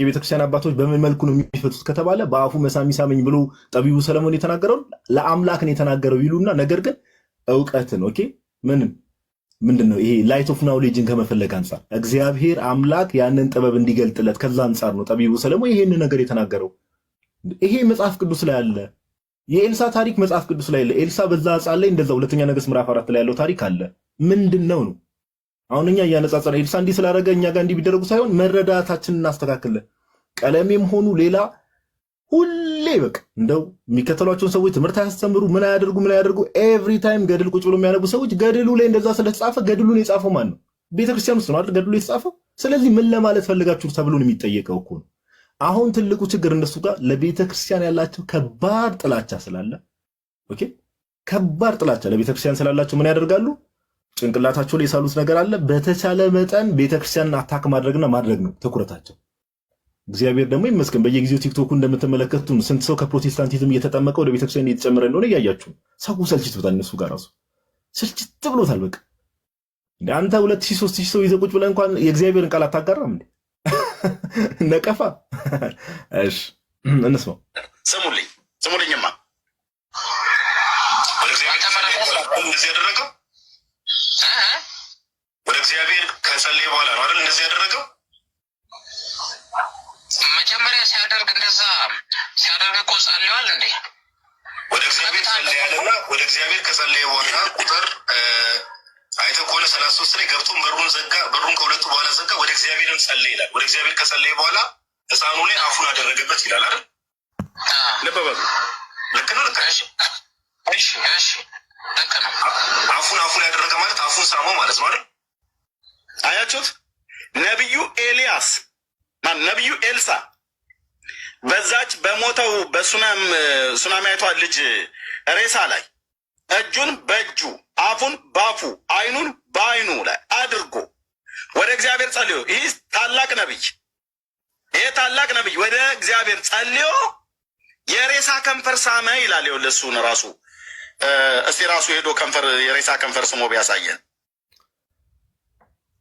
የቤተክርስቲያን አባቶች በምን መልኩ ነው የሚፈቱት ከተባለ በአፉ መሳም ይሳመኝ ብሎ ጠቢቡ ሰለሞን የተናገረው ለአምላክ ነው የተናገረው ይሉና ነገር ግን እውቀትን ኦኬ ምንድነው ይሄ ላይት ኦፍ ናውሌጅን ከመፈለግ አንፃር እግዚአብሔር አምላክ ያንን ጥበብ እንዲገልጥለት ከዛ አንፃር ነው ጠቢቡ ሰለሞን ይሄን ነገር የተናገረው። ይሄ መጽሐፍ ቅዱስ ላይ አለ። የኤልሳ ታሪክ መጽሐፍ ቅዱስ ላይ አለ። ኤልሳ በዛ ሕፃን ላይ እንደዛ ሁለተኛ ነገሥት ምዕራፍ 4 ላይ ያለው ታሪክ አለ። ምንድነው ነው አሁን እኛ ያነጻጸረ ኤልሳ እንዲህ ስላደረገ እኛ ጋር እንዲህ ቢደረጉ ሳይሆን መረዳታችንን እናስተካክለ ቀለሜም ሆኑ ሌላ ሁሌ በቃ እንደው የሚከተሏቸውን ሰዎች ትምህርት አያስተምሩ ምን አያደርጉ ኤቭሪ ታይም ገድል ቁጭ ብሎ የሚያነቡ ሰዎች ገድሉ ላይ እንደዛ ስለተጻፈ ገድሉን የጻፈው ማን ነው? ቤተክርስቲያን ውስጥ ነው አይደል ገድሉ የተጻፈው። ስለዚህ ምን ለማለት ፈልጋችሁ ተብሎ ነው የሚጠየቀው እኮ ነው። አሁን ትልቁ ችግር እነሱ ጋር ለቤተክርስቲያን ያላቸው ከባድ ጥላቻ ስላለ ኦኬ ከባድ ጥላቻ ለቤተክርስቲያን ስላላቸው ምን ያደርጋሉ? ጭንቅላታቸው ላይ የሳሉት ነገር አለ። በተቻለ መጠን ቤተክርስቲያንን አታክ ማድረግ ነው ትኩረታቸው። እግዚአብሔር ደግሞ ይመስገን በየጊዜው ቲክቶክ እንደምትመለከቱ ስንት ሰው ከፕሮቴስታንቲዝም እየተጠመቀ ወደ ቤተክርስቲያን እየተጨመረ እንደሆነ እያያችሁ ሰው ሰልችቶታል። እነሱ ጋር ራሱ ስልችት ብሎታል። በቃ እንደ አንተ 2000 3000 ሰው ይዘህ ቁጭ ብለህ እንኳን የእግዚአብሔርን ቃል አታጋራም እንዴ? ነቀፋ። እሺ እንስማው። ስሙልኝማ ወደ እግዚአብሔር ከጸለየ በኋላ ነው አይደል እንደዚህ ያደረገው? መጀመሪያ ሲያደርግ እንደዛ ሲያደርግ እኮ ጸልየዋል እንዴ? ወደ እግዚአብሔር ጸልያለና ወደ እግዚአብሔር ከጸለየ በኋላ ቁጥር አይተህ ከሆነ 33 ላይ ገብቶም በሩን ዘጋ። በሩን ከሁለቱ በኋላ ዘጋ። ወደ እግዚአብሔርም ጸለየ ይላል። ወደ እግዚአብሔር ከጸለየ በኋላ ሕፃኑ ላይ አፉን አደረገበት ይላል አይደል? ልብ በሉ። ልክ ነው። እሺ ልክ ነው። አፉን ያደረገ ማለት አፉን ሳመው ማለት ነው አይደል? አያችሁት? ነቢዩ ኤልሳ በዛች በሞተው በሱናማይቷ ልጅ ሬሳ ላይ እጁን በእጁ አፉን ባፉ አይኑን በአይኑ ላይ አድርጎ ወደ እግዚአብሔር ጸልዮ ይህ ታላቅ ነቢይ ወደ እግዚአብሔር ጸልዮ የሬሳ ከንፈር ሳመ ይላል። ይኸውልህ እሱን ራሱ እስቲ ራሱ ሄዶ የሬሳ ከንፈር ስሞ ቢያሳየን።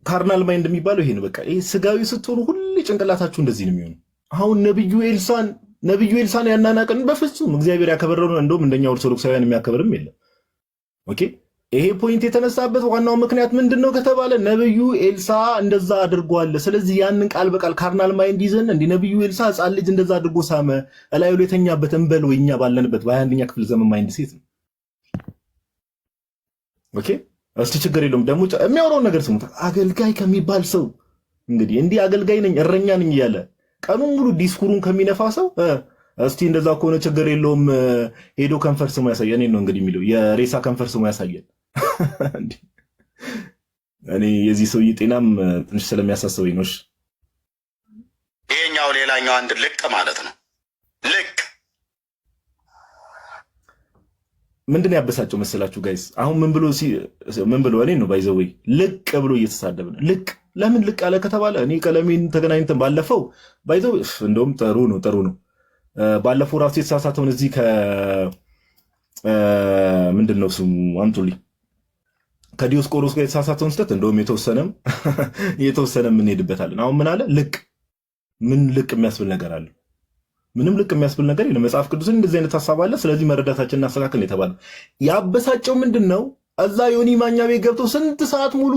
ካርናል ማይንድ የሚባለው ይሄ ነው። በቃ ይሄ ስጋዊ ስትሆኑ ሁሌ ጭንቅላታችሁ እንደዚህ ነው የሚሆነው። አሁን ነብዩ ኤልሳን ያናናቀን በፍጹም እግዚአብሔር ያከበረው ነው። እንደውም እንደኛ ኦርቶዶክሳውያን የሚያከብርም የለም። ኦኬ ይሄ ፖይንት የተነሳበት ዋናው ምክንያት ምንድነው ከተባለ ነብዩ ኤልሳ እንደዛ አድርጓል። ስለዚህ ያንን ቃል በቃል ካርናል ማይንድ ይዘን እንደ ነብዩ ኤልሳ ሕፃን ልጅ እንደዛ አድርጎ ሳመ እላዩ ላይ የተኛበት እንበል ወይኛ ባለንበት በ21ኛ ክፍለ ዘመን ማይንድ ሴት ነው። ኦኬ እስቲ ችግር የለውም። ደግሞ የሚያወራውን ነገር ስሙት። አገልጋይ ከሚባል ሰው እንግዲህ እንዲህ አገልጋይ ነኝ እረኛ ነኝ እያለ ቀኑን ሙሉ ዲስኩሩን ከሚነፋ ሰው እስቲ እንደዛ ከሆነ ችግር የለውም ሄዶ ከንፈር ስሙ ያሳየን ነው እንግዲህ የሚለው የሬሳ ከንፈር ስሙ ያሳየን። እኔ የዚህ ሰውዬ ጤናም ትንሽ ስለሚያሳስበኝ ነው። ይሄኛው ሌላኛው አንድ ልቅ ማለት ነው። ልቅ ምንድን ያበሳጨው መሰላችሁ ጋይስ? አሁን ምን ብሎ እኔ ነው ባይዘወይ ልቅ ብሎ እየተሳደበ ነው። ልቅ ለምን ልቅ አለ ከተባለ እኔ ቀለሜን ተገናኝተን ባለፈው ባይዘው እንደውም ጥሩ ነው ባለፈው ራሱ የተሳሳተውን እዚህ ምንድነው ስሙ አምጡልኝ ከዲዮስቆሮስ ጋር የተሳሳተውን ስህተት እንደውም የተወሰነም እንሄድበታለን። አሁን ምን አለ ምን ልቅ የሚያስብል ነገር አለ? ምንም ልቅ የሚያስብል ነገር የለም። መጽሐፍ ቅዱስን እንደዚህ አይነት ሐሳብ አለ። ስለዚህ መረዳታችንን እናስተካክል የተባለው ያበሳጨው ምንድነው? እዛ ዮኒ ማኛ ቤት ገብቶ ስንት ሰዓት ሙሉ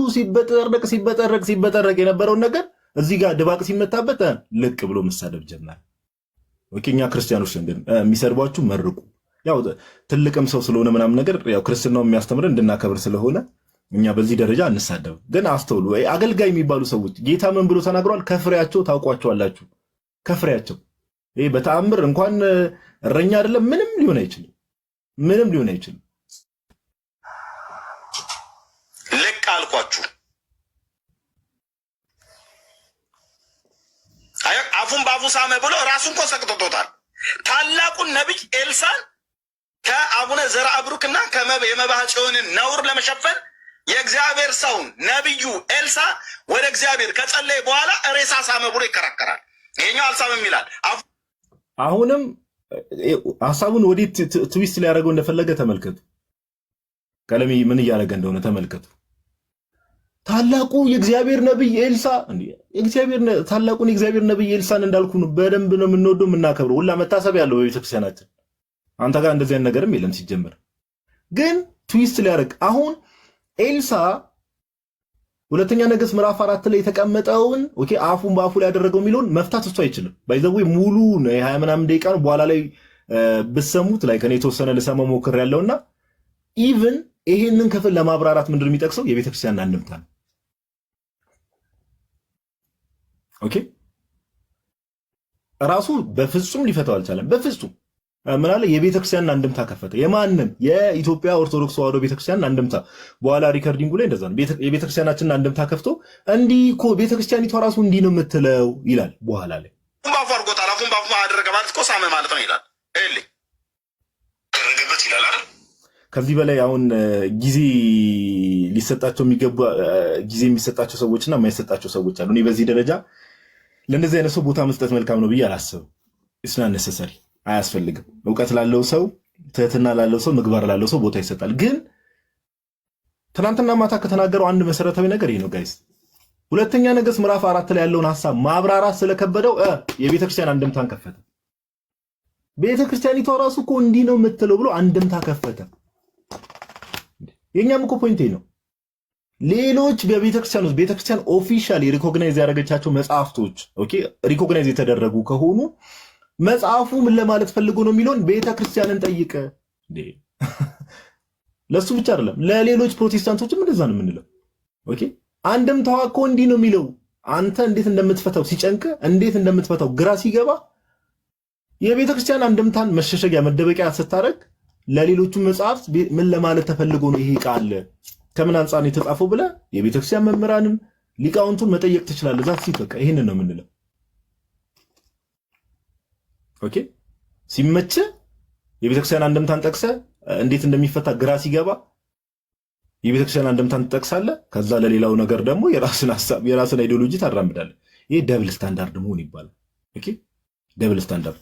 ሲበጠረቅ የነበረውን ነገር እዚህ ጋር ድባቅ ሲመታበት ልቅ ብሎ መሳደብ ጀመረ። ኦኬ እኛ ክርስቲያኖች ግን የሚሰድቧችሁ መርቁ። ያው ትልቅም ሰው ስለሆነ ምናምን ነገር ያው ክርስትናው የሚያስተምረን እንድናከብር ስለሆነ እኛ በዚህ ደረጃ አንሳደብ። ግን አስተውሉ። አገልጋይ የሚባሉ ሰዎች ጌታ ምን ብሎ ተናግሯል? ከፍሬያቸው ታውቋቸዋላችሁ። ከፍሬያቸው ይሄ በተአምር እንኳን እረኛ አይደለም ምንም ሊሆን አይችልም። ልቅ አልኳችሁ። አፉን ባፉ ሳመ ብሎ ራሱን እኮ ሰቅጥቶታል። ታላቁን ነቢይ ኤልሳን ከአቡነ ዘርአ ብሩክና የመባህ ጽዮንን ነውር ለመሸፈን የእግዚአብሔር ሰውን ነቢዩ ኤልሳ ወደ እግዚአብሔር ከጸለየ በኋላ ሬሳ ሳመ ብሎ ይከራከራል። ይሄኛው አልሳመም ይላል። አሁንም ሐሳቡን ወዴት ትዊስት ሊያደርገው እንደፈለገ ተመልከቱ። ቀለሜ ምን እያደረገ እንደሆነ ተመልከቱ። ታላቁ የእግዚአብሔር ነብይ ኤልሳ ታላቁን የእግዚአብሔር ነብይ ኤልሳን እንዳልኩ ነው በደንብ ነው የምንወደው የምናከብረው። ሁላ መታሰብ ያለው በቤተክርስቲያናችን። አንተ ጋር እንደዚህ አይነት ነገርም የለም ሲጀመር። ግን ትዊስት ሊያደርግ አሁን ኤልሳ ሁለተኛ ነገሥት ምዕራፍ 4 ላይ የተቀመጠውን ኦኬ አፉን በአፉ ላይ ያደረገው የሚለውን መፍታት እሱ አይችልም። ባይዘው ሙሉ ነው የ20 ምናምን ደቂቃ ነው። በኋላ ላይ ብትሰሙት ላይ ከኔ የተወሰነ ልሰማ ሞክር ያለውና ኢቭን ይሄንን ክፍል ለማብራራት ምንድነው የሚጠቅሰው የቤተክርስቲያን አንድምታ ነው። ኦኬ ራሱ በፍጹም ሊፈታው አልቻለም። በፍጹም ምን አለ የቤተክርስቲያን አንድምታ ከፈተ። የማንም የኢትዮጵያ ኦርቶዶክስ ተዋሕዶ ቤተክርስቲያን አንድምታ በኋላ ሪከርዲንጉ ላይ እንደዛ ነው። የቤተክርስቲያናችንን አንድምታ ከፍቶ እንዲህ እኮ ቤተክርስቲያኒቷ ራሱ እንዲህ ነው የምትለው ይላል። በኋላ ላይ ባፉ አድርጎታል። አፉን ባፉ አደረገ ማለት እኮ ሳመ ማለት ነው ይላል። እልል ደረገበት ይላል አይደል? ከዚህ በላይ አሁን ጊዜ ሊሰጣቸው የሚገባ ጊዜ የሚሰጣቸው ሰዎችና የማይሰጣቸው ሰዎች አሉ። እኔ በዚህ ደረጃ ለእንደዚህ አይነት ሰው ቦታ መስጠት መልካም ነው ብዬ አላስብም። ኢስና ነሰሰሪ አያስፈልግም። እውቀት ላለው ሰው፣ ትህትና ላለው ሰው፣ ምግባር ላለው ሰው ቦታ ይሰጣል። ግን ትናንትና ማታ ከተናገረው አንድ መሰረታዊ ነገር ይሄ ነው ጋይስ። ሁለተኛ ነገሥት ምዕራፍ 4 ላይ ያለውን ሐሳብ ማብራራት ስለከበደው የቤተክርስቲያን አንድምታን ከፈተ። ቤተክርስቲያኒቷ ራሱ እኮ እንዲህ ነው የምትለው ብሎ አንድምታ ከፈተ። የኛም እኮ ፖይንቴ ነው። ሌሎች በቤተክርስቲያን ውስጥ ቤተክርስቲያን ኦፊሻሊ ሪኮግናይዝ ያደረገቻቸው መጽሐፍቶች ኦኬ ሪኮግናይዝ የተደረጉ ከሆኑ መጽሐፉ ምን ለማለት ፈልጎ ነው የሚለውን ቤተክርስቲያንን ጠይቀ እንዴ። ለሱ ብቻ አይደለም ለሌሎች ፕሮቴስታንቶችም እንደዛ ነው የምንለው። ኦኬ አንድምታዋ እኮ እንዲህ ነው የሚለው አንተ እንዴት እንደምትፈታው ሲጨንቅ እንዴት እንደምትፈታው ግራ ሲገባ የቤተክርስቲያን አንድምታን መሸሸጊያ መደበቂያ ስታደርግ ለሌሎቹ መጽሐፍት ምን ለማለት ተፈልጎ ነው ይሄ ቃል ከምን አንጻር ነው የተጻፈው ብለ የቤተክርስቲያን መምህራንም ሊቃውንቱን መጠየቅ ትችላለህ። ዛት ሲፈቀ ይሄንን ነው የምንለው። ኦኬ ሲመች የቤተክርስቲያን አንድምታን ጠቅሰ እንዴት እንደሚፈታ ግራ ሲገባ የቤተክርስቲያን አንድምታን ትጠቅሳለህ። ከዛ ለሌላው ነገር ደግሞ የራስን ሐሳብ የራስን አይዲዮሎጂ ታራምዳለህ። ይሄ ደብል ስታንዳርድ መሆን ይባላል። ኦኬ ደብል ስታንዳርድ።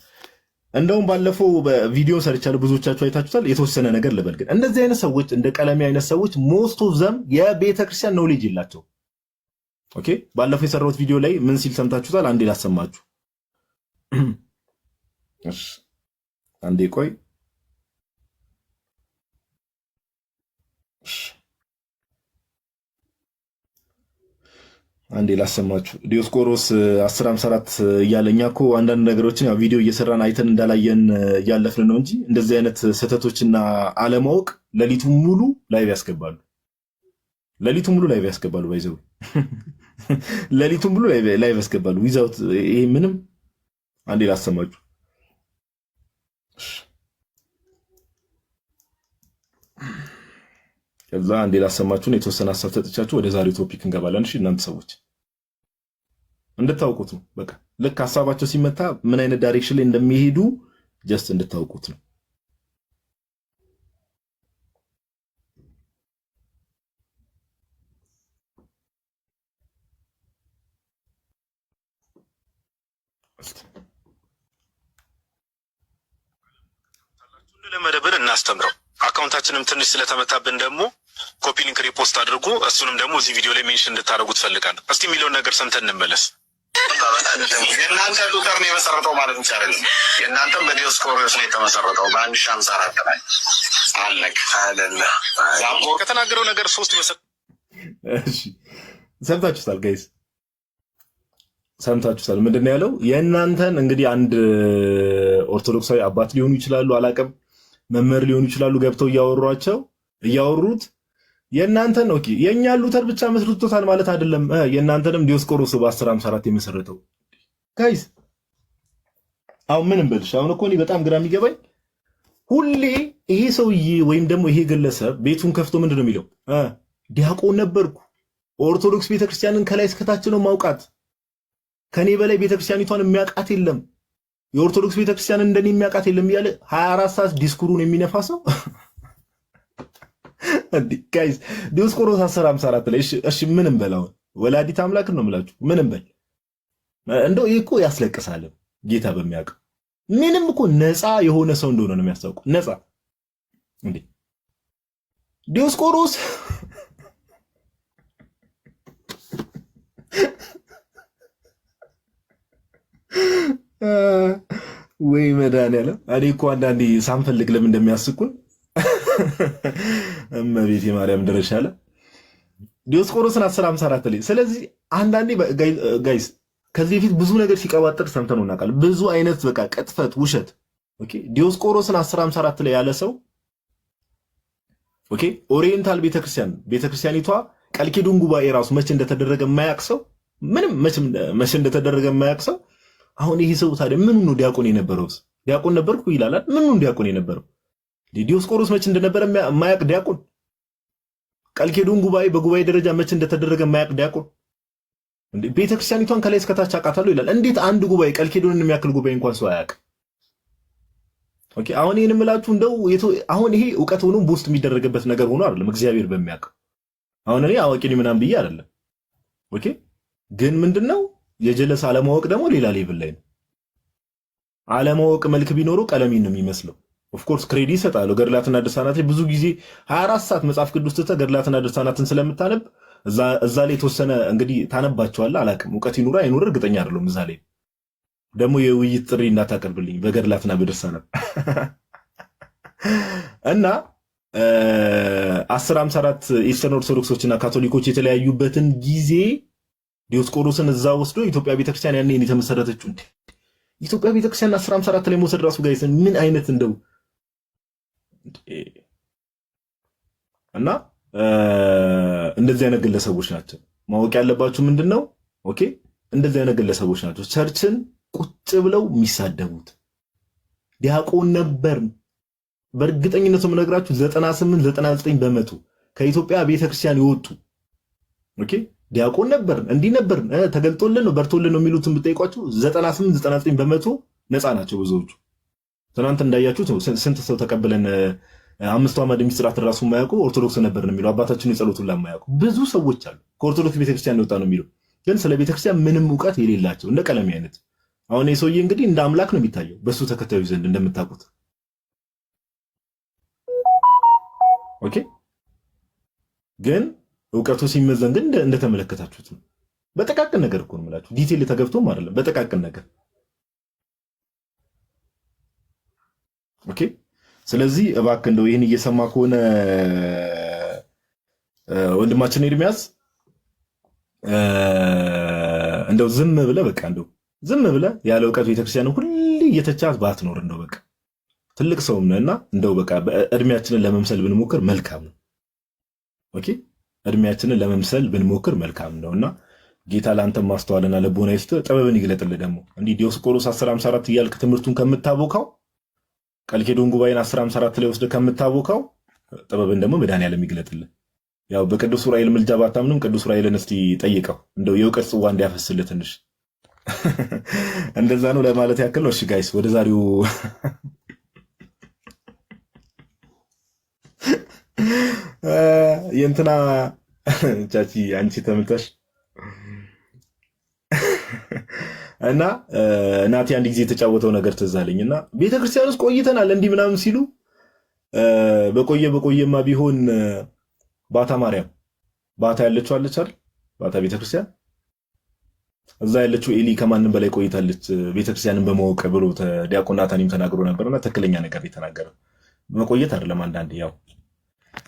እንደውም ባለፈው በቪዲዮ ሰርቻለሁ፣ ብዙዎቻችሁ አይታችሁታል። የተወሰነ ነገር ልበል ግን እንደዚህ አይነት ሰዎች እንደ ቀለሜ አይነት ሰዎች ሞስት ኦፍ ዘም የቤተክርስቲያን ኖሌጅ የላቸው። ኦኬ ባለፈው የሰራሁት ቪዲዮ ላይ ምን ሲል ሰምታችሁታል? አንዴ ላሰማችሁ። እሺ አንዴ ቆይ። አንዴ ላሰማችሁ። ዲዮስቆሮስ 1054 እያለኛ እኮ አንዳንድ ነገሮችን ያው ቪዲዮ እየሰራን አይተን እንዳላየን እያለፍን ነው እንጂ እንደዚህ አይነት ስህተቶችና አለማወቅ ሌሊቱን ሙሉ ላይቭ ያስገባሉ። ሌሊቱን ሙሉ ላይቭ ያስገባሉ። ባይዘው ሌሊቱን ሙሉ ላይቭ ያስገባሉ። ዊዛውት ይሄ ምንም። አንዴ ላሰማችሁ። ከዛ አንዴ ላሰማችሁን የተወሰነ ሐሳብ ሰጥቻችሁ ወደ ዛሬው ቶፒክ እንገባለን። እሺ እናንተ ሰዎች እንድታውቁት ነው። በቃ ልክ ሐሳባቸው ሲመታ ምን አይነት ዳይሬክሽን ላይ እንደሚሄዱ ጀስት እንድታውቁት ነው። ለመደብን እናስተምረው። አካውንታችንም ትንሽ ስለተመታብን ደግሞ ኮፒ ሊንክ ሪፖስት አድርጉ። እሱንም ደግሞ እዚህ ቪዲዮ ላይ ሜንሽን እንድታደርጉ ትፈልጋለሁ። እስቲ የሚለውን ነገር ሰምተን እንመለስ። የእናንተ ሉተር ነው የመሰረተው ማለት ይቻላል። የእናንተም በዲዮስቆሮስ ነው የተመሰረተው በ1054 ላይ አለክ አለና ከተናገረው ነገር 3 እሺ ሰምታችሁታል ጋይስ፣ ሰምታችሁታል። ምንድነው ያለው? የእናንተን እንግዲህ አንድ ኦርቶዶክሳዊ አባት ሊሆኑ ይችላሉ፣ አላቀም መምህር ሊሆኑ ይችላሉ። ገብተው እያወሩት የእናንተን ኦኬ የኛ ሉተር ብቻ መስርቶታል ማለት አይደለም። የእናንተንም ዲዮስቆሮስ በ1054 የመሰረተው ጋይስ። አሁን ምንም በልሽ። አሁን እኮ እኔ በጣም ግራ የሚገባኝ ሁሌ ይሄ ሰውዬ ወይም ደግሞ ይሄ ግለሰብ ቤቱን ከፍቶ ምንድነው የሚለው? ዲያቆን ነበርኩ፣ ኦርቶዶክስ ቤተክርስቲያንን ከላይ እስከታች ነው ማውቃት፣ ከኔ በላይ ቤተክርስቲያኒቷን የሚያውቃት የለም፣ የኦርቶዶክስ ቤተክርስቲያን እንደኔ የሚያውቃት የለም እያለ 24 ሰዓት ዲስኩሩን የሚነፋ ሰው ጋይስ። ዲዮስቆሮስ 1054 ላይ እሺ ምንም በላው ወላዲት አምላክ ነው የምላችሁ። ምንም በል እንደው ይሄ እኮ ያስለቅሳል። ጌታ በሚያውቅ ምንም እኮ ነፃ የሆነ ሰው እንደሆነ ነው የሚያስታውቀው። ነፃ እንዴ ዲዮስቆሮስ ወይ መድኃኒዓለም እኔ እኮ አንዳንዴ ሳንፈልግ ለምን እንደሚያስቁን እመቤቴ ማርያም ደረሻለ ዲዮስቆሮስን 1054 ላይ። ስለዚህ አንዳንዴ ጋይስ ከዚህ በፊት ብዙ ነገር ሲቀባጥር ሰምተን እናውቃለን። ብዙ አይነት በቃ ቅጥፈት፣ ውሸት። ኦኬ ዲዮስቆሮስን 1054 ላይ ያለ ሰው ኦኬ ኦሪየንታል ቤተክርስቲያኒቷ ቃል ኪዳን ጉባኤ ራሱ መቼ እንደተደረገ የማያውቅ ሰው ምንም መቼ እንደተደረገ የማያውቅ ሰው አሁን ይሄ ሰው ታዲያ ምኑ ነው ዲያቆን የነበረው? ዲያቆን ነበርኩ ይላል። ምኑ ነው ዲያቆን የነበረው? ዲዮስቆሮስ መቼ እንደነበረ የማያውቅ ዲያቆን፣ ቃል ኪዳን ጉባኤ በጉባኤ ደረጃ መቼ እንደተደረገ የማያውቅ ዲያቆን፣ እንዴ ቤተክርስቲያኒቷን ከላይ እስከታች አውቃታለሁ ይላል። እንዴት አንድ ጉባኤ ቃል ኪዳንን የሚያክል ጉባኤ እንኳን ሰው አያውቅ? ኦኬ አሁን ይሄን የምላችሁ እንደው አሁን ይሄ ዕውቀት ሆኖ ቦስት የሚደረግበት ነገር ሆኖ አይደለም፣ እግዚአብሔር በሚያውቅ አሁን እኔ አዋቂ ነኝ ምናምን ብዬ አይደለም። ኦኬ ግን ምንድነው የጀለስ አለማወቅ ደግሞ ሌላ ሌቭል ላይ ነው። አለማወቅ መልክ ቢኖረው ቀለሚን ነው የሚመስለው። ኦፍ ኮርስ ክሬዲት ይሰጣሉ። ገድላትና ድርሳናት ላይ ብዙ ጊዜ 24 ሰዓት መጽሐፍ ቅዱስ ትተህ ገድላትና ድርሳናትን ስለምታነብ እዛ ላይ የተወሰነ እንግዲህ ታነባቸዋለህ። አላውቅም ዕውቀት ይኑራ አይኑር እርግጠኛ አይደለሁም። እዛ ላይ ደግሞ የውይይት ጥሪ እንዳታቀርብልኝ በገድላትና በድርሳናት እና 1054 ኢስተርን ኦርቶዶክሶችና ካቶሊኮች የተለያዩበትን ጊዜ ዲዮስቆሮስን እዛ ወስዶ ኢትዮጵያ ቤተክርስቲያን ያኔ የተመሰረተችው እንዴ ኢትዮጵያ ቤተክርስቲያን 1054 ላይ መውሰድ ራሱ ጋይስ ምን አይነት እንደው እና እንደዚህ አይነት ግለሰቦች ናቸው። ማወቅ ያለባችሁ ምንድነው? ኦኬ እንደዚህ አይነት ግለሰቦች ናቸው ቸርችን ቁጭ ብለው የሚሳደቡት። ዲያቆን ነበር በእርግጠኝነት የምነግራችሁ 98 99 በመቶ ከኢትዮጵያ ቤተክርስቲያን ይወጡ ኦኬ ዲያቆን ነበር እንዲህ ነበር ተገልጦልን ነው በርቶልን ነው የሚሉትን ብትጠይቋቸው 98 99 በመቶ ነፃ ናቸው ብዙዎቹ። ትናንት እንዳያችሁት ስንት ሰው ተቀብለን አምስቱ አዕማደ ምስጢራት ራሱ የማያውቁ ኦርቶዶክስ ነበር ነው የሚለው አባታችን የጸሎቱን ለማያውቁ ብዙ ሰዎች አሉ። ከኦርቶዶክስ ቤተክርስቲያን የወጣ ነው የሚለው ግን ስለ ቤተክርስቲያን ምንም ዕውቀት የሌላቸው እንደ ቀለሜ አይነት። አሁን የሰውዬ እንግዲህ እንደ አምላክ ነው የሚታየው በሱ ተከታዮች ዘንድ እንደምታውቁት። ኦኬ ግን ዕውቀቱ ሲመዘን ግን እንደተመለከታችሁት ነው። በጠቃቅን ነገር እኮ ነው የምላችሁ፣ ዲቴል ተገብቶም አይደለም፣ በጠቃቅን ነገር። ኦኬ ስለዚህ እባክህ እንደው ይህን እየሰማ ከሆነ ወንድማችን ኤርሚያስ እንደው ዝም ብለህ በቃ እንደው ዝም ብለህ ያለ ዕውቀት ቤተክርስቲያንን ሁሉ እየተቻት ባትኖር እንደው በቃ ትልቅ ሰውም ነህና እንደው በቃ እድሜያችንን ለመምሰል ብንሞክር መልካም ነው። ኦኬ እድሜያችንን ለመምሰል ብንሞክር መልካም ነውና ጌታ ለአንተ ማስተዋልና ልቦና ይስጥህ፣ ጥበብን ይግለጥልህ። ደግሞ እንዲህ ዲዮስቆሮስ 1054 እያልክ ትምህርቱን ከምታቦካው ቃል ኪዳን ጉባኤን 1054 ላይ ወስደህ ከምታቦካው ጥበብን ደግሞ መድኃኒዓለም ይግለጥልህ። ያው በቅዱስ ዑራኤል ምልጃ ባታምንም ቅዱስ ዑራኤልን እስቲ ጠይቀው እንደው የዕውቀት ጽዋ እንዲያፈስልህ ትንሽ እንደዛ ነው ለማለት ያክል ነው። እሺ ጋይስ ወደ ዛሬው የእንትና ቻቺ አንቺ ተምተሽ እና እናቴ አንድ ጊዜ የተጫወተው ነገር ትዝ አለኝ እና ቤተክርስቲያን ውስጥ ቆይተናል እንዲህ ምናምን ሲሉ በቆየማ ቢሆን ባታ ማርያም ባታ ያለችው አለች አይደል? ባታ ቤተክርስቲያን እዛ ያለችው ኤሊ ከማንም በላይ ቆይታለች ቤተክርስቲያንን በማወቅ ብሎ ዲያቆን ናታኒም ተናግሮ ነበርና ትክክለኛ ነገር የተናገረው መቆየት አይደለም። አንዳንዴ ያው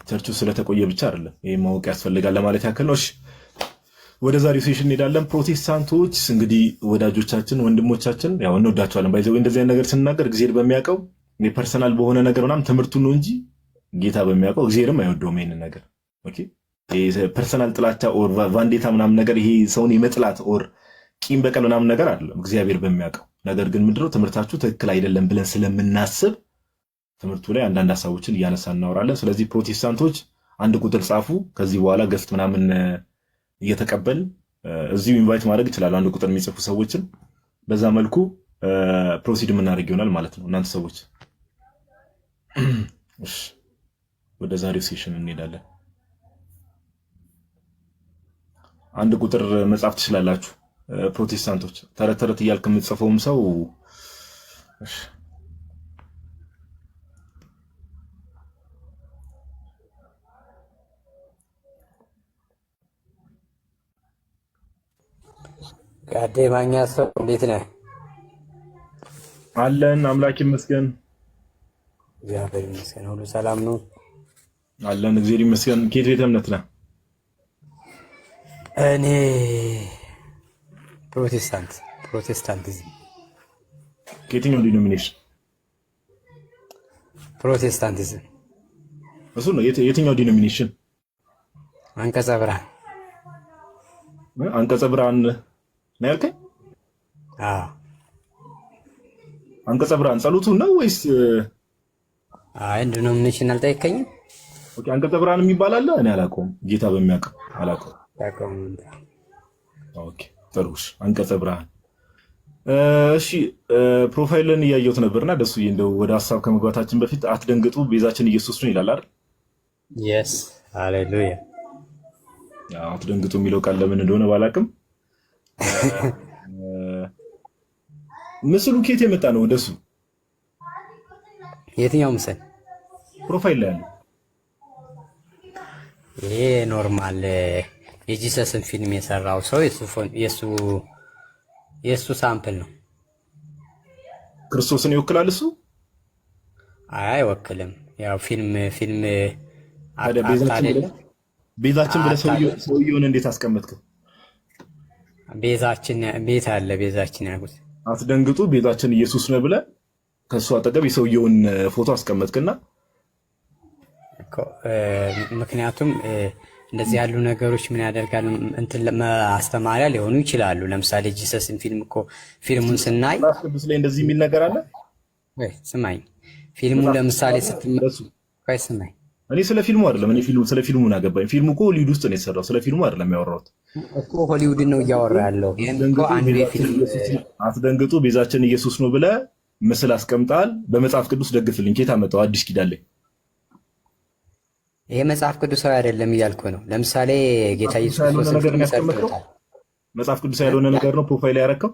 ቸርቹ ስለተቆየ ብቻ አይደለም ይሄ ማወቅ ያስፈልጋል ለማለት ያክል ነው። እሺ ወደ ዛሬው ሴሽን እንሄዳለን። ፕሮቴስታንቶች እንግዲህ ወዳጆቻችን፣ ወንድሞቻችን ያው እንወዳቸዋለን። ባይዘው እንደዚህ አይነት ነገር ስናገር እግዚአብሔር በሚያውቀው ፐርሰናል በሆነ ነገር ምናምን ትምህርቱን ነው እንጂ ጌታ በሚያውቀው እግዚአብሔርም አይወደውም ይሄንን ነገር። ኦኬ ፐርሰናል ጥላቻ ኦር ቫንዴታ ምናምን ነገር ይሄ ሰውን የመጥላት ኦር ቂም በቀል ምናምን ነገር አይደለም እግዚአብሔር በሚያውቀው ነገር። ግን ምንድነው ትምህርታችሁ ትክክል አይደለም ብለን ስለምናስብ ትምህርቱ ላይ አንዳንድ ሀሳቦችን እያነሳ እናወራለን። ስለዚህ ፕሮቴስታንቶች አንድ ቁጥር ጻፉ። ከዚህ በኋላ ገስት ምናምን እየተቀበል እዚሁ ኢንቫይት ማድረግ ይችላሉ አንድ ቁጥር የሚጽፉ ሰዎችን። በዛ መልኩ ፕሮሲድ የምናደርግ ይሆናል ማለት ነው እናንተ ሰዎች። እሺ ወደ ዛሬው ሴሽን እንሄዳለን። አንድ ቁጥር መጻፍ ትችላላችሁ ፕሮቴስታንቶች። ተረት ተረት እያልክ የምትጽፈውም ሰው እሺ ጋዴ ማኛ ሰው እንዴት ነህ? አለን አምላክ ይመስገን። እግዚአብሔር ይመስገን ሁሉ ሰላም ነው። አለን እግዚአብሔር ይመስገን። ከየት ቤተ እምነት ነህ? እኔ ፕሮቴስታንቲዝም። ከየትኛው ዲኖሚኔሽን? ፕሮቴስታንቲዝም እሱ ነው። የትኛው ዲኖሚኔሽን? አንቀጸ ብርሃን። አንቀጸ ብርሃን ነው ያልከኝ? አዎ። አንቀጸ ብርሃን ጸሎቱ ነው ወይስ? አይ ዲኖሚኔሽን አልጠየከኝም። ኦኬ፣ አንቀጸ ብርሃን የሚባል አለ? እኔ አላውቀውም። ጌታ በሚያውቀው አላውቀውም። ኦኬ፣ ጥሩሽ። አንቀጸ ብርሃን። እሺ፣ ፕሮፋይልን እያየሁት ነበርና ደሱዬ፣ እንደው ወደ ሀሳብ ከመግባታችን በፊት አትደንግጡ ቤዛችን ኢየሱስ ነው ይላል አይደል? የስ ሃሌሉያ። አትደንግጡ የሚለው ቃል ለምን እንደሆነ ባላውቅም ምስሉ ከየት የመጣ ነው? ወደሱ የትኛው ምስል? ፕሮፋይል ላይ ያለው ይሄ ኖርማል የጂሰስን ፊልም የሰራው ሰው የሱ ሳምፕል ነው። ክርስቶስን ይወክላል እሱ? አይ አይወክልም። ያው ፊልም ቤዛችን ብለህ ሰውየውን እንዴት አስቀመጥከው? ቤት አለ ቤዛችን ያልኩት። አትደንግጡ ቤዛችን ኢየሱስ ነው ብለህ ከእሱ አጠገብ የሰውየውን ፎቶ አስቀመጥክና ምክንያቱም እንደዚህ ያሉ ነገሮች ምን ያደርጋሉ እንትን ማስተማሪያ ሊሆኑ ይችላሉ። ለምሳሌ ጂሰስን ፊልሙን ስናይ ቅዱስ ላይ እንደዚህ የሚል ነገር አለ ወይ? ስማኝ፣ ፊልሙን ለምሳሌ ስማኝ፣ እኔ ስለ ፊልሙ አይደለም፣ ስለ ፊልሙ ነው ያገባኝ። ፊልሙ እኮ ሆሊውድ ውስጥ ነው የተሰራው። ስለ ፊልሙ አይደለም ያወራሁት እኮ ሆሊውድ ነው እያወራ ያለው። አትደንግጡ ቤዛችን ኢየሱስ ነው ብለህ ምስል አስቀምጣል። በመጽሐፍ ቅዱስ ደግፍልኝ። ኬታ መጣው አዲስ ኪዳን ላይ ይሄ መጽሐፍ ቅዱሳዊ አይደለም እያልኩ ነው። ለምሳሌ ጌታ ኢየሱስ መጽሐፍ ቅዱሳዊ ያልሆነ ነገር ነው ፕሮፋይል ያረከው።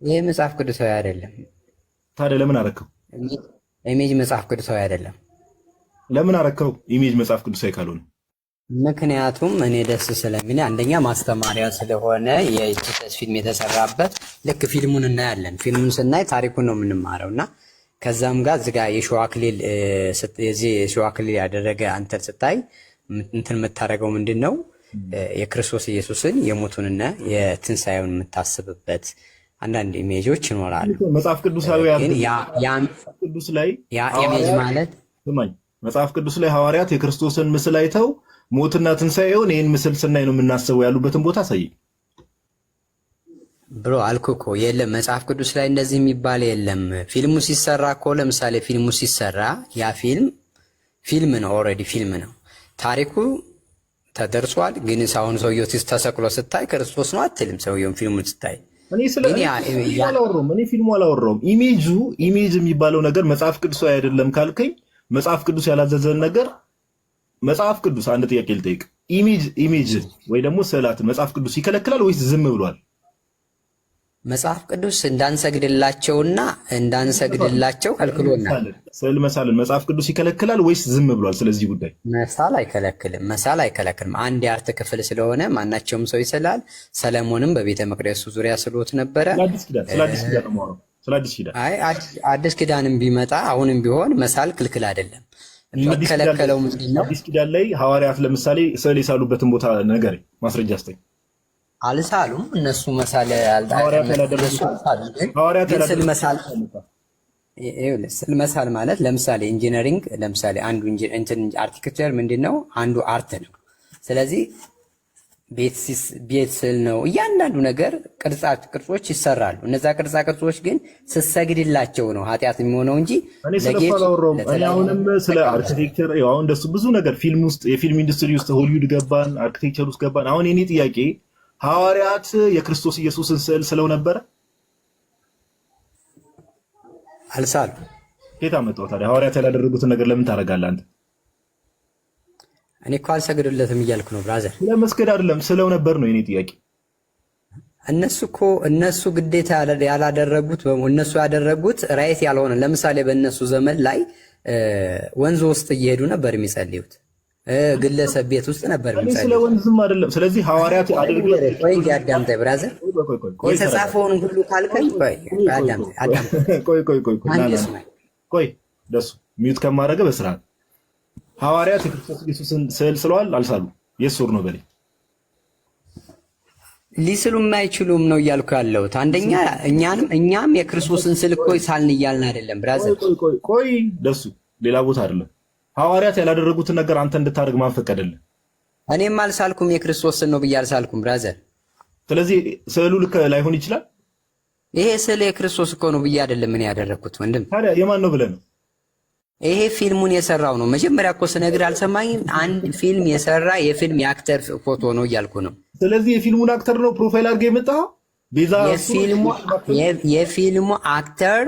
ይሄ መጽሐፍ ቅዱሳዊ አይደለም። ታዲያ ለምን አረከው? ኢሜጅ መጽሐፍ ቅዱሳዊ አይደለም። ለምን አረከው? ኢሜጅ መጽሐፍ ቅዱሳዊ ካልሆነ? ምክንያቱም እኔ ደስ ስለሚል፣ አንደኛ ማስተማሪያ ስለሆነ የጂሰስ ፊልም የተሰራበት ልክ ፊልሙን እናያለን። ፊልሙን ስናይ ታሪኩን ነው የምንማረው እና ከዛም ጋር እዚህ ጋር የሸዋ አክሊል ያደረገ አንተን ስታይ እንትን የምታደርገው ምንድን ነው? የክርስቶስ ኢየሱስን የሞቱንና የትንሣኤውን የምታስብበት አንዳንድ ኢሜጆች ይኖራሉ። መጽሐፍ ቅዱሳዊ ቅዱስ ላይ ያ ኢሜጅ ማለት መጽሐፍ ቅዱስ ላይ ሐዋርያት የክርስቶስን ምስል አይተው ሞትና ትንሣኤውን ይህን ምስል ስናይ ነው የምናስበው ያሉበትን ቦታ አሳይ ብሎ አልኩ እኮ። የለም መጽሐፍ ቅዱስ ላይ እንደዚህ የሚባል የለም። ፊልሙ ሲሰራ እኮ ለምሳሌ ፊልሙ ሲሰራ ያ ፊልም ነው፣ ኦልሬዲ ፊልም ነው። ታሪኩ ተደርሷል። ግን አሁን ሰውየው ተሰቅሎ ስታይ ክርስቶስ ነው አትልም። ሰውየውን ፊልሙን ስታይ እኔ ፊልሙ አላወራሁም። ኢሜጅ የሚባለው ነገር መጽሐፍ ቅዱስ አይደለም ካልከኝ መጽሐፍ ቅዱስ ያላዘዘን ነገር መጽሐፍ ቅዱስ አንድ ጥያቄ ልጠይቅ። ኢሜጅ ወይ ደግሞ ስዕላትን መጽሐፍ ቅዱስ ይከለክላል ወይስ ዝም ብሏል? መጽሐፍ ቅዱስ እንዳንሰግድላቸው ከልክሎናል። ስዕል መሳልን መጽሐፍ ቅዱስ ይከለክላል ወይስ ዝም ብሏል? ስለዚህ ጉዳይ መሳል አይከለክልም። አንድ የአርት ክፍል ስለሆነ ማናቸውም ሰው ይስላል። ሰለሞንም በቤተ መቅደሱ ዙሪያ ስሎት ነበረ። አዲስ ኪዳንም ቢመጣ አሁንም ቢሆን መሳል ክልክል አይደለም። የሚከለከለው ምንድን ነው? አዲስ ኪዳን ላይ ሐዋርያት ለምሳሌ ስዕል የሳሉበትን ቦታ ነገር ማስረጃ አስተኝ አልሳሉም። እነሱ መሳል ስዕል መሳል ማለት ለምሳሌ ኢንጂነሪንግ፣ ለምሳሌ አንዱ አርኪቴክቸር ምንድን ነው? አንዱ አርት ነው። ስለዚህ ቤት ስዕል ነው። እያንዳንዱ ነገር ቅርጾች ይሰራሉ። እነዛ ቅርጻ ቅርጾች ግን ስትሰግድላቸው ነው ኃጢአት የሚሆነው እንጂ አሁንም ስለ አርኪቴክቸር አሁን እንደሱ ብዙ ነገር ፊልም ውስጥ የፊልም ኢንዱስትሪ ውስጥ ሆሊውድ ገባን፣ አርኪቴክቸር ውስጥ ገባን። አሁን የኔ ጥያቄ ሐዋርያት የክርስቶስ ኢየሱስን ስዕል ስለው ነበረ? አልሳሉ። ጌታ መጣው። ታዲያ ሐዋርያት ያላደረጉትን ነገር ለምን ታደርጋለህ አንተ? እኔ እኮ አልሰግድለትም እያልኩ ነው ብራዘር። ለመስገድ አይደለም ስለው ነበር ነው የኔ ጥያቄ። እነሱ ግዴታ ያላደረጉት እነሱ ያደረጉት ራይት ያልሆነ ለምሳሌ በእነሱ ዘመን ላይ ወንዝ ውስጥ እየሄዱ ነበር የሚጸልዩት። ግለሰብ ቤት ውስጥ ነበር እኔ ስለ የሚጸልይ። ወንዝም አይደለም። ስለዚህ ሐዋርያት አድርገው ቆይ አዳምጠኝ ብራዘር፣ የተጻፈውን ሁሉ ካልከኝ ቆይ ደሱ ሚዩት ከማድረግ በስርዓት ሐዋርያት የክርስቶስ ኢየሱስን ስዕል ስለዋል አልሳሉ የሱር ነው በለኝ። ሊስሉም አይችሉም ነው እያልኩ ያለሁት። አንደኛ እኛም የክርስቶስን ስዕል እኮ ሳልን እያልን አይደለም ብራዘር። ቆይ ደሱ ሌላ ቦታ አይደለም። ሐዋርያት ያላደረጉትን ነገር አንተ እንድታደርግ ማን ፈቀደልህ? እኔም አልሳልኩም፣ የክርስቶስን ነው ብዬ አልሳልኩም ብራዘር። ስለዚህ ስዕሉ ልክ ላይሆን ይችላል። ይሄ ስዕል የክርስቶስ እኮ ነው ብዬ አይደለም እኔ ያደረግኩት ወንድም። ታዲያ የማን ነው ብለህ ነው? ይሄ ፊልሙን የሰራው ነው። መጀመሪያ እኮ ስነግርህ አልሰማኝም? አንድ ፊልም የሰራ የፊልም የአክተር ፎቶ ነው እያልኩ ነው። ስለዚህ የፊልሙን አክተር ነው ፕሮፋይል አድርገህ የመጣኸው? ቤዛ የፊልሙ አክተር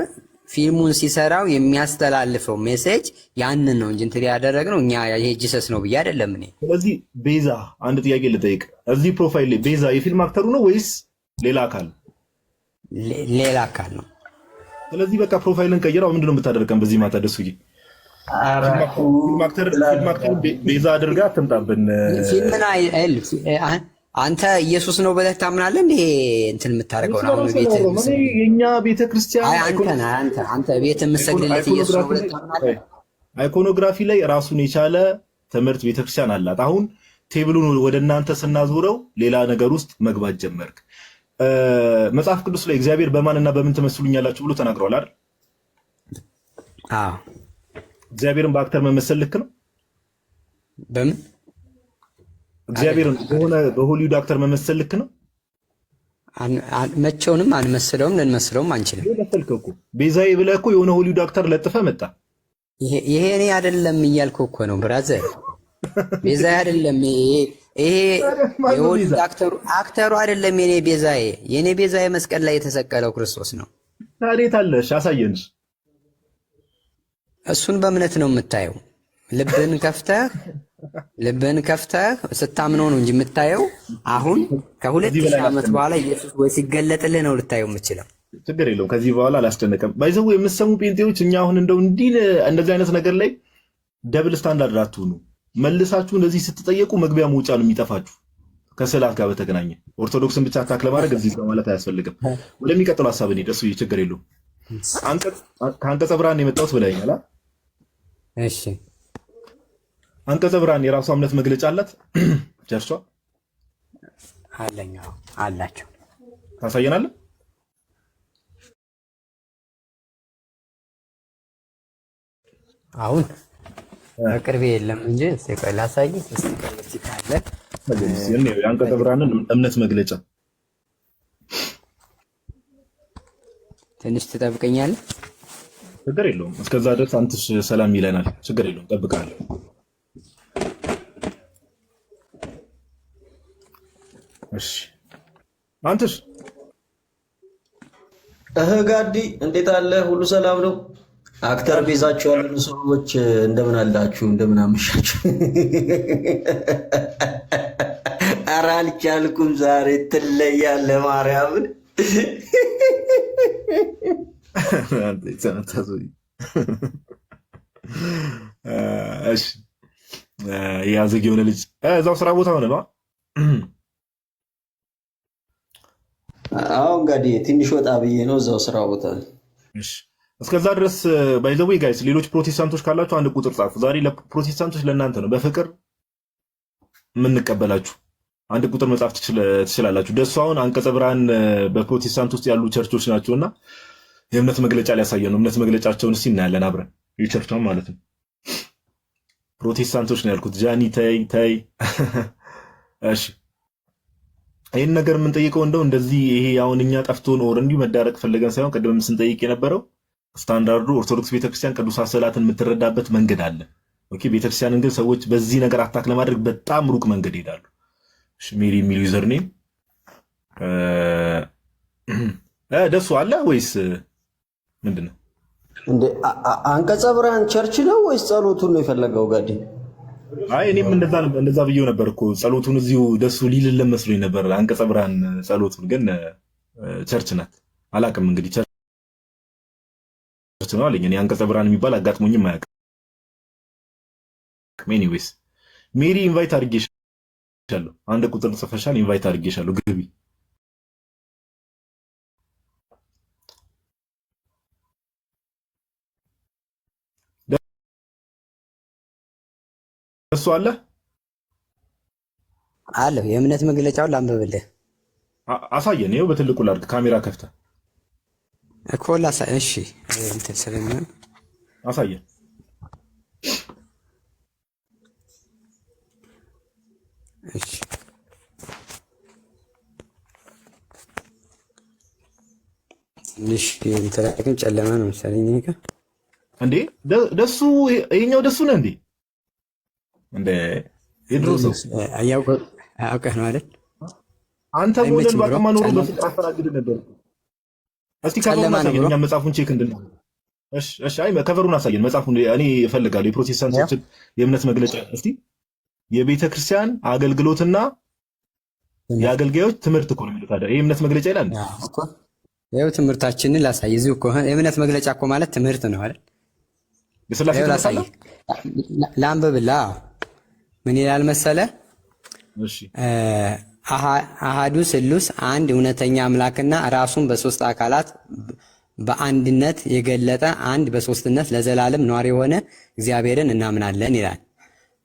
ፊልሙን ሲሰራው የሚያስተላልፈው ሜሴጅ ያንን ነው እንጂ እንትን ያደረግነው እኛ ይሄ ጂሰስ ነው ብዬ አይደለም እኔ። ስለዚህ ቤዛ አንድ ጥያቄ ልጠይቅ። እዚህ ፕሮፋይል ላይ ቤዛ የፊልም አክተሩ ነው ወይስ ሌላ አካል? ሌላ አካል ነው። ስለዚህ በቃ ፕሮፋይልን ቀይረው። ምንድን ነው የምታደርገን በዚህ ማታ? ደሱዬ ፊልም አክተር ቤዛ አድርጋ አትምጣብን። አንተ ኢየሱስ ነው ብለህ ታምናለህ? እንዴ እንትን የምታደርገው ነው አሁን ቤት የኛ ቤተክርስቲያን አንተ ቤት የምትሰግድለት ኢየሱስ ነው ብለህ ታምናለህ? አይኮኖግራፊ ላይ ራሱን የቻለ ትምህርት ቤተክርስቲያን አላት። አሁን ቴብሉን ወደ እናንተ ስናዞረው ሌላ ነገር ውስጥ መግባት ጀመርክ። መጽሐፍ ቅዱስ ላይ እግዚአብሔር በማንና በምን ትመስሉኛላችሁ ብሎ ተናግሯል አይደል? አዎ። እግዚአብሔርን በአክተር መመሰል ልክ ነው? በምን እግዚአብሔርን በሆሊውድ አክተር መመሰል ልክ ነው? መቼውንም አንመስለውም፣ ልንመስለውም አንችልም። መሰልከው እኮ ቤዛዬ ብለህ እኮ የሆነ ሆሊውድ አክተር ለጥፈህ መጣ። ይሄ እኔ አይደለም እያልኩ እኮ ነው ብራዘር። ቤዛዬ አይደለም ይሄ የሆሊውድ አክተሩ አይደለም የኔ ቤዛዬ። የኔ ቤዛዬ መስቀል ላይ የተሰቀለው ክርስቶስ ነው። ታዲያ አለሽ አሳየንሽ። እሱን በእምነት ነው የምታየው። ልብን ከፍተህ ስታምነው ነው እንጂ የምታየው። አሁን ከ2000 ዓመት በኋላ ኢየሱስ ወይ ሲገለጥልህ ነው ልታየው የምችለው። ችግር የለውም። ከዚህ በኋላ አላስጨነቀም። ባይዘው የምትሰሙ ጴንጤዎች፣ እኛ አሁን እንደዚህ አይነት ነገር ላይ ደብል ስታንዳርድ አትሁኑ። መልሳችሁ እንደዚህ ስትጠየቁ መግቢያ መውጫ ነው የሚጠፋችሁ። ከስዕላት ጋር በተገናኘ ኦርቶዶክስን ብቻ አታክ ለማድረግ እዚህ ጋር ማለት አያስፈልግም። ወደሚቀጥለው ሀሳብ እኔ ደሱ ችግር የለውም። ከአንቀጸ ብርሃን የመጣሁት ብለኸኛል። እሺ፣ አንቀጸ ብርሃን የራሷ እምነት መግለጫ አላት። ቸርቿ አላቸው። ታሳየናለህ? አሁን በቅርቤ የለም እንጂ ላሳይህ። የአንቀጸ ብርሃንን እምነት መግለጫ ትንሽ ትጠብቀኛለህ? ችግር የለውም። እስከዛ ድረስ አንተሽ ሰላም ይለናል። ችግር የለውም፣ ጠብቃለሁ። እሺ አንተሽ ጋዲ እንዴት አለ? ሁሉ ሰላም ነው? አክተር ቤዛቸው ያሉ ሰዎች እንደምን አላችሁ? እንደምን አመሻችሁ? ኧረ አልቻልኩም ዛሬ። ትለያለህ ማርያምን። እሺ ያዘግ የሆነ ልጅ እዛው ስራ ቦታ ሆነ ነው። አሁን ጋዲ ትንሽ ወጣ ብዬ ነው እዛው ስራ ቦታ። እሺ እስከዛ ድረስ ባይዘው ጋይስ፣ ሌሎች ፕሮቴስታንቶች ካላችሁ አንድ ቁጥር ጻፉ። ዛሬ ለፕሮቴስታንቶች ለእናንተ ነው በፍቅር የምንቀበላችሁ። አንድ ቁጥር መጻፍ ትችላላችሁ። ደሱ አሁን አንቀጸ ብርሃን በፕሮቴስታንት ውስጥ ያሉ ቸርቾች ናቸውና የእምነት መግለጫ ሊያሳየን ነው። እምነት መግለጫቸውን እስኪ እናያለን አብረን። የቸርቿን ማለት ነው። ፕሮቴስታንቶች ነው ያልኩት። ጃኒ ተይ። እሺ ይህን ነገር የምንጠይቀው እንደዚህ ይሄ አሁን እኛ ጠፍቶን ኦር እንዲሁ መዳረቅ ፈልገን ሳይሆን ቅድም ስንጠይቅ የነበረው ስታንዳርዱ ኦርቶዶክስ ቤተክርስቲያን ቅዱሳት ስዕላትን የምትረዳበት መንገድ አለ። ኦኬ፣ ቤተክርስቲያንን ግን ሰዎች በዚህ ነገር አታክ ለማድረግ በጣም ሩቅ መንገድ ይሄዳሉ። እሺ ሜሪ የሚል ዩዘር ኔም ደሱ አለ ወይስ ምንድን ነው? አንቀጸ ብርሃን ቸርች ነው ወይስ ጸሎቱን ነው የፈለገው ጋዲ? አይ እኔም እንደዛ ብዬው ነበር እኮ ጸሎቱን እዚሁ ደሱ ሊልልን መስሎኝ ነበር። አንቀጸ ብርሃን ጸሎቱን ግን ቸርች ናት። አላውቅም እንግዲህ ቸርች ነው አለኝ። እኔ አንቀጸ ብርሃን የሚባል አጋጥሞኝም አያውቅም። ኤኒዌይስ ሜሪ ኢንቫይት አድርጌሻለሁ። አንድ ቁጥር ጽፈሻል። ኢንቫይት አድርጌሻለሁ። ግቢ። እሱ አለ አለሁ። የእምነት መግለጫውን ላንብብልህ። አሳየን። ይኸው በትልቁ ላድርግ። ካሜራ ከፍተህ እኮ እሺ፣ እንትን ስለሚሆን አሳየን። እሺ ትንሽ እንትን ጨለማ ነው መሰለኝ። እንዴ ደሱ ይሄኛው ደሱ ነው እንዴ? እንደ የድሮ ሰው አውቀህ ነው አይደል? አንተ ሞዴል ባቀማ ኖሮ በፍቅር አስተናግድ ነበር። እስቲ ከቨሩን አሳየን፣ እኛ መጽሐፉን ቼክ እንድናደርግ። እሺ አይ ከቨሩን አሳየን መጽሐፉን። እኔ እፈልጋለሁ የፕሮቴስታንቶችን የእምነት መግለጫ። እስቲ የቤተ ክርስቲያን አገልግሎትና የአገልጋዮች ትምህርት እኮ ነው የሚሉት አይደል? ይሄ እምነት መግለጫ ይላል እኮ። ይኸው ትምህርታችንን ላሳይ። እዚሁ እኮ የእምነት መግለጫ እኮ ማለት ትምህርት ነው አይደል? የሥላሴ ላሳይ፣ ላንብብልህ። ምን ይላል መሰለ? እሺ አሃዱ ስሉስ አንድ እውነተኛ አምላክና ራሱን በሶስት አካላት በአንድነት የገለጠ አንድ በሶስትነት ለዘላለም ኗሪ የሆነ እግዚአብሔርን እናምናለን ይላል።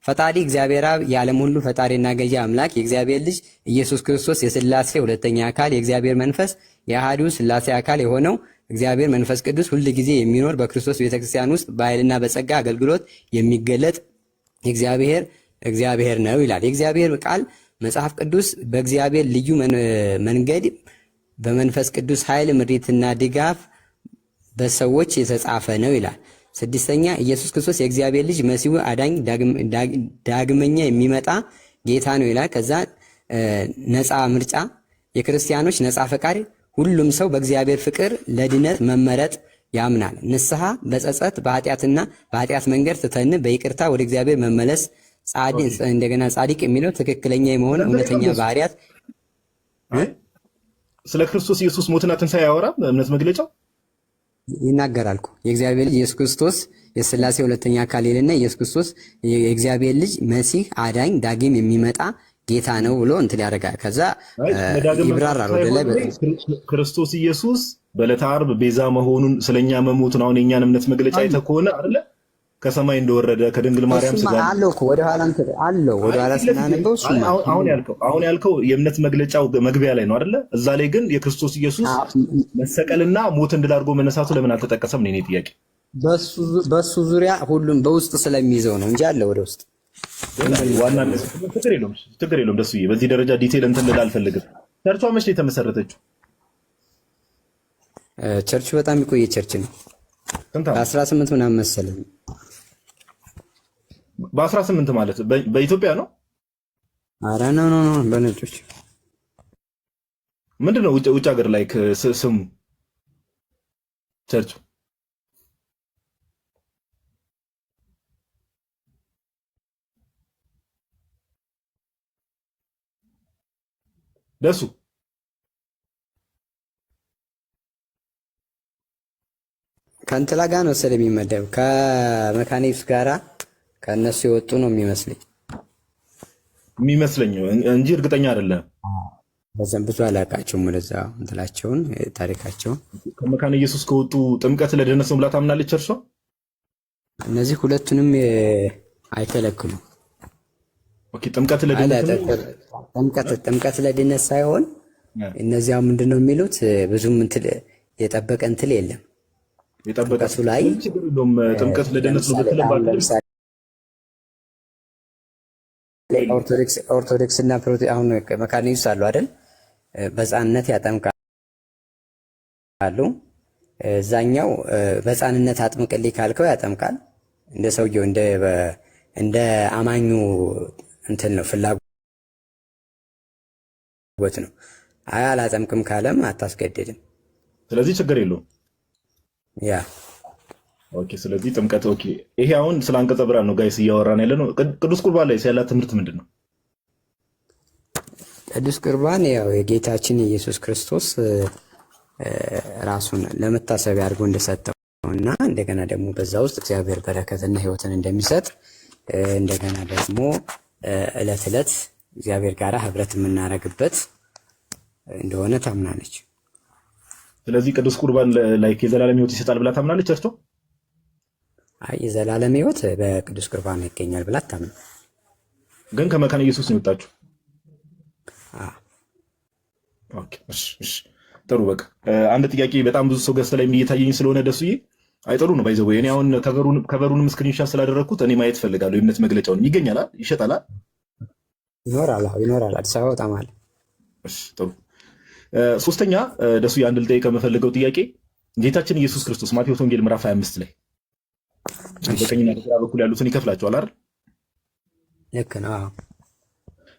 ፈጣሪ እግዚአብሔር አብ የዓለም ሁሉ ፈጣሪና ገዢ አምላክ የእግዚአብሔር ልጅ ኢየሱስ ክርስቶስ የሥላሴ ሁለተኛ አካል የእግዚአብሔር መንፈስ የአሃዱ ሥላሴ አካል የሆነው እግዚአብሔር መንፈስ ቅዱስ ሁል ጊዜ የሚኖር በክርስቶስ ቤተክርስቲያን ውስጥ በኃይልና በጸጋ አገልግሎት የሚገለጥ እግዚአብሔር ነው ይላል። የእግዚአብሔር ቃል መጽሐፍ ቅዱስ በእግዚአብሔር ልዩ መንገድ በመንፈስ ቅዱስ ኃይል ምሪትና ድጋፍ በሰዎች የተጻፈ ነው ይላል። ስድስተኛ ኢየሱስ ክርስቶስ የእግዚአብሔር ልጅ መሲሁ አዳኝ ዳግመኛ የሚመጣ ጌታ ነው ይላል። ከዛ ነፃ ምርጫ፣ የክርስቲያኖች ነፃ ፈቃድ፣ ሁሉም ሰው በእግዚአብሔር ፍቅር ለድነት መመረጥ ያምናል። ንስሐ፣ በጸጸት በኃጢአትና በኃጢአት መንገድ ትተን በይቅርታ ወደ እግዚአብሔር መመለስ፣ እንደገና ጻድቅ የሚለው ትክክለኛ የመሆን እውነተኛ ባህሪያት። ስለ ክርስቶስ ኢየሱስ ሞትና ትንሣኤ ያወራል እምነት መግለጫው ይናገራል እኮ። የእግዚአብሔር ልጅ ኢየሱስ ክርስቶስ የሥላሴ ሁለተኛ አካል ይልና ኢየሱስ ክርስቶስ የእግዚአብሔር ልጅ መሲህ አዳኝ ዳግም የሚመጣ ጌታ ነው ብሎ እንትን ያደርጋል። ከዛ ይብራራል ወደ ላይ። ክርስቶስ ኢየሱስ በዕለተ ዓርብ ቤዛ መሆኑን ስለኛ መሞቱን አሁን የእኛን እምነት መግለጫ አይተህ ከሆነ አይደለ ከሰማይ እንደወረደ ከድንግል ማርያም ስጋ አለው እኮ ወደ ኋላ እንትን አለው ወደ ኋላ ስናነበው እሱ አሁን ያልከው የእምነት መግለጫው መግቢያ ላይ ነው አይደለ? እዛ ላይ ግን የክርስቶስ ኢየሱስ መሰቀልና ሞት እንድል አድርጎ መነሳቱ ለምን አልተጠቀሰም ነው የኔ ጥያቄ። በሱ ዙሪያ ሁሉም በውስጥ ስለሚይዘው ነው እንጂ አለ ወደ ውስጥ ዋና ችግር የለውም። ደሱ በዚህ ደረጃ ዲቴል እንትን ልል አልፈልግም። ቸርቿ መቼ ነው የተመሰረተችው? ቸርቹ በጣም የቆየ ቸርች ነው። 18 ምናምን መሰለኝ። በ18 ማለት በኢትዮጵያ ነው? ኧረ ኖ በነጮች ምንድን ነው ውጭ ሀገር ላይ ስሙ ቸርቹ? ደሱ ከእንትላ ጋር ነው መሰለኝ የሚመደብ ከመካኒክስ ጋራ ከእነሱ የወጡ ነው የሚመስለኝ እንጂ እርግጠኛ አይደለም። በዛም ብዙ አላውቃቸውም። ወደዛ እንትላቸውን ታሪካቸውን ከመካነ ኢየሱስ ከወጡ ጥምቀት ለድህነት ነው ብላ ታምናለች እርሷ። እነዚህ ሁለቱንም አይከለክሉም። ኦኬ ጥምቀት ለድህነት ሳይሆን እነዚያ ምንድነው የሚሉት ብዙም እንትን የጠበቀ እንትን የለም። የጠበቀሱ ላይ ጥምቀት ለድህነት ነው በተለባለ ኦርቶዶክስ እና አሁን መካኒክስ አሉ አይደል? በሕፃንነት ያጠምቃሉ። እዛኛው በሕፃንነት አጥምቅልኝ ካልከው ያጠምቃል። እንደ ሰውየው እንደ አማኙ እንትን ነው ፍላጎት ነው። አይ አላጠምቅም ካለም አታስገድድም። ስለዚህ ችግር የለውም። ያ ኦኬ። ስለዚህ ጥምቀት ኦኬ። ይሄ አሁን ስለ አንቀጸ ብርሃን ነው ጋይስ እያወራን ያለ ነው። ቅዱስ ቁርባን ላይ ያለ ትምህርት ምንድን ነው? ቅዱስ ቁርባን ያው የጌታችን ኢየሱስ ክርስቶስ ራሱን ለመታሰቢያ አድርጎ እንደሰጠው እና እንደገና ደግሞ በዛ ውስጥ እግዚአብሔር በረከትና ሕይወትን እንደሚሰጥ እንደገና ደግሞ ዕለት ዕለት እግዚአብሔር ጋር ህብረት የምናደርግበት እንደሆነ ታምናለች። ስለዚህ ቅዱስ ቁርባን ላይክ የዘላለም ሕይወት ይሰጣል ብላ ታምናለች እርሶ? አይ የዘላለም ሕይወት በቅዱስ ቁርባን ይገኛል ብላ ታምናለች። ግን ከመካነ ኢየሱስ ነው የወጣችሁ? ኦኬ እሺ ጥሩ። በቃ አንድ ጥያቄ በጣም ብዙ ሰው ገዝተ ላይ እየታየኝ ስለሆነ ደሱዬ አይጠሩ ነው ባይዘው እኔ አሁን ከቨሩንም ስክሪንሻት ስላደረግኩት እኔ ማየት ፈልጋለሁ። የእምነት መግለጫውን ይገኛል ይሸጣል ይኖራል አዲስ አበባ በጣም አለ። እሺ ጥሩ። ሶስተኛ ደሱዬ አንድ ልጠይቅ የምፈልገው ጥያቄ ጌታችን ኢየሱስ ክርስቶስ ማቴዎስ ወንጌል ምዕራፍ 25 ላይ በቀኝና በግራ በኩል ያሉትን ይከፍላቸዋል አይደል? ልክ ነው።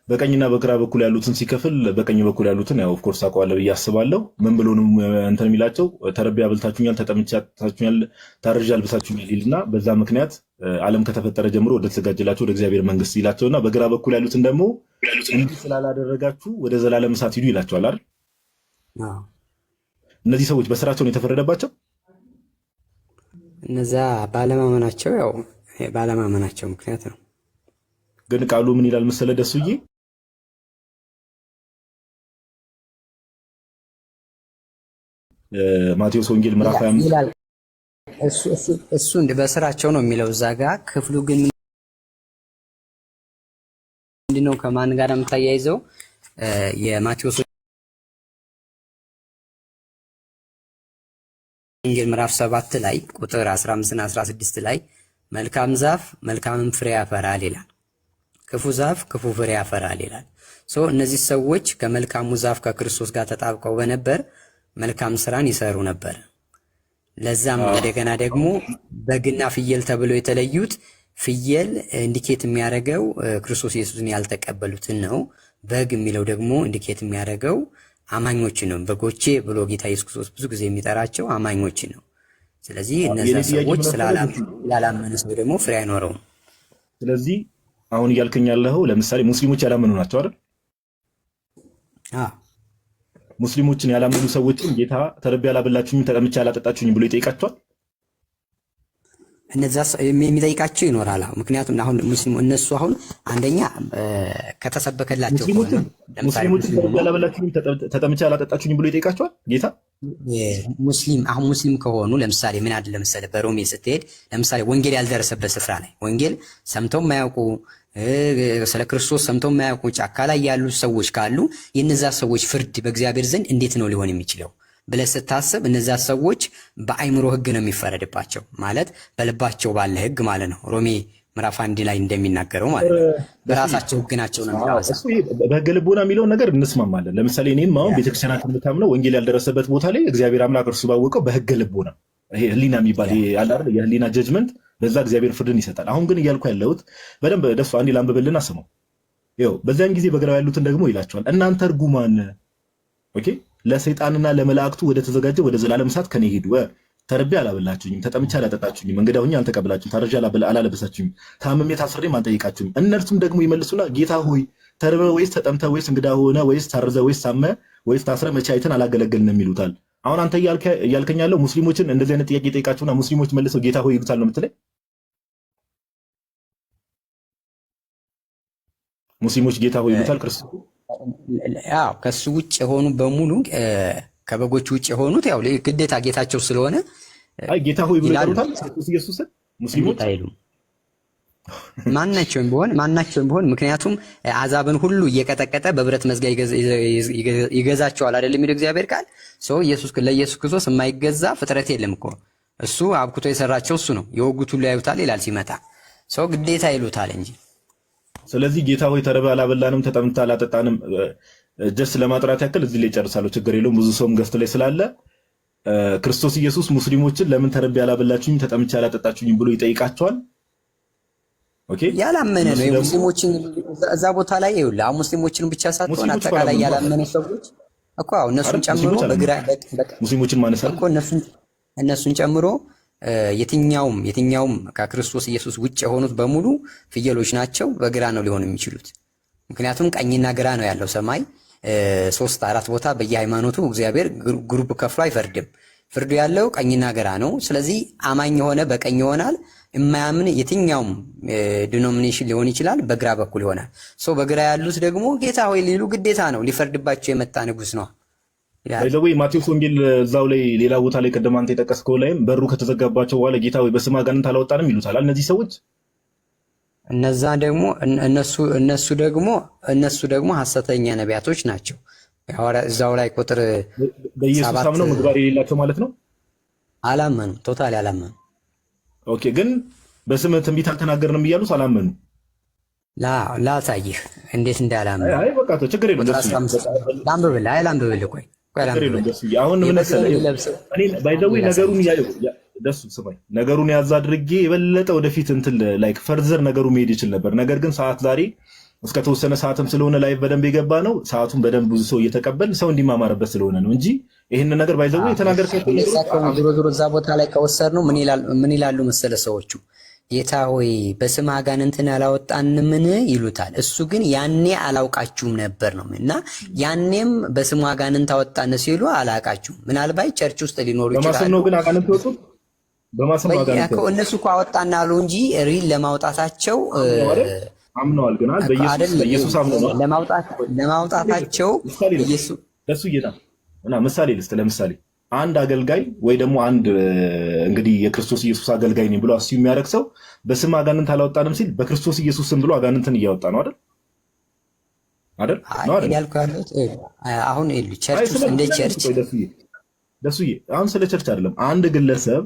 በቀኝና በግራ በኩል ያሉትን ሲከፍል በቀኝ በኩል ያሉትን ያው ኦፍ ኮርስ አውቀዋለሁ ብዬ አስባለሁ። ምን ብሎ ነው እንትን የሚላቸው? ተርቤ አብልታችሁኛል፣ ተጠምቼ አጠጣችሁኛል፣ ታርዤ አልብሳችሁኛል ይልና በዛ ምክንያት ዓለም ከተፈጠረ ጀምሮ ወደ ተዘጋጀላችሁ ወደ እግዚአብሔር መንግስት ይላቸውና በግራ በኩል ያሉትን ደግሞ እንዲህ ስላላደረጋችሁ ወደ ዘላለም እሳት ሂዱ ይላቸዋል አይደል? እነዚህ ሰዎች በስራቸው ነው የተፈረደባቸው። እነዛ ባለማመናቸው ያው ባለማመናቸው ምክንያት ነው። ግን ቃሉ ምን ይላል መሰለ ደሱዬ? ማቴዎስ ወንጌል ምዕራፍ 25 ይላል እሱ እንደ በስራቸው ነው የሚለው እዛ ጋር። ክፍሉ ግን ምንድነው ከማን ጋር የምታያይዘው? የማቴዎስ ወንጌል ምዕራፍ 7 ላይ ቁጥር 15 እና 16 ላይ መልካም ዛፍ መልካምን ፍሬ ያፈራል ይላል፣ ክፉ ዛፍ ክፉ ፍሬ ያፈራል ይላል። እነዚህ ሰዎች ከመልካሙ ዛፍ ከክርስቶስ ጋር ተጣብቀው በነበር መልካም ስራን ይሰሩ ነበር። ለዛም እንደገና ደግሞ በግና ፍየል ተብለው የተለዩት ፍየል ኢንዲኬት የሚያደርገው ክርስቶስ ኢየሱስን ያልተቀበሉትን ነው። በግ የሚለው ደግሞ ኢንዲኬት የሚያደርገው አማኞችን ነው። በጎቼ ብሎ ጌታ ኢየሱስ ክርስቶስ ብዙ ጊዜ የሚጠራቸው አማኞችን ነው። ስለዚህ እነዛ ሰዎች ስላላመኑ ሰው ደግሞ ፍሬ አይኖረውም። ስለዚህ አሁን እያልከኝ ያለኸው ለምሳሌ ሙስሊሞች ያላመኑ ናቸው አይደል? ሙስሊሞችን ያላመኑ ሰዎችን ጌታ ተርቤ አላበላችሁኝም ተጠምቼ አላጠጣችሁኝም ብሎ ይጠይቃቸዋል። እነዛ የሚጠይቃቸው ይኖራል። ምክንያቱም አሁን ሙስሊሙ እነሱ አሁን አንደኛ ከተሰበከላቸው ሙስሊሞችን ተርቤ አላበላችሁኝም ተጠምቼ አላጠጣችሁኝም ብሎ ይጠይቃቸዋል ጌታ። ሙስሊም ከሆኑ ለምሳሌ ምን አይደል ለምሳሌ በሮሜ ስትሄድ ለምሳሌ ወንጌል ያልደረሰበት ስፍራ ላይ ወንጌል ሰምተው የማያውቁ ስለ ክርስቶስ ሰምተው የማያውቁ ጫካ ላይ ያሉ ሰዎች ካሉ የነዛ ሰዎች ፍርድ በእግዚአብሔር ዘንድ እንዴት ነው ሊሆን የሚችለው ብለህ ስታስብ እነዛ ሰዎች በአይምሮ ሕግ ነው የሚፈረድባቸው፣ ማለት በልባቸው ባለ ሕግ ማለት ነው። ሮሜ ምዕራፍ 1 ላይ እንደሚናገረው ማለት ነው። በራሳቸው ሕግ ናቸው ነው የሚለው። እሱ በሕገ ልቦና የሚለውን ነገር እንስማማለን። ለምሳሌ እኔም አሁን ቤተክርስቲያናት የምታምነው ወንጌል ያልደረሰበት ቦታ ላይ እግዚአብሔር አምላክ እርሱ ባወቀው በሕገ ልቦና ይሄ ህሊና የሚባል አለ አይደል? የህሊና ጀጅመንት በዛ እግዚአብሔር ፍርድን ይሰጣል። አሁን ግን እያልኩ ያለሁት በደንብ ደሱ አንዴ ላንብብልና ስማው። ይኸው በዚያን ጊዜ በግራው ያሉትን ደግሞ ይላቸዋል፣ እናንተ እርጉማን ኦኬ ለሰይጣንና ለመላእክቱ ወደ ተዘጋጀ ወደ ዘላለም እሳት ከኔ ሂዱ። ተርቤ አላበላችሁኝም፣ ተጠምቼ አላጠጣችሁኝም፣ እንግዳ ሆኜ አልተቀበላችሁም፣ ታርዤ አላለበሳችሁኝም፣ ታምሜ ታስሬም አልጠየቃችሁኝም። እነርሱም ደግሞ ይመልሱና ጌታ ሆይ ተርበ ወይስ ተጠምተ ወይስ እንግዳ ሆነ ወይስ ታርዘ ወይስ ታመ ወይስ ታስረ መቼ አይተን አላገለገልንም ይሉታል። አሁን አንተ እያልከኝ ያለው ሙስሊሞችን እንደዚህ አይነት ጥያቄ ጠይቃቸውና ሙስሊሞች መልሰው ጌታ ሆይ ይሉታል ነው የምትለኝ? ሙስሊሞች ጌታ ሆይ ይሉታል ክርስቶስ? ያው ከሱ ውጭ የሆኑ በሙሉ ከበጎች ውጭ የሆኑት ያው ግዴታ ጌታቸው ስለሆነ አይ ጌታ ሆይ ብሎ ይጠሩታል ክርስቶስ ኢየሱስን ሙስሊሞች አይሉም። ማናቸውም ቢሆን ምክንያቱም አዛብን ሁሉ እየቀጠቀጠ በብረት መዝጊያ ይገዛቸዋል አይደል የሚለው እግዚአብሔር ቃል። ለኢየሱስ ክርስቶስ የማይገዛ ፍጥረት የለም እኮ። እሱ አብኩቶ የሰራቸው እሱ ነው። የወጉት ሁሉ ያዩታል ይላል ሲመጣ። ሰው ግዴታ ይሉታል እንጂ። ስለዚህ ጌታ ሆይ ተርበ አላበላንም ተጠምተ አላጠጣንም ጀስት ለማጥራት ያክል እዚህ ላይ ጨርሳለሁ፣ ችግር የለውም። ብዙ ሰውም ገፍቶ ላይ ስላለ ክርስቶስ ኢየሱስ ሙስሊሞችን ለምን ተርቤ አላበላችሁኝም ተጠምቼ አላጠጣችሁኝም ብሎ ይጠይቃቸዋል። ያላመነ ነው የሙስሊሞችን እዛ ቦታ ላይ ይኸውልህ፣ ሙስሊሞችን ብቻ ሳትሆን አጠቃላይ ያላመኑ ሰዎች እኮ እነሱን ጨምሮ በግራ ሙስሊሞችን ማነሳል እኮ እነሱን ጨምሮ የትኛውም ከክርስቶስ ኢየሱስ ውጭ የሆኑት በሙሉ ፍየሎች ናቸው። በግራ ነው ሊሆኑ የሚችሉት። ምክንያቱም ቀኝና ግራ ነው ያለው ሰማይ። 3-4 ቦታ በየሃይማኖቱ እግዚአብሔር ግሩፕ ከፍሎ አይፈርድም። ፍርዱ ያለው ቀኝና ግራ ነው። ስለዚህ አማኝ የሆነ በቀኝ ይሆናል፣ የማያምን የትኛውም ዲኖሚኔሽን ሊሆን ይችላል በግራ በኩል ይሆናል። ሶ በግራ ያሉት ደግሞ ጌታ ሆይ ሊሉ ግዴታ ነው፣ ሊፈርድባቸው የመጣ ንጉስ ነው ይላል። ወይ ማቴዎስ ወንጌል እዛው ላይ ሌላ ቦታ ላይ ቀደም አንተ የጠቀስከው ላይም በሩ ከተዘጋባቸው በኋላ ጌታ ሆይ በስም አጋንንት አላወጣንም ይሉታል እነዚህ ሰዎች። እነዛ ደግሞ እነሱ ደግሞ ሐሰተኛ ነቢያቶች ናቸው። እዛው ላይ ቁጥር በኢየሱስ አምነው ምግባር የሌላቸው ማለት ነው። አላመኑ፣ ቶታሊ አላመኑ። ኦኬ፣ ግን በስም ትንቢት አልተናገርንም እያሉ አላመኑ። ላሳይህ እንዴት እንዳላመኑ። አይ በቃ ችግር የለም። ላንብብልህ። ቆይ አሁን ምን መሰለህ እኔ ባይዘው ነገሩን ደሱ ስማኝ፣ ነገሩን ያዝ አድርጌ የበለጠ ወደፊት እንትን ላይክ ፈርዘር ነገሩ መሄድ ይችል ነበር። ነገር ግን ሰዓት ዛሬ እስከ ተወሰነ ሰዓትም ስለሆነ ላይ በደንብ የገባ ነው። ሰዓቱን በደንብ ብዙ ሰው እየተቀበል ሰው እንዲማማርበት ስለሆነ ነው እንጂ ይህንን ነገር ባይዘው የተናገርከው ዞሮ እዛ ቦታ ላይ ከወሰድ ነው ምን ይላሉ መሰለ ሰዎቹ ጌታ ሆይ በስም አጋንንትን አላወጣንምን ይሉታል። እሱ ግን ያኔ አላውቃችሁም ነበር ነው እና ያኔም በስሙ አጋንንት አወጣን ሲሉ አላውቃችሁም። ምናልባት ቸርች ውስጥ ሊኖሩ ይችላሉ። በማሰብ ነው ግን አጋንንት ወጡ። በማሰብ አጋንንት እነሱ እኮ አወጣን አሉ እንጂ ሪል ለማውጣታቸው አምነዋል። ግን በኢየሱስ አምነዋል። ለማውጣታቸው ኢየሱስ ደሱ ጌታ እና ምሳሌ ልስጥ። ለምሳሌ አንድ አገልጋይ ወይ ደግሞ አንድ እንግዲህ የክርስቶስ ኢየሱስ አገልጋይ ነኝ ብሎ አስዩ የሚያደርግ ሰው በስም አጋንንት አላወጣንም ሲል በክርስቶስ ኢየሱስ ስም ብሎ አጋንንትን እያወጣ ነው አይደል? አሁን ቸርች ውስጥ እንደ ቸርች ደሱዬ አሁን ስለ ቸርች አይደለም። አንድ ግለሰብ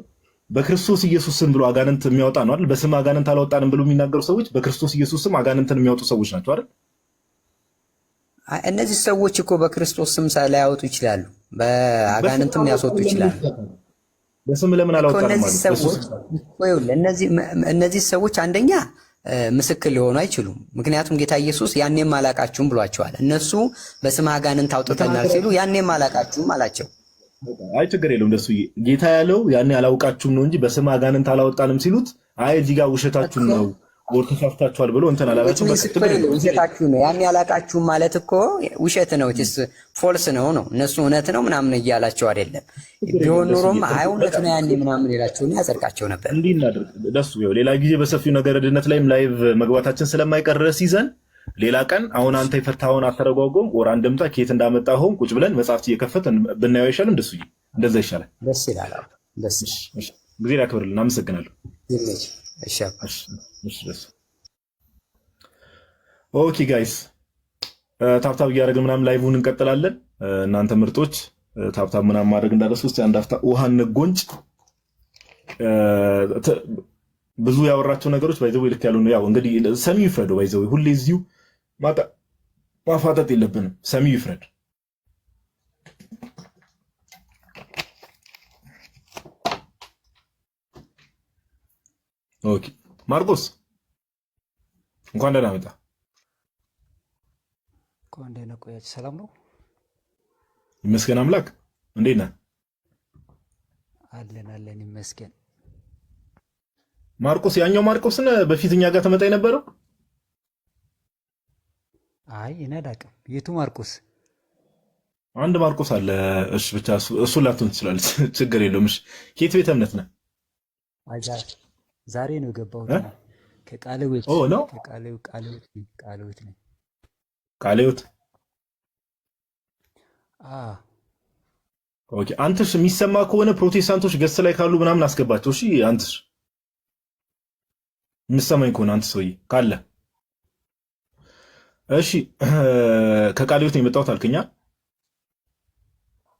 በክርስቶስ ኢየሱስ ስም ብሎ አጋንንት የሚያወጣ ነው አይደል? በስም አጋንንት አላወጣንም ብሎ የሚናገሩ ሰዎች በክርስቶስ ኢየሱስ ስም አጋንንትን የሚያወጡ ሰዎች ናቸው አይደል? እነዚህ ሰዎች እኮ በክርስቶስ ስም ላያወጡ ይችላሉ፣ በአጋንንትም ሊያስወጡ ይችላሉ። በስም ለምን አላወጣንም ማለት እነዚህ ሰዎች አንደኛ ምስክር ሊሆኑ አይችሉም። ምክንያቱም ጌታ ኢየሱስ ያኔም አላቃችሁም ብሏቸዋል። እነሱ በስም አጋንንት አውጥተናል ሲሉ ያኔም አላቃችሁም አላቸው። አይ ችግር የለውም እንደሱ ጌታ ያለው ያኔ አላውቃችሁም ነው እንጂ በስም አጋንንት አላወጣንም ሲሉት አይ እዚህ ጋር ውሸታችሁን ነው ወር ተሳፍታችኋል ብሎ እንትን አላላችሁ። ውሸታችሁ ነው ያኔ አላቃችሁም ማለት እኮ ውሸት ነው፣ ፎልስ ነው። እነሱ እውነት ነው ምናምን እያላቸው አይደለም። ቢሆን ኑሮም አይ እውነት ነው ያኔ ምናምን ሌላቸውን ያጸድቃቸው ነበር። እንዲህ እናድርግ ደሱ ሌላ ጊዜ በሰፊው ነገር ድነት ላይም ላይቭ መግባታችን ስለማይቀር ሲዘን ሌላ ቀን አሁን አንተ የፈታኸውን አተረጓጎም ወር አንድምታ ከየት እንዳመጣኸው ቁጭ ብለን መጽሐፍት እየከፈትን ብናየው ይሻላል። እንደሱ እንደዛ ይሻላል። ደስ ይላል። ደስ ጊዜ ያክብርልን። አመሰግናለሁ። ኦኬ ጋይስ ታፕታፕ እያደረግን ምናምን ላይቭን እንቀጥላለን። እናንተ ምርጦች ታፕታፕ ምናምን ማድረግ እንዳደረሱ ውስጥ አንድ አፍታ ውሃ እንጎንጭ። ብዙ ያወራቸው ነገሮች ባይዘው ልክ ያሉ ነው። ያው እንግዲህ ሰሚው ይፍረድ። ባይዘው ሁሌ እዚሁ ማፋጠጥ የለብንም። ሰሚው ይፍረድ። ኦኬ ማርቆስ እንኳን ደህና መጣ። እንኳን ደህና ቆያችሁ። ሰላም ነው? ይመስገን አምላክ። እንዴት ነህ? አለን ይመስገን። ማርቆስ ያኛው ማርቆስ ነህ በፊትኛ ጋር ተመጣ የነበረው? አይ እኔ አላውቅም። የቱ ማርቆስ? አንድ ማርቆስ አለ። እሺ ብቻ እሱ ላትሆን ትችላለች። ችግር የለውም። እሺ ከየት ቤተ እምነት ነህ? ዛሬ ነው የገባሁት። ከቃለዌት ነው። ቃለዌት ነኝ። ቃለዌት ኦኬ። አንተስ የሚሰማ ከሆነ ፕሮቴስታንቶች ገስ ላይ ካሉ ምናምን አስገባቸው። እሺ አንተስ የምትሰማኝ ከሆነ አንተ ሰውዬ ካለ እሺ። ከቃልዮት ነው የመጣሁት አልከኛ?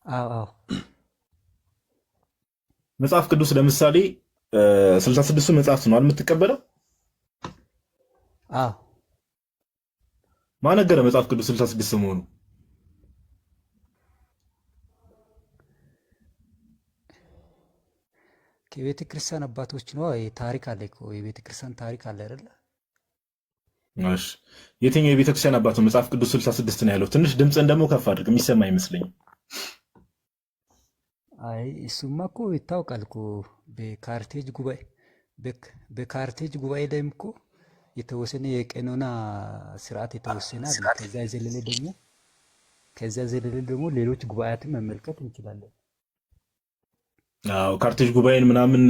አዎ። መጽሐፍ ቅዱስ ለምሳሌ 66 መጽሐፍት ነው የምትቀበለው? አዎ። ማን ነገረ መጽሐፍ ቅዱስ 66 መሆኑ? የቤተ ክርስቲያን አባቶች ነው። ታሪክ አለ እኮ የቤተ ክርስቲያን ታሪክ አለ አይደለ? እሺ የትኛው የቤተ ክርስቲያን አባት ነው መጽሐፍ ቅዱስ 66 ነው ያለው? ትንሽ ድምፅን ደግሞ ከፍ አድርግ፣ የሚሰማ አይመስለኝም። አይ እሱማ እኮ ይታወቃል እኮ በካርቴጅ ጉባኤ ላይም እኮ የተወሰነ የቀኖና ስርዓት የተወሰነ አለ። ከዛ ዘለለ ደግሞ ሌሎች ጉባኤያትን መመልከት እንችላለን። አዎ ካርቴጅ ጉባኤን ምናምን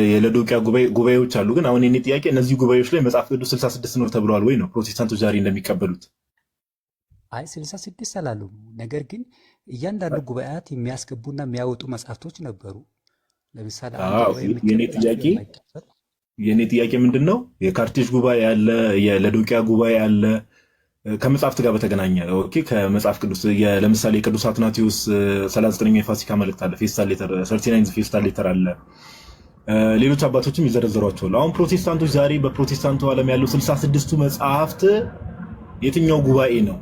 የለዶቂያ ጉባኤዎች አሉ። ግን አሁን የኔ ጥያቄ እነዚህ ጉባኤዎች ላይ መጽሐፍ ቅዱስ 66 ነው ተብለዋል ወይ ነው ፕሮቴስታንቶች ዛሬ እንደሚቀበሉት? አይ 66 አላሉም። ነገር ግን እያንዳንዱ ጉባኤያት የሚያስገቡና የሚያወጡ መጽሐፍቶች ነበሩ። ለምሳሌ አንድ ጉባኤ የሚቀበል የኔ ጥያቄ ምንድን ነው? የካርቴጅ ጉባኤ አለ፣ የለዶቂያ ጉባኤ አለ። ከመጽሐፍት ጋር በተገናኘ ኦኬ፣ ከመጽሐፍ ቅዱስ ለምሳሌ የቅዱስ አትናቴዎስ 39ኛው የፋሲካ መልእክት አለ፣ ፌስታል ሌተር 39 ፌስታል ሌተር አለ። ሌሎች አባቶችም ይዘረዘሯቸዋል። አሁን ፕሮቴስታንቶች ዛሬ በፕሮቴስታንቱ ዓለም ያለው 66ቱ መጽሐፍት የትኛው ጉባኤ ነው?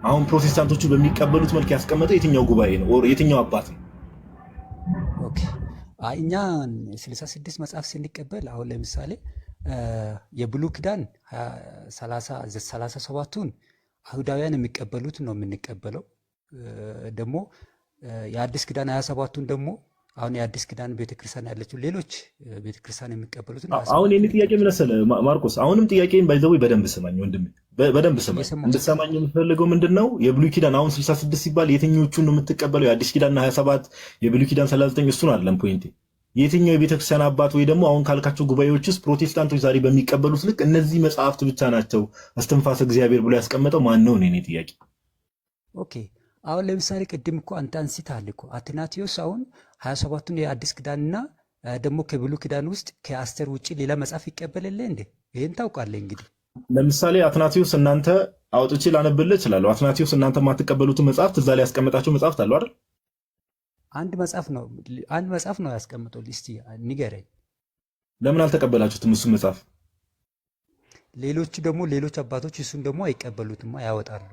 አሁን ፕሮቴስታንቶቹ በሚቀበሉት መልክ ያስቀመጠው የትኛው ጉባኤ ነው? የትኛው አባት ነው? ኦኬ እኛ 66 መጽሐፍ ስንቀበል አሁን ለምሳሌ የብሉይ ኪዳን 37ቱን አይሁዳውያን የሚቀበሉት ነው የምንቀበለው። ደግሞ የአዲስ ኪዳን 27ቱን ደግሞ አሁን የአዲስ ኪዳን ቤተክርስቲያን ያለችው ሌሎች ቤተክርስቲያን የሚቀበሉት ነው። አሁን የኔ ጥያቄ ምን መሰለህ ማርቆስ፣ አሁንም ጥያቄን ባይዘው በደንብ ስማኝ ወንድሜ፣ በደንብ ስማኝ። እንድትሰማኝ የምፈልገው ምንድነው የብሉይ ኪዳን አሁን 66 ሲባል የትኞቹን ነው የምትቀበለው? የአዲስ ኪዳን 27 የብሉይ ኪዳን 39 እሱን አይደለም ፖይንቴ። የትኛው የቤተክርስቲያን አባት ወይ ደግሞ አሁን ካልካቸው ጉባኤዎች ውስጥ ፕሮቴስታንቶች ዛሬ በሚቀበሉት ልክ እነዚህ መጽሐፍት ብቻ ናቸው እስትንፋሰ እግዚአብሔር ብሎ ያስቀመጠው ማን ነው? እኔ ጥያቄ። ኦኬ አሁን ለምሳሌ ቅድም እኮ አንተ አንስተሃል እኮ አትናቴዎስ አሁን 27ቱን የአዲስ ኪዳንና ደግሞ ከብሉይ ኪዳን ውስጥ ከአስተር ውጭ ሌላ መጽሐፍ ይቀበልልህ እንዴ? ይህን ታውቃለህ እንግዲህ። ለምሳሌ አትናቴዎስ እናንተ አውጥቼ ላነብልህ እችላለሁ። አትናቴዎስ እናንተ የማትቀበሉትን መጽሐፍት እዛ ላይ ያስቀመጣቸው መጽሐፍት አሉ አይደል? አንድ መጽሐፍ ነው ያስቀምጠው። እስቲ ንገረኝ። ለምን አልተቀበላችሁትም እሱን መጽሐፍ? ሌሎቹ ደግሞ ሌሎች አባቶች እሱን ደግሞ አይቀበሉትማ፣ ያወጣሉ።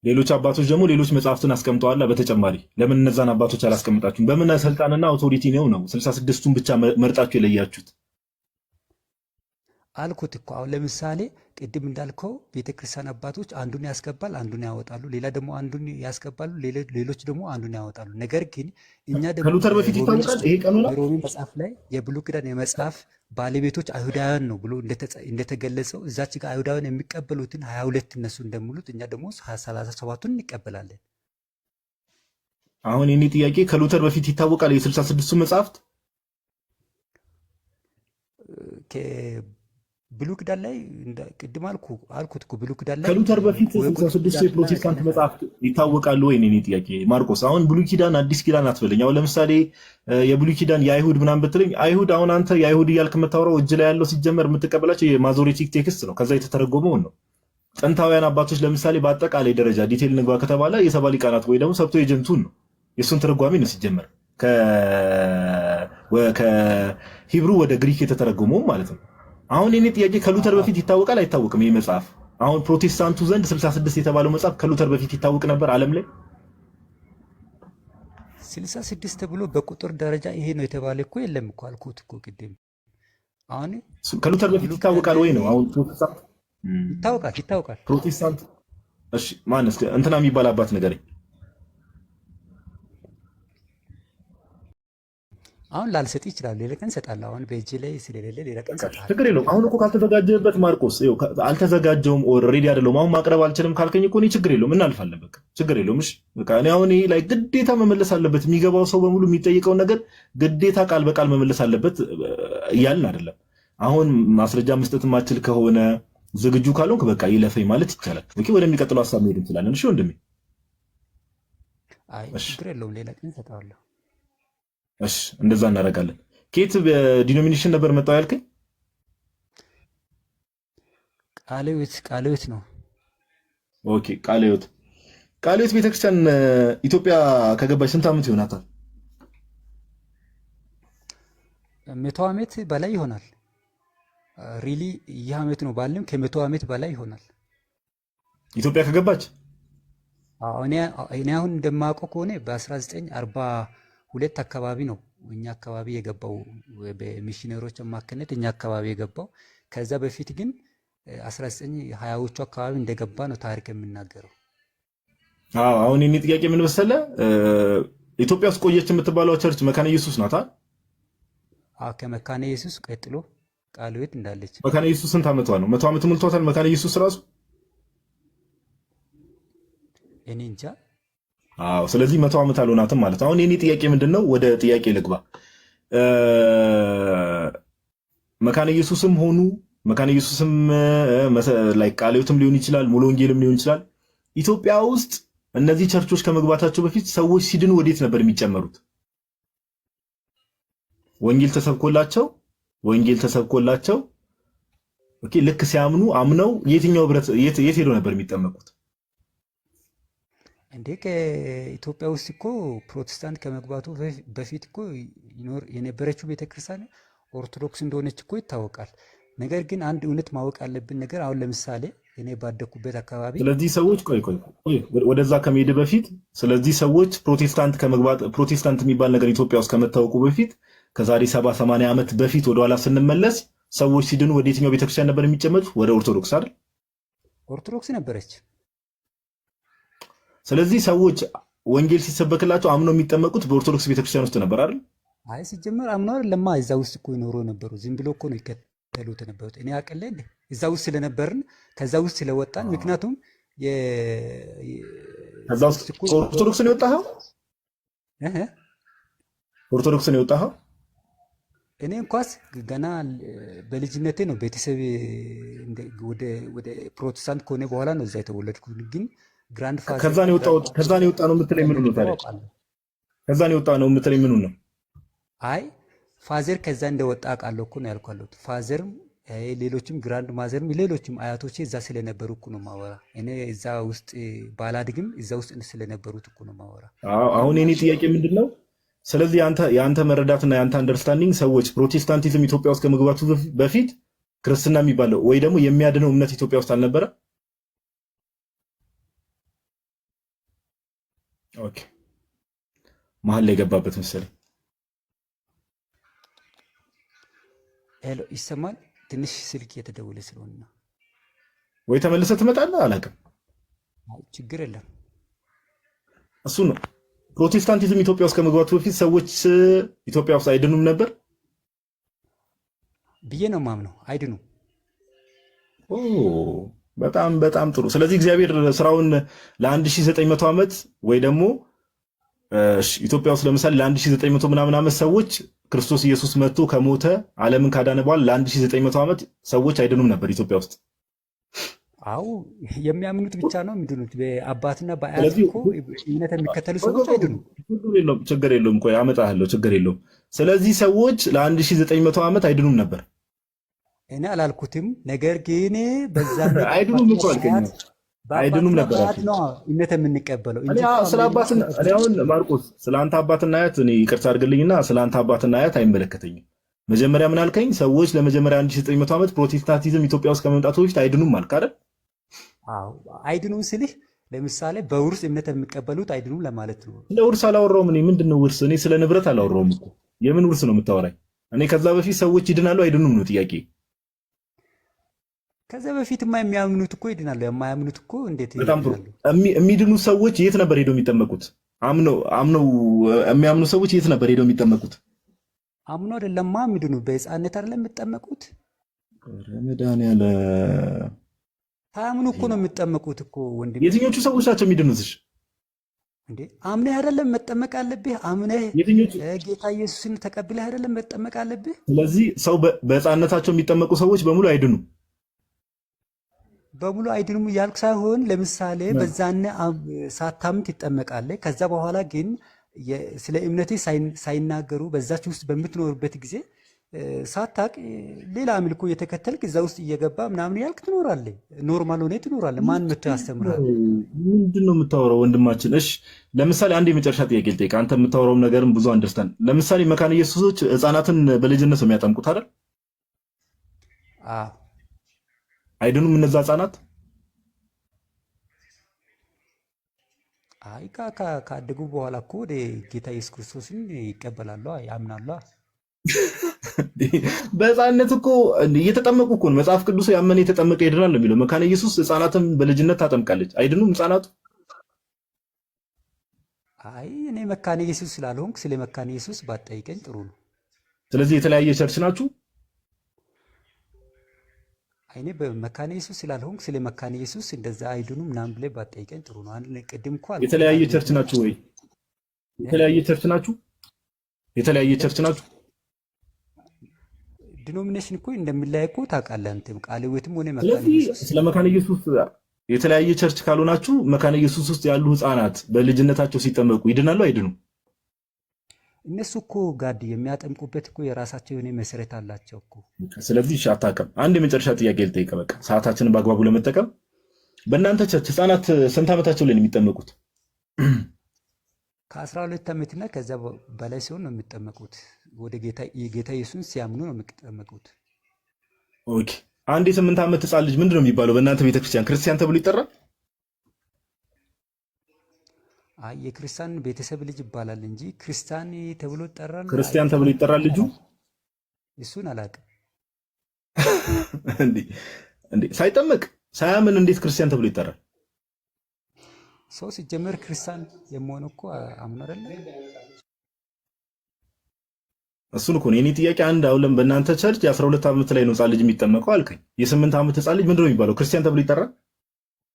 ሌሎች አባቶች ደግሞ ሌሎች መጽሐፍትን አስቀምጠዋል። በተጨማሪ ለምን እነዛን አባቶች አላስቀምጣችሁም? በምን ስልጣንና አውቶሪቲ ነው 66ቱን ብቻ መርጣችሁ የለያችሁት? አልኩት እኮ አሁን ለምሳሌ ቅድም እንዳልከው ቤተክርስቲያን አባቶች አንዱን ያስገባል፣ አንዱን ያወጣሉ። ሌላ ደግሞ አንዱን ያስገባሉ፣ ሌሎች ደግሞ አንዱን ያወጣሉ። ነገር ግን እኛ ደግሞ ከሉተር በፊት ይታወቃል ይሄ ቀኑ ነው። በሮሜ መጽሐፍ ላይ የብሉይ ኪዳን የመጽሐፍ ባለቤቶች አይሁዳውያን ነው ብሎ እንደተገለጸው እዛች ጋር አይሁዳውያን የሚቀበሉትን 22 እነሱ እንደሚሉት እኛ ደግሞ 37ቱን እንቀበላለን። አሁን የኔ ጥያቄ ከሉተር በፊት ይታወቃል የ66ቱ መጽሐፍት? ብሉይ ኪዳን ላይ ቅድም አልኩት እኮ ብሉይ ኪዳን ላይ ከሉተር በፊት 66 የፕሮቴስታንት መጽሐፍት ይታወቃሉ ወይ? እኔ ጥያቄ ማርቆስ፣ አሁን ብሉይ ኪዳን አዲስ ኪዳን አትበለኝ። አሁን ለምሳሌ የብሉይ ኪዳን የአይሁድ ምናምን ብትለኝ አይሁድ፣ አሁን አንተ የአይሁድ እያልክ የምታወራው እጅ ላይ ያለው ሲጀመር የምትቀበላቸው የማዞሬቲክ ቴክስት ነው፣ ከዛ የተተረጎመውን ነው። ጥንታውያን አባቶች ለምሳሌ በአጠቃላይ ደረጃ ዲቴል ንግባ ከተባለ የሰባ ሊቃናት ወይ ደግሞ ሰብቶ ኤጀንቱን ነው የእሱን ትርጓሜ ነው ሲጀመር ከሂብሩ ወደ ግሪክ የተተረጎመው ማለት ነው። አሁን የኔ ጥያቄ ከሉተር በፊት ይታወቃል አይታወቅም? ይህ መጽሐፍ አሁን ፕሮቴስታንቱ ዘንድ 66 የተባለው መጽሐፍ ከሉተር በፊት ይታወቅ ነበር ዓለም ላይ? 66 ተብሎ በቁጥር ደረጃ ይሄ ነው የተባለ እኮ የለም እኮ አልኩት እኮ ቅድም። አሁን ከሉተር በፊት ይታወቃል ወይ ነው? አሁን ፕሮቴስታንት ይታወቃል። ፕሮቴስታንት እሺ፣ ማንስ እንትና የሚባል አባት ንገረኝ። አሁን ላልሰጥ ይችላል፣ ሌላ ቀን እሰጣለሁ። አሁን በእጅ ላይ ስለሌለ ሌላ ቀን እሰጣለሁ። ችግር የለውም። አሁን እኮ ካልተዘጋጀበት ማርቆስ አልተዘጋጀውም፣ ኦልሬዲ አይደለም አሁን ማቅረብ አልችልም ካልከኝ እኮ እኔ ችግር የለውም እናልፋለን። በቃ ችግር የለውም። እሺ በቃ እኔ አሁን ይሄ ላይ ግዴታ መመለስ አለበት የሚገባው ሰው በሙሉ የሚጠይቀውን ነገር ግዴታ ቃል በቃል መመለስ አለበት እያልን አይደለም። አሁን ማስረጃ መስጠት የማችል ከሆነ ዝግጁ ካልሆንክ በቃ ይለፈኝ ማለት ይቻላል። ኦኬ ወደሚቀጥለው ሀሳብ መሄድ እንችላለን። እሺ ወንድሜ። አይ ችግር የለውም፣ ሌላ ቀን እሰጣለሁ። እሺ እንደዛ እናደርጋለን። ከየት በዲኖሚኔሽን ነበር መጣው ያልከኝ? ቃለ ሕይወት ነው። ኦኬ ቃለ ሕይወት ቤተክርስቲያን ኢትዮጵያ ከገባች ስንት ዓመት ይሆናታል? 100 ዓመት በላይ ይሆናል። ሪሊ ይህ ዓመት ነው ባልም ከ100 ዓመት በላይ ይሆናል ኢትዮጵያ ከገባች። እኔ አሁን እንደማውቀው ከሆነ በ1942 አካባቢ ነው እኛ አካባቢ የገባው፣ በሚሽነሮች አማካኝነት እኛ አካባቢ የገባው። ከዛ በፊት ግን 1920ዎቹ አካባቢ እንደገባ ነው ታሪክ የሚናገረው። አሁን የኔ ጥያቄ ምን መሰለህ፣ ኢትዮጵያ ውስጥ ቆየች የምትባለው ቸርች መካነ ኢየሱስ ናታ? ከመካነ ኢየሱስ ቀጥሎ ቃለ ሕይወት እንዳለች። መካነ ኢየሱስ ስንት ዓመቷ ነው? 100 ዓመት ሞልቷታል መካነ ኢየሱስ ራሱ? እኔ እንጃ። አዎ። ስለዚህ 100 ዓመት አልሆናትም ማለት ነው። አሁን የኔ ጥያቄ ምንድነው? ወደ ጥያቄ ልግባ። መካነ ኢየሱስም ሆኑ መካነ ኢየሱስም ላይ ቃለ ሕይወትም ሊሆን ይችላል፣ ሙሉ ወንጌልም ሊሆን ይችላል። ኢትዮጵያ ውስጥ እነዚህ ቸርቾች ከመግባታቸው በፊት ሰዎች ሲድኑ ወዴት ነበር የሚጨመሩት? ወንጌል ተሰብኮላቸው ኦኬ፣ ልክ ሲያምኑ አምነው የትኛው ብረት የት ሄዶ ነበር የሚጠመቁት? እንዴ ከኢትዮጵያ ውስጥ እኮ ፕሮቴስታንት ከመግባቱ በፊት እኮ ይኖር የነበረችው ቤተክርስቲያን ኦርቶዶክስ እንደሆነች እኮ ይታወቃል። ነገር ግን አንድ እውነት ማወቅ ያለብን ነገር አሁን ለምሳሌ እኔ ባደኩበት አካባቢ ስለዚህ ሰዎች ቆይ ወደዛ ከመሄድ በፊት ስለዚህ ሰዎች ፕሮቴስታንት የሚባል ነገር ኢትዮጵያ ውስጥ ከመታወቁ በፊት ከዛሬ 70-80 ዓመት በፊት ወደኋላ ስንመለስ ሰዎች ሲድኑ ወደ የትኛው ቤተክርስቲያን ነበር የሚጨመጡት? ወደ ኦርቶዶክስ አይደል? ኦርቶዶክስ ነበረች። ስለዚህ ሰዎች ወንጌል ሲሰበክላቸው አምነው የሚጠመቁት በኦርቶዶክስ ቤተክርስቲያን ውስጥ ነበር አይደል? አይ ሲጀመር አምነው ለማ እዛ ውስጥ እኮ ይኖሩ ነበሩ። ዝም ብሎ እኮ ነው ይከተሉት ነበሩት። እኔ አቀለ እንደ እዛ ውስጥ ስለነበርን ከዛ ውስጥ ስለወጣን ምክንያቱም ከዛ ውስጥ ኦርቶዶክስ ነው የወጣኸው? ኦርቶዶክስ ነው የወጣኸው? እኔ እንኳስ ገና በልጅነቴ ነው ቤተሰብ ወደ ፕሮቴስታንት ከሆነ በኋላ ነው እዛ የተወለድኩት። ግን ግራንድ ፋዘር ከዛ ነው የወጣ ነው የምትለኝ ምኑ ነው ታዲያ? ከዛ ነው የወጣ ነው የምትለኝ ምኑ ነው? አይ ፋዘር ከዛ እንደወጣ አውቃለሁ እኮ ነው ያልኳለሁ። ፋዘርም ሌሎችም ግራንድ ማዘርም ሌሎችም አያቶቼ እዛ ስለነበሩ እኮ ነው ማወራ። እኔ እዛ ውስጥ ባላድግም እዛ ውስጥ ስለነበሩት እኮ ነው ማወራ። አሁን የኔ ጥያቄ ምንድን ነው? ስለዚህ የአንተ መረዳትና የአንተ አንደርስታንዲንግ ሰዎች ፕሮቴስታንቲዝም ኢትዮጵያ ውስጥ ከመግባቱ በፊት ክርስትና የሚባለው ወይ ደግሞ የሚያድነው እምነት ኢትዮጵያ ውስጥ አልነበረ? ኦኬ፣ መሀል ላይ የገባበት መሰለኝ። ሄሎ፣ ይሰማል? ትንሽ ስልክ የተደወለ ስለሆነ ነው። ወይ ተመልሰህ ትመጣለህ፣ አላውቅም። ችግር የለም። እሱ ነው ፕሮቴስታንቲዝም ኢትዮጵያ ውስጥ ከመግባቱ በፊት ሰዎች ኢትዮጵያ ውስጥ አይድኑም ነበር ብዬ ነው ማምነው። አይድኑም። በጣም በጣም ጥሩ። ስለዚህ እግዚአብሔር ስራውን ለ1900 ዓመት ወይ ደግሞ ኢትዮጵያ ውስጥ ለምሳሌ ለ1900 ምናምን ዓመት ሰዎች ክርስቶስ ኢየሱስ መጥቶ ከሞተ ዓለምን ካዳነ በኋላ ለ1900 ዓመት ሰዎች አይድኑም ነበር ኢትዮጵያ ውስጥ። አው የሚያምኑት ብቻ ነው የሚድኑት። በአባትና በአያት እኮ እምነት የሚከተሉ ሰዎች አይድኑም። ችግር የለውም። ቆይ አመጣለሁ። ችግር የለውም። ስለዚህ ሰዎች ለ1900 ዓመት አይድኑም ነበር። እኔ አላልኩትም። ነገር ግን በዛ አይድኑም እኮ አልከኝ። አይድኑም ነበር ነው እምነት የምንቀበለው እንጂ ስለ አባትና እኔ አሁን ማርቆስ ስለ አንተ አባትና አያት እኔ ይቅርታ አድርግልኝና ስለ አንተ አባትና አያት አይመለከተኝም። መጀመሪያ ምን አልከኝ? ሰዎች ለመጀመሪያ 1900 ዓመት ፕሮቴስታንቲዝም ኢትዮጵያ ውስጥ ከመምጣቱ በፊት አይድኑም አልክ አይደል? አዎ አይድኑም ስልህ ለምሳሌ በውርስ እምነት የሚቀበሉት አይድኑም ለማለት ነው። ስለ ውርስ አላወራሁም። እኔ ምንድነው ውርስ? እኔ ስለ ንብረት አላወራሁም እኮ። የምን ውርስ ነው የምታወራኝ? እኔ ከዛ በፊት ሰዎች ይድናሉ አይድኑም ነው ጥያቄ። ከዛ በፊትማ የሚያምኑት እኮ ይድናሉ፣ የማያምኑት እኮ እንዴት ይድናሉ? በጣም ጥሩ። የሚድኑት ሰዎች የት ነበር ሄደው የሚጠመቁት? አምነው የሚያምኑ ሰዎች የት ነበር ሄደው የሚጠመቁት? አምኖ አይደለማ የሚድኑ፣ በሕፃንነት አይደለም የሚጠመቁት። ረመዳን ታምኑ እኮ ነው የሚጠመቁት እኮ ወንድም። የትኞቹ ሰዎች ናቸው የሚድኑት? እንዴ አምነህ አይደለም መጠመቅ አለብህ? አምነህ ጌታ ኢየሱስን ተቀብለህ አይደለም መጠመቅ አለብህ? ስለዚህ ሰው በሕፃንነታቸው የሚጠመቁ ሰዎች በሙሉ አይድኑም። በሙሉ አይድኑም እያልኩ ሳይሆን ለምሳሌ በዛነ ሳታምን ትጠመቃለህ። ከዛ በኋላ ግን ስለ እምነቴ ሳይናገሩ በዛች ውስጥ በምትኖርበት ጊዜ ሳታቅ ሌላ አምልኮ እየተከተልክ እዛ ውስጥ እየገባ ምናምን ያልክ ትኖራለህ። ኖርማል ሆነ ትኖራለህ። ማን መጥቶ ያስተምራል? ምንድን ነው የምታወራው ወንድማችን? እሺ ለምሳሌ አንድ የመጨረሻ ጥያቄ ልጠይቅ። አንተ የምታወራውም ነገርም ብዙ አንደርስታንድ። ለምሳሌ መካነ ኢየሱሶች ህፃናትን በልጅነት ነው የሚያጠምቁት አይደል? አይድኑም እነዛ ህፃናት? አይ ካደጉ በኋላ እኮ ወደ ጌታ ኢየሱስ ክርስቶስን ይቀበላሉ፣ ያምናሉ። በህፃንነት እኮ እየተጠመቁ እኮ ነው። መጽሐፍ ቅዱስ ያመነ የተጠመቀ ይድናል ነው የሚለው። መካነ ኢየሱስ ህፃናትን በልጅነት ታጠምቃለች። አይድኑም ህፃናቱ? አይ እኔ መካነ ኢየሱስ ስላልሆንኩ ስለ መካነ ኢየሱስ ባትጠይቀኝ ጥሩ ነው። ስለዚህ የተለያየ ቸርች ናችሁ? እኔ በመካነ ኢየሱስ ስላልሆንኩ ስለ መካነ ኢየሱስ እንደዛ አይድኑ ምናምን ብለህ ባትጠይቀኝ ጥሩ ነው። አንድ ቅድም እኮ አልኩህ የተለያየ አንድ ቸርች ናችሁ ወይ? የተለያየ ቸርች ናችሁ? የተለያየ ቸርች ናችሁ? ዲኖሚኔሽን እኮ እንደሚለያይ እኮ ታውቃለህ አንተም። ቃለ ሕይወትም ሆነ መካነ ስለዚህ ኢየሱስ ስለ መካነ ኢየሱስ የተለያየ ቸርች ካልሆናችሁ መካነ ኢየሱስ ውስጥ ያሉ ህፃናት በልጅነታቸው ሲጠመቁ ይድናሉ አይድኑ? እነሱ እኮ ጋድ የሚያጠምቁበት እኮ የራሳቸው የሆነ መሰረት አላቸው እኮ። ስለዚህ እሺ አታውቅም። አንድ የመጨረሻ ጥያቄ ልጠይቅ፣ በቃ ሰዓታችንን በአግባቡ ለመጠቀም። በእናንተ ቸርች ህፃናት ስንት ዓመታቸው ላይ ነው የሚጠመቁት? ከ12 ዓመትና ከዛ በላይ ሲሆን ነው የሚጠመቁት። ወደ ጌታ ኢየሱስን ሲያምኑ ነው የሚጠመቁት። ኦኬ። አንድ የ8 ዓመት ህፃን ልጅ ምንድን ነው የሚባለው በእናንተ ቤተክርስቲያን? ክርስቲያን ተብሎ ይጠራል? አይ የክርስቲያን ቤተሰብ ልጅ ይባላል እንጂ ክርስቲያን ተብሎ ይጠራል? ክርስቲያን ተብሎ ይጠራል ልጁ? እሱን አላውቅም። እንዴ ሳይጠመቅ ሳያምን እንዴት ክርስቲያን ተብሎ ይጠራል? ሰው ሲጀመር ክርስቲያን የመሆነው እኮ አምኖ አይደለ? እሱን እኮ ነው የኔ ጥያቄ። አንድ አሁን በእናንተ ቸርች የ12 ዓመት ላይ ነው ህፃን ልጅ የሚጠመቀው አልከኝ። የ8 ዓመት ህፃን ልጅ ምንድን ነው የሚባለው? ክርስቲያን ተብሎ ይጠራል?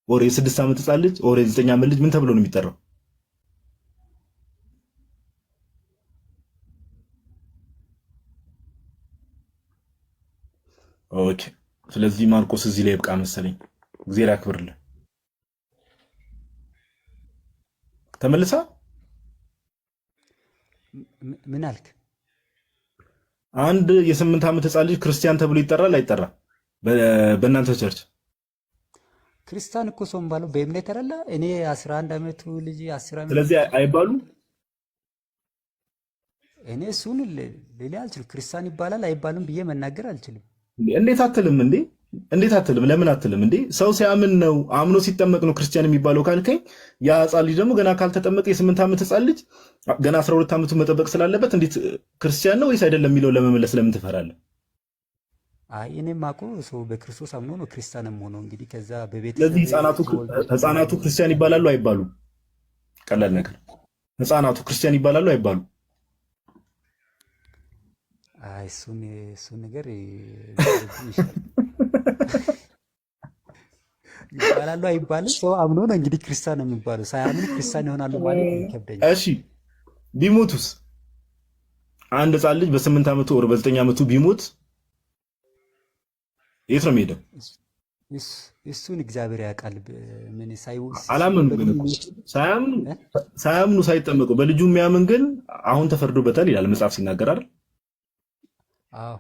ኦር የ6 ዓመት ህፃን ልጅ ኦር የ9 ዓመት ልጅ ምን ተብሎ ነው የሚጠራው? ኦኬ። ስለዚህ ማርቆስ እዚህ ላይ ይብቃ መሰለኝ። እግዚአብሔር ያክብርልህ። ተመልሳ ምን አልክ? አንድ የ8 ዓመት ህፃን ልጅ ክርስቲያን ተብሎ ይጠራል አይጠራም? በእናንተ ቸርች ክርስቲያን እኮ ሰው ባለው በእምነት አይደለ? እኔ 11 ዓመቱ ልጅ 10 ዓመት ስለዚህ አይባሉም። እኔ እሱን ሌላ አልችልም። ክርስቲያን ይባላል አይባልም ብዬ መናገር አልችልም። እንዴት አትልም እንዴ? እንዴት አትልም? ለምን አትልም እንዴ? ሰው ሲያምን ነው አምኖ ሲጠመቅ ነው ክርስቲያን የሚባለው ካልከኝ፣ ያ ህፃን ልጅ ደግሞ ገና ካልተጠመቀ የ8 ዓመት ህፃን ልጅ ገና 12 ዓመቱ መጠበቅ ስላለበት እንዴት ክርስቲያን ነው ወይስ አይደለም የሚለው ለመመለስ ለምን ትፈራለህ? አይ እኔ ማቆ ሰው በክርስቶስ አምኖ ነው ክርስቲያንም ሆኖ እንግዲህ ከዛ በቤት ስለዚህ ህፃናቱ ክርስቲያን ይባላሉ አይባሉም? ቀላል ነገር። ህፃናቱ ክርስቲያን ይባላሉ አይባሉም? አይ እሱን ነገር ይባላሉ አይባልም። ሰው አምኖ ነው እንግዲህ ክርስቲያን ነው የሚባለው። ሳያምን ክርስቲያን ይሆናሉ ማለት ይከብደኛል። እሺ ቢሞቱስ? አንድ ህፃን ልጅ በ8 ዓመቱ ወር በ9 ዓመቱ ቢሞት የት ነው የሚሄደው? እሱን እግዚአብሔር ያውቃል። ምን አላመኑ ግን ሳያምኑ ሳይጠመቁ በልጁ የሚያምን ግን አሁን ተፈርዶበታል ይላል መጽሐፍ ሲናገር አይደል? አዎ።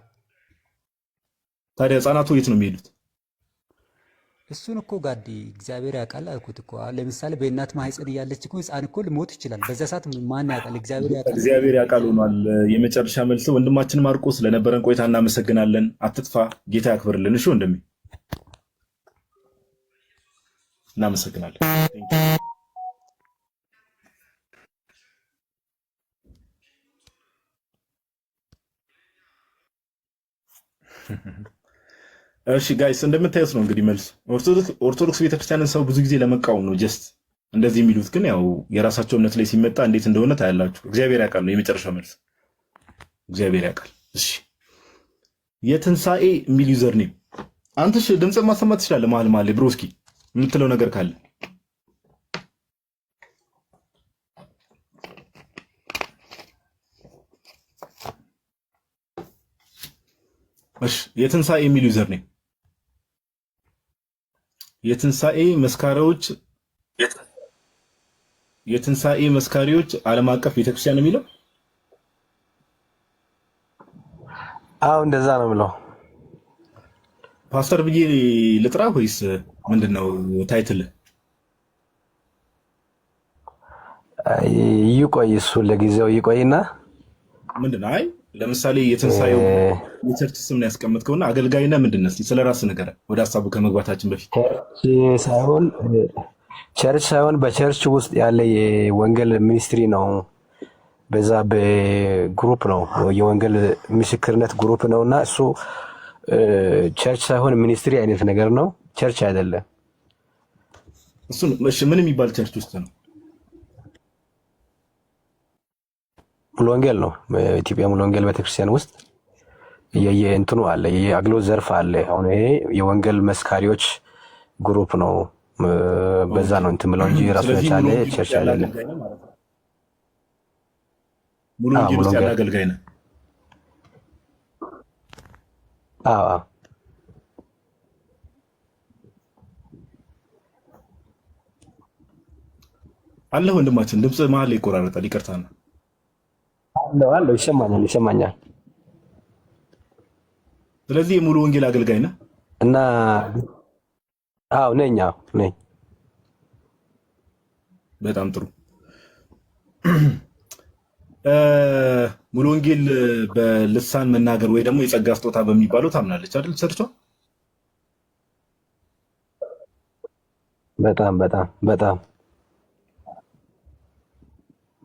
ታዲያ ህፃናቱ የት ነው የሚሄዱት? እሱን እኮ ጋዲ እግዚአብሔር ያውቃል አልኩት እኮ። ለምሳሌ በእናት ማህፀን እያለች እኮ ህፃን እኮ ሊሞት ይችላል። በዛ ሰዓት ማን ያውቃል? እግዚአብሔር ያውቃል። እግዚአብሔር ያውቃል ሆኗል። የመጨረሻ መልስ ወንድማችን ማርቆስ፣ ለነበረን ቆይታ እናመሰግናለን። አትጥፋ፣ ጌታ ያክብርልን። እሺ ወንድሜ እናመሰግናለን። እሺ ጋይስ እንደምታዩት ነው እንግዲህ መልሱ። ኦርቶዶክስ ቤተክርስቲያንን ሰው ብዙ ጊዜ ለመቃወም ነው ጀስት እንደዚህ የሚሉት፣ ግን ያው የራሳቸው እምነት ላይ ሲመጣ እንዴት እንደሆነ ታያላችሁ። እግዚአብሔር ያውቃል ነው የመጨረሻ መልስ። እግዚአብሔር ያውቃል። እሺ የትንሣኤ የሚል ዩዘር ኔም አንተሽ ድምጽ ማሰማት ትችላለህ። መሀል መሀል ላይ ብሮስኪ የምትለው ነገር ካለ እሺ። የትንሣኤ የሚል ዩዘር ኔም የትንሣኤ መስካሪዎች ዓለም አቀፍ ቤተክርስቲያን ነው የሚለው። አዎ እንደዛ ነው የምለው። ፓስተር ብዬ ልጥራ ወይስ ምንድነው ታይትል? ይቆይ እሱ ለጊዜው ይቆይና ምንድነው? አይ ለምሳሌ የትንሣኤው የቸርች ስም ነው ያስቀመጥከውና አገልጋይና ምንድነው? እስቲ ስለራስህ ንገረን ወደ ሀሳቡ ከመግባታችን በፊት። ቸርች ሳይሆን በቸርች ውስጥ ያለ የወንጌል ሚኒስትሪ ነው። በዛ በግሩፕ ነው የወንጌል ምስክርነት ግሩፕ ነውና እሱ ቸርች ሳይሆን ሚኒስትሪ አይነት ነገር ነው። ቸርች አይደለም እሱ። እሺ ምን የሚባል ቸርች ውስጥ ነው? ሙሉ ወንጌል ነው። በኢትዮጵያ ሙሉ ወንጌል ቤተክርስቲያን ውስጥ የእንትኑ አለ የአገልግሎት ዘርፍ አለ። አሁን ይሄ የወንጌል መስካሪዎች ግሩፕ ነው። በዛ ነው እንትን ብለው እንጂ ራሱ የቻለ ቸርች አለ። ሙሉ ወንጌል ውስጥ ያለ አገልጋይ ነህ? አዎ አለ። ወንድማችን ድምጽ መሀል ላይ ይቆራረጣል። ይቅርታ ነው። አለው ይሰማኛል። ስለዚህ የሙሉ ወንጌል አገልጋይ ነህ? እና ነኝ። በጣም ጥሩ። ሙሉ ወንጌል በልሳን መናገር ወይ ደግሞ የጸጋ ስጦታ በሚባለው ታምናለች አይደል? ቸርቿ በጣም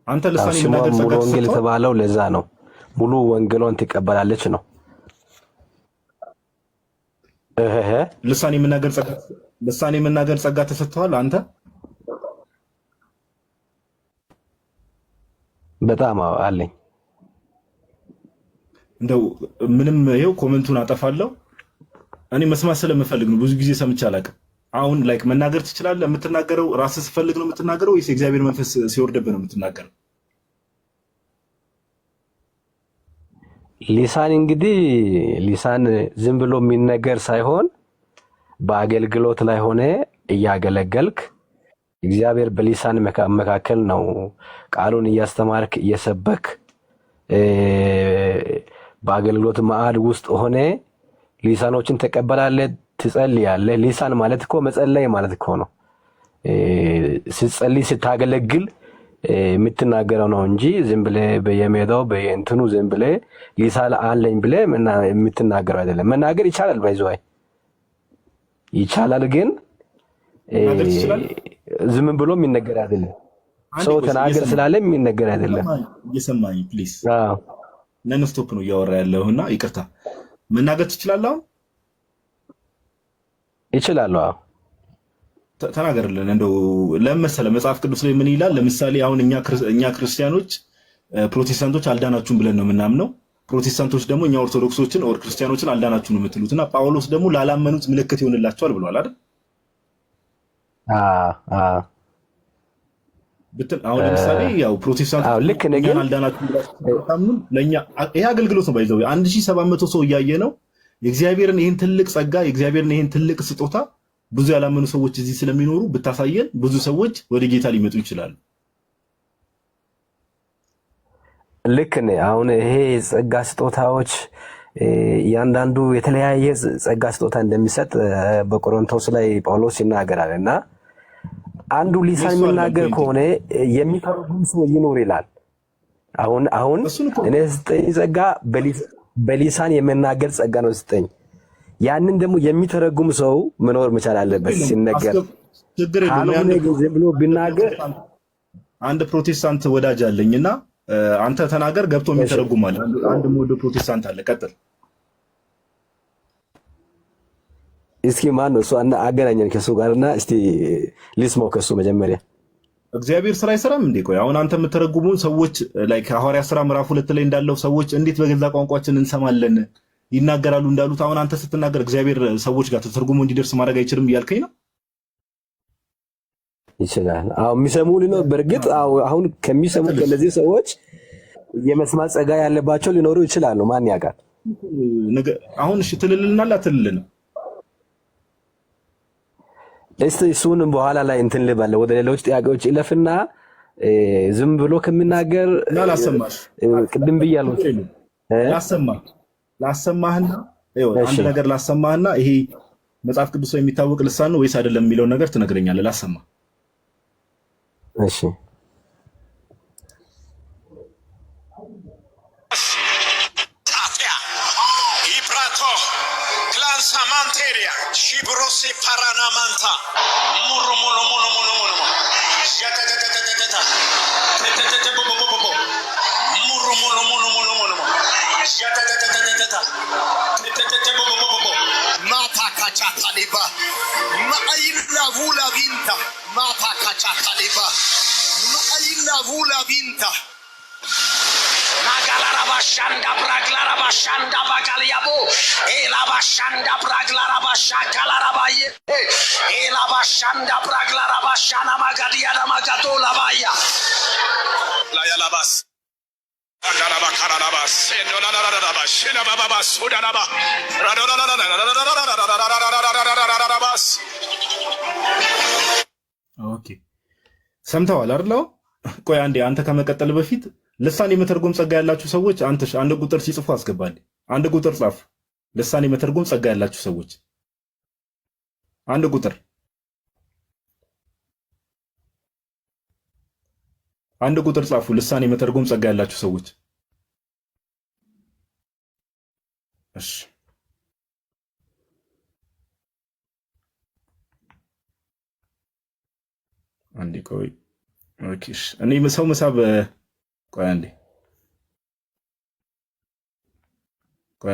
አንተ ልሳን የመናገር ጸጋ ሙሉ ወንጌል የተባለው ለዛ ነው። ሙሉ ወንጌሏን ትቀበላለች ነው። ልሳን የመናገር ጸጋ ተሰጥቷል አንተ? በጣም አለኝ። እንደው ምንም ይሄው ኮሜንቱን አጠፋለሁ። እኔ መስማት ስለምፈልግ ነው። ብዙ ጊዜ ሰምቼ አላውቅም። አሁን ላይክ መናገር ትችላለህ? የምትናገረው ራስህ ስትፈልግ ነው የምትናገረው ወይስ የእግዚአብሔር መንፈስ ሲወርድብህ ነው የምትናገረው? ሊሳን እንግዲህ ሊሳን ዝም ብሎ የሚነገር ሳይሆን በአገልግሎት ላይ ሆነ እያገለገልክ እግዚአብሔር በሊሳን መካከል ነው ቃሉን እያስተማርክ እየሰበክ በአገልግሎት ማዕድ ውስጥ ሆነ ሊሳኖችን ተቀበላለህ፣ ትጸልያለህ። ሊሳን ማለት እኮ መጸለይ ማለት እኮ ነው። ስትጸልይ ስታገለግል የምትናገረው ነው እንጂ ዝም ብለህ በየሜዳው በየእንትኑ ዝም ብለህ ሊሳን አለኝ ብለህ የምትናገረው አይደለም። መናገር ይቻላል፣ ባይዘዋይ ይቻላል፣ ግን ዝም ብሎ የሚነገር አይደለም። ሰው ተናገር ስላለ የሚነገር አይደለም። እየሰማኝ ፕሊዝ። ነን ስቶፕ ነው እያወራ ያለውና ይቅርታ። መናገር ትችላለህ? ይችላለሁ። ተናገርልን። እንደው ለምን መሰለህ መጽሐፍ ቅዱስ ላይ ምን ይላል? ለምሳሌ አሁን እኛ ክርስቲያኖች ፕሮቴስታንቶች አልዳናችሁም ብለን ነው የምናምነው። ፕሮቴስታንቶች ደግሞ እኛ ኦርቶዶክሶችን ኦር ክርስቲያኖችን አልዳናችሁም ነው የምትሉትና ጳውሎስ ደግሞ ላላመኑት ምልክት ይሆንላቸዋል ብሏል አይደል? አሁን ለምሳሌ ያው ፕሮቴስታንቶች ልክ ነገር አልዳናችሁም ብላችሁ ለኛ ይሄ አገልግሎት ነው። ባይዘው 1700 ሰው እያየ ነው የእግዚአብሔርን ይሄን ትልቅ ጸጋ የእግዚአብሔርን ይሄን ትልቅ ስጦታ ብዙ ያላመኑ ሰዎች እዚህ ስለሚኖሩ ብታሳየን ብዙ ሰዎች ወደ ጌታ ሊመጡ ይችላሉ። ልክ ነህ። አሁን ይሄ ጸጋ ስጦታዎች እያንዳንዱ የተለያየ ጸጋ ስጦታ እንደሚሰጥ በቆሮንቶስ ላይ ጳውሎስ ይናገራል እና አንዱ ሊሳን የሚናገር ከሆነ የሚተረጉም ሰው ይኖር ይላል። አሁን እኔ ስጠኝ ጸጋ በሊሳን የመናገር ጸጋ ነው ስጠኝ። ያንን ደግሞ የሚተረጉም ሰው መኖር መቻል አለበት ሲነገር። ዝም ብሎ ቢናገር አንድ ፕሮቴስታንት ወዳጅ አለኝና አንተ ተናገር ገብቶ የሚተረጉም አለ። አንድ ሞዶ ፕሮቴስታንት አለ። ቀጥል እስኪ ማን ነው እሱ? አገናኘን ከሱ ጋርና እስቲ ልስማው ከሱ መጀመሪያ። እግዚአብሔር ስራ አይሰራም እንዴ? ቆይ አሁን አንተ የምትተረጉሙን ሰዎች ላይ ሐዋርያት ሥራ ምዕራፍ 2 ላይ እንዳለው ሰዎች እንዴት በገዛ ቋንቋችን እንሰማለን ይናገራሉ እንዳሉት አሁን አንተ ስትናገር እግዚአብሔር ሰዎች ጋር ተተርጉሞ እንዲደርስ ማድረግ አይችልም እያልከኝ ነው? ይችላል። የሚሰሙ ሊኖር በእርግጥ አሁን ከሚሰሙ ከነዚህ ሰዎች የመስማት ጸጋ ያለባቸው ሊኖሩ ይችላሉ። ማን ያውቃል? አሁን እሺ ትልልናል አትልልንም? እስቲ እሱን በኋላ ላይ እንትን ልበል። ወደ ሌሎች ጥያቄዎች ይለፍና ዝም ብሎ ከሚናገር ላሰማሽ ቅድም ብያለሁ። ላሰማህና አንድ ነገር ላሰማህና ይሄ መጽሐፍ ቅዱስ ላይ የሚታወቅ ልሳን ነው ወይስ አይደለም የሚለውን ነገር ትነግረኛለህ። ላሰማ። እሺ ሳማንቴሪያ ሺብሮሴ ፓራናማንታ ሙሩ ሙሉ ሙሉ ሙሉ ሙሉ ያተተተተተታ ተተተተቦቦቦቦ ሙሩ ሙሉ ሙሉ ሙሉ ሙሉ ያተተተተተታ ተተተተቦቦቦቦ ማታ ካቻ ታሊባ ማአይላ ቡላ ቪንታ ማታ ካቻ ታሊባ ማአይላ ቡላ ቪንታ galarabashanda braglarabashanda bagaliabo elabashanda braglarabashakalabaye elabashanda braglarabashana magadiana magatola baya la yalabas Andaraba kararaba sendo la la la la ba shina baba ba sudana ba ኦኬ ሰምተዋል አይደል? ቆይ አንዴ አንተ ከመቀጠል በፊት ልሳን የመተርጎም ጸጋ ያላችሁ ሰዎች አንተሽ አንድ ቁጥር ሲጽፉ አስገባልኝ። አንድ ቁጥር ጻፉ። ልሳን የመተርጎም ጸጋ ያላችሁ ሰዎች አንድ ቁጥር ጻፉ። ልሳን የመተርጎም ጸጋ ያላችሁ ሰዎች እሺ። አንዴ ቆይ ኦኬ። እኔ ሰው መሳብ ቆይ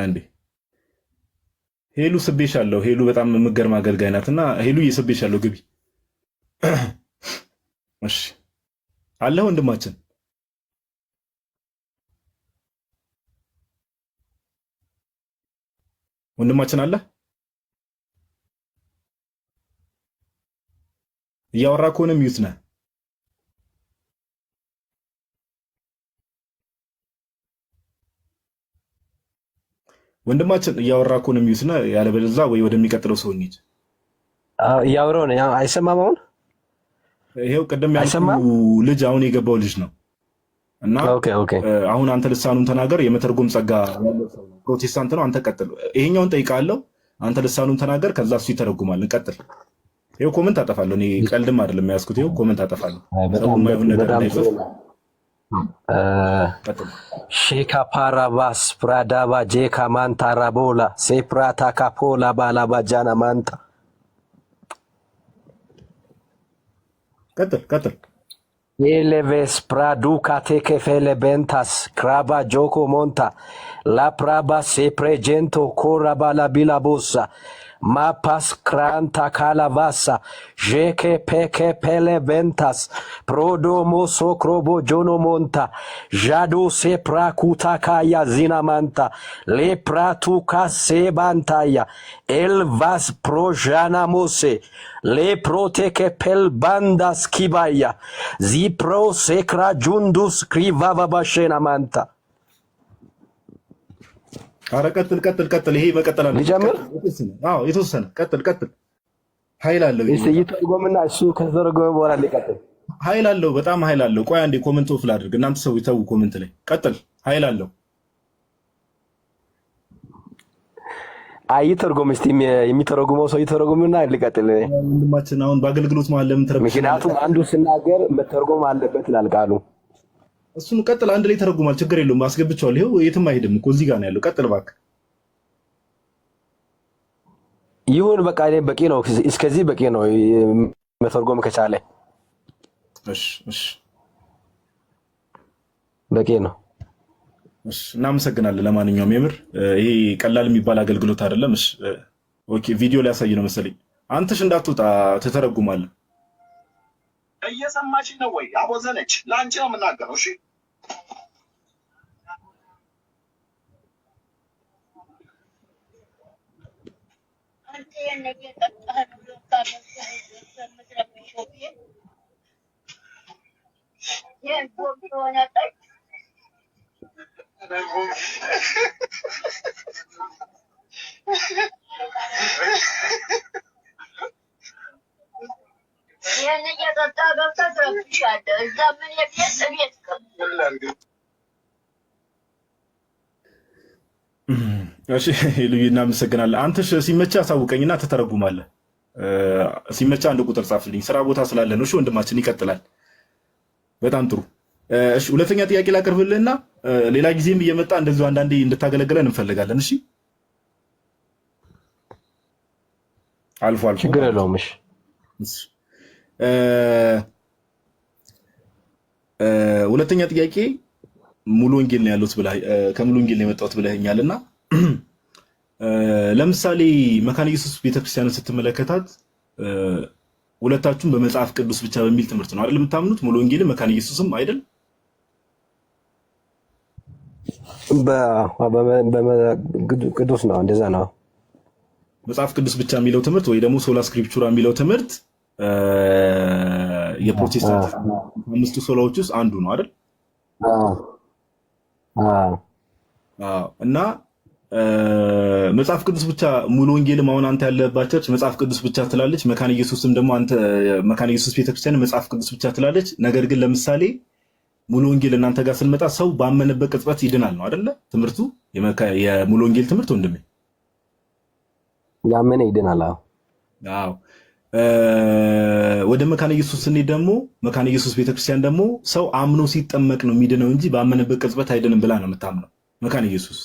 አንዴ ሄሉ ስቤሻለሁ። ሄሉ በጣም የምትገርም አገልጋይ ናትና ሄሉ እየስቤሻለሁ ግቢ። እሺ አለ ወንድማችን አለ። እያወራ ከሆነ ሚዩት ነህ ወንድማችን። እያወራ ከሆነ ሚዩት ነህ፣ ያለበለዚያ ወይ ወደሚቀጥለው ሰው እንሂድ። እያወራሁ ነው። አይሰማም አሁን? ይሄው ቅድም ያልኩህ ልጅ አሁን የገባው ልጅ ነው እና አሁን አንተ ልሳኑን ተናገር። የመተርጎም ጸጋ ያለው ሰው ነው፣ ፕሮቴስታንት ነው። አንተ ቀጥል። ይሄኛውን ጠይቃለሁ፣ አንተ ልሳኑን ተናገር፣ ከዛ እሱ ይተረጉማል። እንቀጥል። ይሄው ኮሜንት አጠፋለሁ። እኔ ቀልድም አይደለም ያዝኩት። ይሄው ኮሜንት አጠፋለሁ። የማይሆን ነገር እንዳይጽፍ። ሼካ ፓራባስ ፕራዳባ ጄካ ማንታ ራቦላ ሴፕራታ ካፖላ ባላባ ጃና ማንታ ቀጥል Eleves praduca teke fele bentas craba joko monta la praba se pregento coraba la bilabosa mapas cranta calavasa jeke peke pele ventas prodomo socrobo jono monta jado se prakuta kaya zinamanta le pratuka se bantaya elvas projana mose le proteke pel bandas kibaya zipro sekra jundus krivava bashena manta ኧረ ቀጥል። ይሄ መቀጠል አለ። ልጀምር? አዎ የተወሰነ ቀጥል። ኃይል አለው። እሺ ይተርጎምና እሱ ከተረጎመ በኋላ ሊቀጥል። ኃይል አለው፣ በጣም ኃይል አለው። ቆይ አንዴ ኮሜንት ኦፍ ላድርግ። እናንተ ሰው ይተው ኮሜንት ላይ ቀጥል። ኃይል አለው። አይተርጎም። እስቲ የሚተረጉመው ሰው ይተረጉምና ሊቀጥል። ወንድማችን አሁን በአገልግሎት መሀል ለምን ተረጉም? ምክንያቱም አንዱ ሲናገር መተርጎም አለበት ይላል ቃሉ። እሱን ቀጥል። አንድ ላይ ተረጉማል። ችግር የለውም። አስገብቼዋለሁ። ይኸው የትም አይሄድም እኮ እዚህ ጋር ነው ያለው። ቀጥል እባክህ። ይሁን በቃ በቂ ነው። እስከዚህ በቂ ነው መተርጎም ከቻለ። እሺ በቂ ነው። እሺ እናመሰግናለን። ለማንኛውም የምር ይሄ ቀላል የሚባል አገልግሎት አይደለም። እሺ ኦኬ። ቪዲዮ ሊያሳይ ነው መሰለኝ። አንተሽ እንዳትወጣ ትተረጉማለህ። እየሰማች ነው ወይ? አቦዘነች። ለአንቺ ነው የምናገረው። እሺ ይህን እየጠጣ ገብተህ ትረብሻለህ። እዛ ምን ቤት እሺ ልዩ እናመሰግናለን። አንተሽ ሲመቻ አሳውቀኝና ትተረጉማለህ። ሲመቻ አንድ ቁጥር ጻፍልኝ። ስራ ቦታ ስላለ ነው። እሺ ወንድማችን ይቀጥላል። በጣም ጥሩ። እሺ ሁለተኛ ጥያቄ ላቀርብልህና ሌላ ጊዜም እየመጣ እንደዚሁ አንዳንዴ እንድታገለግለን እንፈልጋለን። እሺ አልፎ ችግር የለውም። እሺ ሁለተኛ ጥያቄ ሙሉ ወንጌል ነው ያሉት ብለህ ከሙሉ ወንጌል ነው የመጣሁት ብለኸኛልና ለምሳሌ መካነ ኢየሱስ ቤተክርስቲያንን ስትመለከታት ሁለታችሁም በመጽሐፍ ቅዱስ ብቻ በሚል ትምህርት ነው አይደል የምታምኑት? ሙሉ ወንጌልም መካነ ኢየሱስም አይደል? ቅዱስ ነው፣ እንደዛ ነው። መጽሐፍ ቅዱስ ብቻ የሚለው ትምህርት ወይ ደግሞ ሶላ ስክሪፕቹራ የሚለው ትምህርት የፕሮቴስታንት አምስቱ ሶላዎች ውስጥ አንዱ ነው አይደል? እና መጽሐፍ ቅዱስ ብቻ ሙሉ ወንጌልም አሁን አንተ ያለባት ቸርች መጽሐፍ ቅዱስ ብቻ ትላለች። መካነ ኢየሱስም ደግሞ አንተ መካነ ኢየሱስ ቤተክርስቲያን መጽሐፍ ቅዱስ ብቻ ትላለች። ነገር ግን ለምሳሌ ሙሉ ወንጌል እናንተ ጋር ስንመጣ ሰው ባመነበት ቅጽበት ይድናል ነው አይደለ? ትምህርቱ የሙሉ ወንጌል ትምህርት ወንድሜ ያመነ ይድናል። አዎ። ወደ መካነ ኢየሱስ ስንሄድ ደግሞ መካነ ኢየሱስ ቤተክርስቲያን ደግሞ ሰው አምኖ ሲጠመቅ ነው የሚድነው እንጂ ባመነበት ቅጽበት አይድንም ብላ ነው የምታምነው መካነ ኢየሱስ።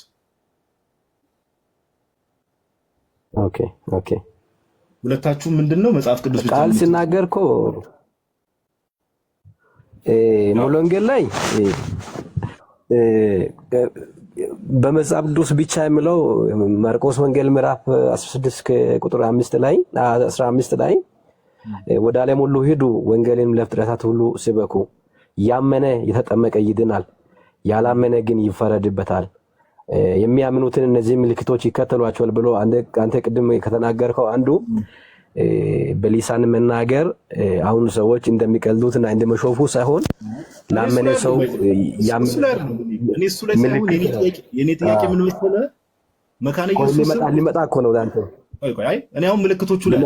ኦኬ ሁለታችሁ ምንድነው መጽሐፍ ቅዱስ ብቻ ቃል ሲናገር እኮ ሙሉ ወንጌል ላይ በመጽሐፍ ቅዱስ ብቻ የሚለው ማርቆስ ወንጌል ምዕራፍ 16 ቁጥር 5 ላይ 15 ላይ ወደ ዓለም ሁሉ ሂዱ ወንጌልን ለፍጥረታት ሁሉ ስበኩ፣ ያመነ የተጠመቀ ይድናል፣ ያላመነ ግን ይፈረድበታል፣ የሚያምኑትን እነዚህ ምልክቶች ይከተሏቸዋል ብሎ አንተ ቅድም ከተናገርከው አንዱ በሊሳን መናገር አሁን ሰዎች እንደሚቀልዱትና እንደመሾፉ ሳይሆን ላመነ ሰው የኔ ጥያቄ ምን መሰለህ? መካነ ኢየሱስ ሊመጣ እኮ ነው አንተ። እኔ አሁን ምልክቶቹ ላይ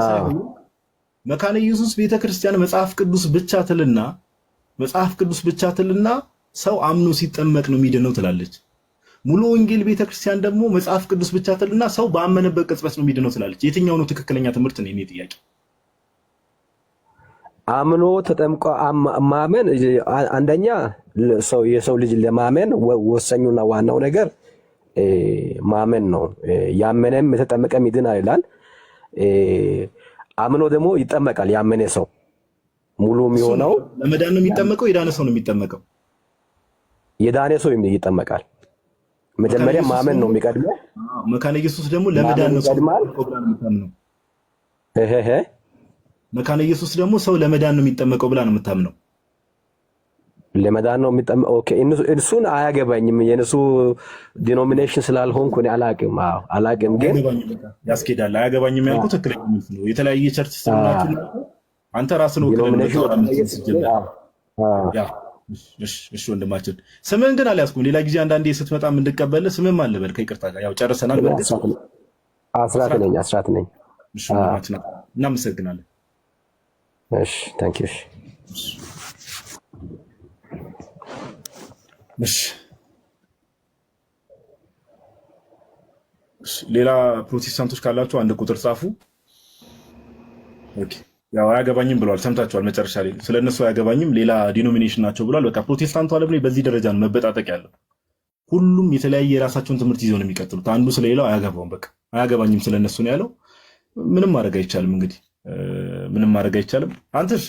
ሳይሆን መካነ ኢየሱስ ቤተክርስቲያን መጽሐፍ ቅዱስ ብቻ ትልና ሰው አምኖ ሲጠመቅ ነው የሚድነው ትላለች። ሙሉ ወንጌል ቤተክርስቲያን ደግሞ መጽሐፍ ቅዱስ ብቻ ትልና ሰው ባመነበት ቅጽበት ነው የሚድነው ትላለች። የትኛው ነው ትክክለኛ ትምህርት ነው? የኔ ጥያቄ አምኖ ተጠምቆ ማመን አንደኛ የሰው ልጅ ለማመን ወሳኙና ዋናው ነገር ማመን ነው። ያመነም የተጠመቀም ይድናል ይላል። አምኖ ደግሞ ይጠመቃል። ያመነ ሰው ሙሉ የሚሆነው ለመዳን ነው የሚጠመቀው። የዳነ ሰው ነው የሚጠመቀው። የዳነ ሰው ይጠመቃል። መጀመሪያ ማመን ነው የሚቀድመው። መካነ ኢየሱስ ደግሞ ለመዳን ነው መካነ ኢየሱስ ደግሞ ሰው ለመዳን ነው የሚጠመቀው ብላ ነው የምታምነው። ለመዳን ነው የሚጠመቀው። ኦኬ እሱን አያገባኝም። የነሱ ዲኖሚኔሽን ስላልሆንኩ እኔ አላቅም ግን ያስኬዳል። አያገባኝም ያልኩት ትክክለኛ መልስ ነው። የተለያየ ቸርች ስለሆናችሁ አንተ ራስህ ነው እሺ ወንድማችን ስምህን ግን አልያዝኩም። ሌላ ጊዜ አንዳንዴ ስትመጣ እንድቀበል ስምህን ማን ልበል? ከይቅርታ ጋር ያው ጨርሰናል። በእርግጥ አስራት ነኝ። እሺ ወንድማችን እናመሰግናለን። እሺ ታንክ ዩ። እሺ ሌላ ፕሮቴስታንቶች ካላችሁ አንድ ቁጥር ጻፉ። ኦኬ ያው አያገባኝም ብለዋል። ሰምታችኋል። መጨረሻ ላይ ስለነሱ አያገባኝም ሌላ ዲኖሚኔሽን ናቸው ብለዋል። በቃ ፕሮቴስታንቱ ዓለም ላይ በዚህ ደረጃ ነው መበጣጠቅ ያለው። ሁሉም የተለያየ የራሳቸውን ትምህርት ይዘው ነው የሚቀጥሉት። አንዱ ስለሌላው አያገባውም። በቃ አያገባኝም ስለነሱ ነው ያለው። ምንም ማድረግ አይቻልም። እንግዲህ ምንም ማድረግ አይቻልም። አንተሽ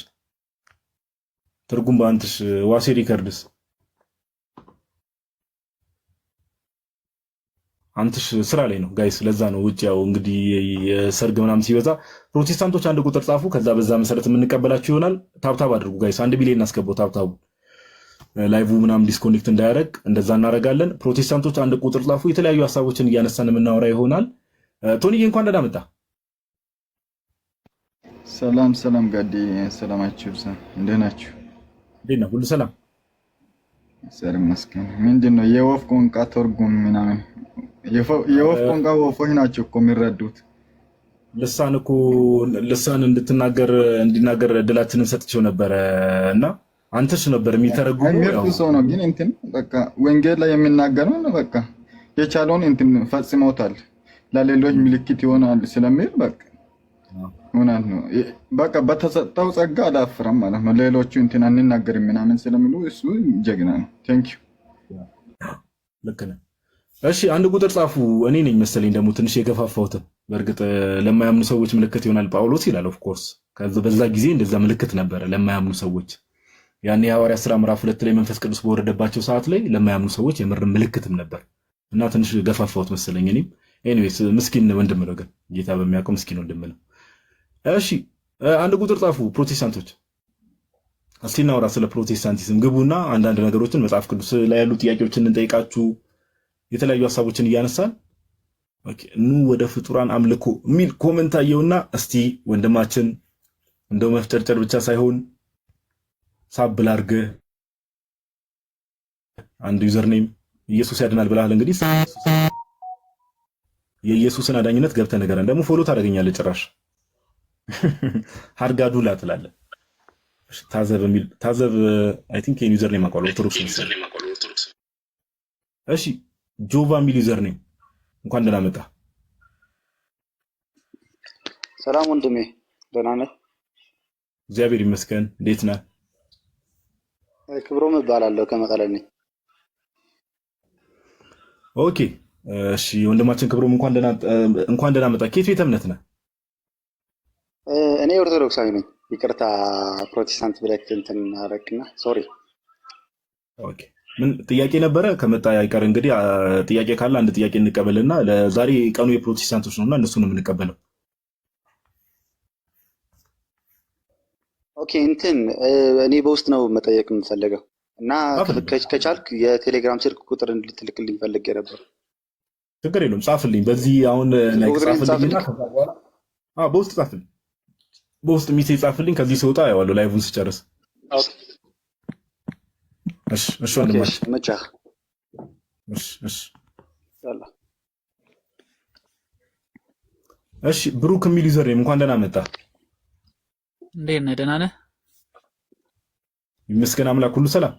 ትርጉም በአንተሽ ዋሴ ሪከርድስ አንተሽ ስራ ላይ ነው ጋይስ። ለዛ ነው ውጭ ያው እንግዲህ የሰርግ ምናምን ሲበዛ ፕሮቴስታንቶች አንድ ቁጥር ጻፉ። ከዛ በዛ መሰረት የምንቀበላችሁ ይሆናል። ታብታብ አድርጉ ጋይስ። 1 ቢሊዮን እናስገባው ታብታቡ ላይቭ ምናምን ዲስኮኔክት እንዳያደርግ እንደዛ እናደርጋለን። ፕሮቴስታንቶች አንድ ቁጥር ጻፉ። የተለያዩ ሀሳቦችን እያነሳን የምናወራ ይሆናል። ቶኒዬ እንኳን ደህና መጣ። ሰላም ጋዲ ሰላማችሁ ይብዛ። እንዴት ናችሁ? እንዴት ነው? ሁሉ ሰላም ሰላም መስከን። ምንድነው የወፍ ቋንቋ ትርጉም ምናምን? የወፍ ቋንቋ ወፎች ናቸው እኮ የሚረዱት። ልሳን እንዲናገር እድላችንን ሰጥቼው ነበረ እና አንተሽ ነበር የሚተረጉመው። ምርጥ ሰው ነው ግን እንትን በቃ ወንጌል ላይ የሚናገረው በቃ የቻለውን እንትን ፈጽሞታል። ለሌሎች ምልክት ይሆናል ስለሚል በቃ እውነት ነው። በቃ በተሰጠው ጸጋ አላፍረም ማለት ነው። ሌሎቹ እንትን አንናገርም ምናምን ስለሚሉ እሱ ጀግና ነው። ቴንክ ዩ። ልክ ነህ። እሺ አንድ ቁጥር ጻፉ። እኔ ነኝ መሰለኝ ደግሞ ትንሽ የገፋፋሁት። በእርግጥ ለማያምኑ ሰዎች ምልክት ይሆናል ጳውሎስ ይላል። ኦፍ ኮርስ በዛ ጊዜ እንደዛ ምልክት ነበረ ለማያምኑ ሰዎች። ያኔ የሐዋርያት ሥራ ምዕራፍ 2 ላይ መንፈስ ቅዱስ በወረደባቸው ሰዓት ላይ ለማያምኑ ሰዎች የምር ምልክትም ነበር እና ትንሽ ገፋፋሁት መሰለኝ እኔም። ኤኒዌይስ ምስኪን ወንድም ነው ግን ጌታ በሚያውቀው ምስኪን ወንድም ነው። እሺ አንድ ቁጥር ጻፉ ፕሮቴስታንቶች። እስቲ እናውራ ስለ ፕሮቴስታንቲዝም። ግቡና አንዳንድ ነገሮችን መጽሐፍ ቅዱስ ላይ ያሉ ጥያቄዎችን እንጠይቃችሁ፣ የተለያዩ ሀሳቦችን እያነሳን ኑ ወደ ፍጡራን አምልኮ የሚል ኮመንት አየውና እስቲ ወንድማችን እንደው መፍጨርጨር ብቻ ሳይሆን ሳብል አድርገህ አንድ ዩዘር ኔም ኢየሱስ ያድናል ብለሃል። እንግዲህ የኢየሱስን አዳኝነት ገብተህ ነገረን። ደግሞ ፎሎ ታደርገኛለህ ጭራሽ ሀርጋዱላ ትላለህ። ታዘብ አይ ቲንክ ዩዘር ኔም አውቀዋለሁ፣ ኦርቶዶክስ መሰለኝ። እሺ ጆቫ የሚል ዩዘር ኔም እንኳን ደህና መጣ። ሰላም ወንድሜ፣ ደህና ነህ? እግዚአብሔር ይመስገን። እንዴት ነህ? ክብሮም እባላለሁ ከመቀሌ ነኝ። ኦኬ እሺ ወንድማችን ክብሮም እንኳን ደህና መጣ። ከየት ቤተ እምነት ነህ? እኔ ኦርቶዶክሳዊ ነኝ። ይቅርታ ፕሮቴስታንት ብለህ እንትን አደረግና ሶሪ። ኦኬ ምን ጥያቄ ነበረ? ከመጣ አይቀር እንግዲህ ጥያቄ ካለ አንድ ጥያቄ እንቀበልና ለዛሬ ቀኑ የፕሮቴስታንቶች ነውና እነሱን ነው የምንቀበለው። ኦኬ እንትን እኔ በውስጥ ነው መጠየቅ የምፈልገው እና ከቻልክ የቴሌግራም ስልክ ቁጥር እንድትልክልኝ ፈልጌ ነበር። ችግር የለውም ጻፍልኝ። በዚህ አሁን ጻፍልኝና ከዛ በኋላ በውስጥ ጻፍልኝ። በውስጥ ሚሴጅ ጻፍልኝ። ከዚህ ስወጣ ያዋለው ላይቭን ስጨርስ። እሺ ወንድማችን መቻ እሺ ብሩክ የሚል ዩዘር ኔም እንኳን ደህና መጣ። እንዴት ነህ? ደህና ነህ? ይመስገን አምላክ። ሁሉ ሰላም?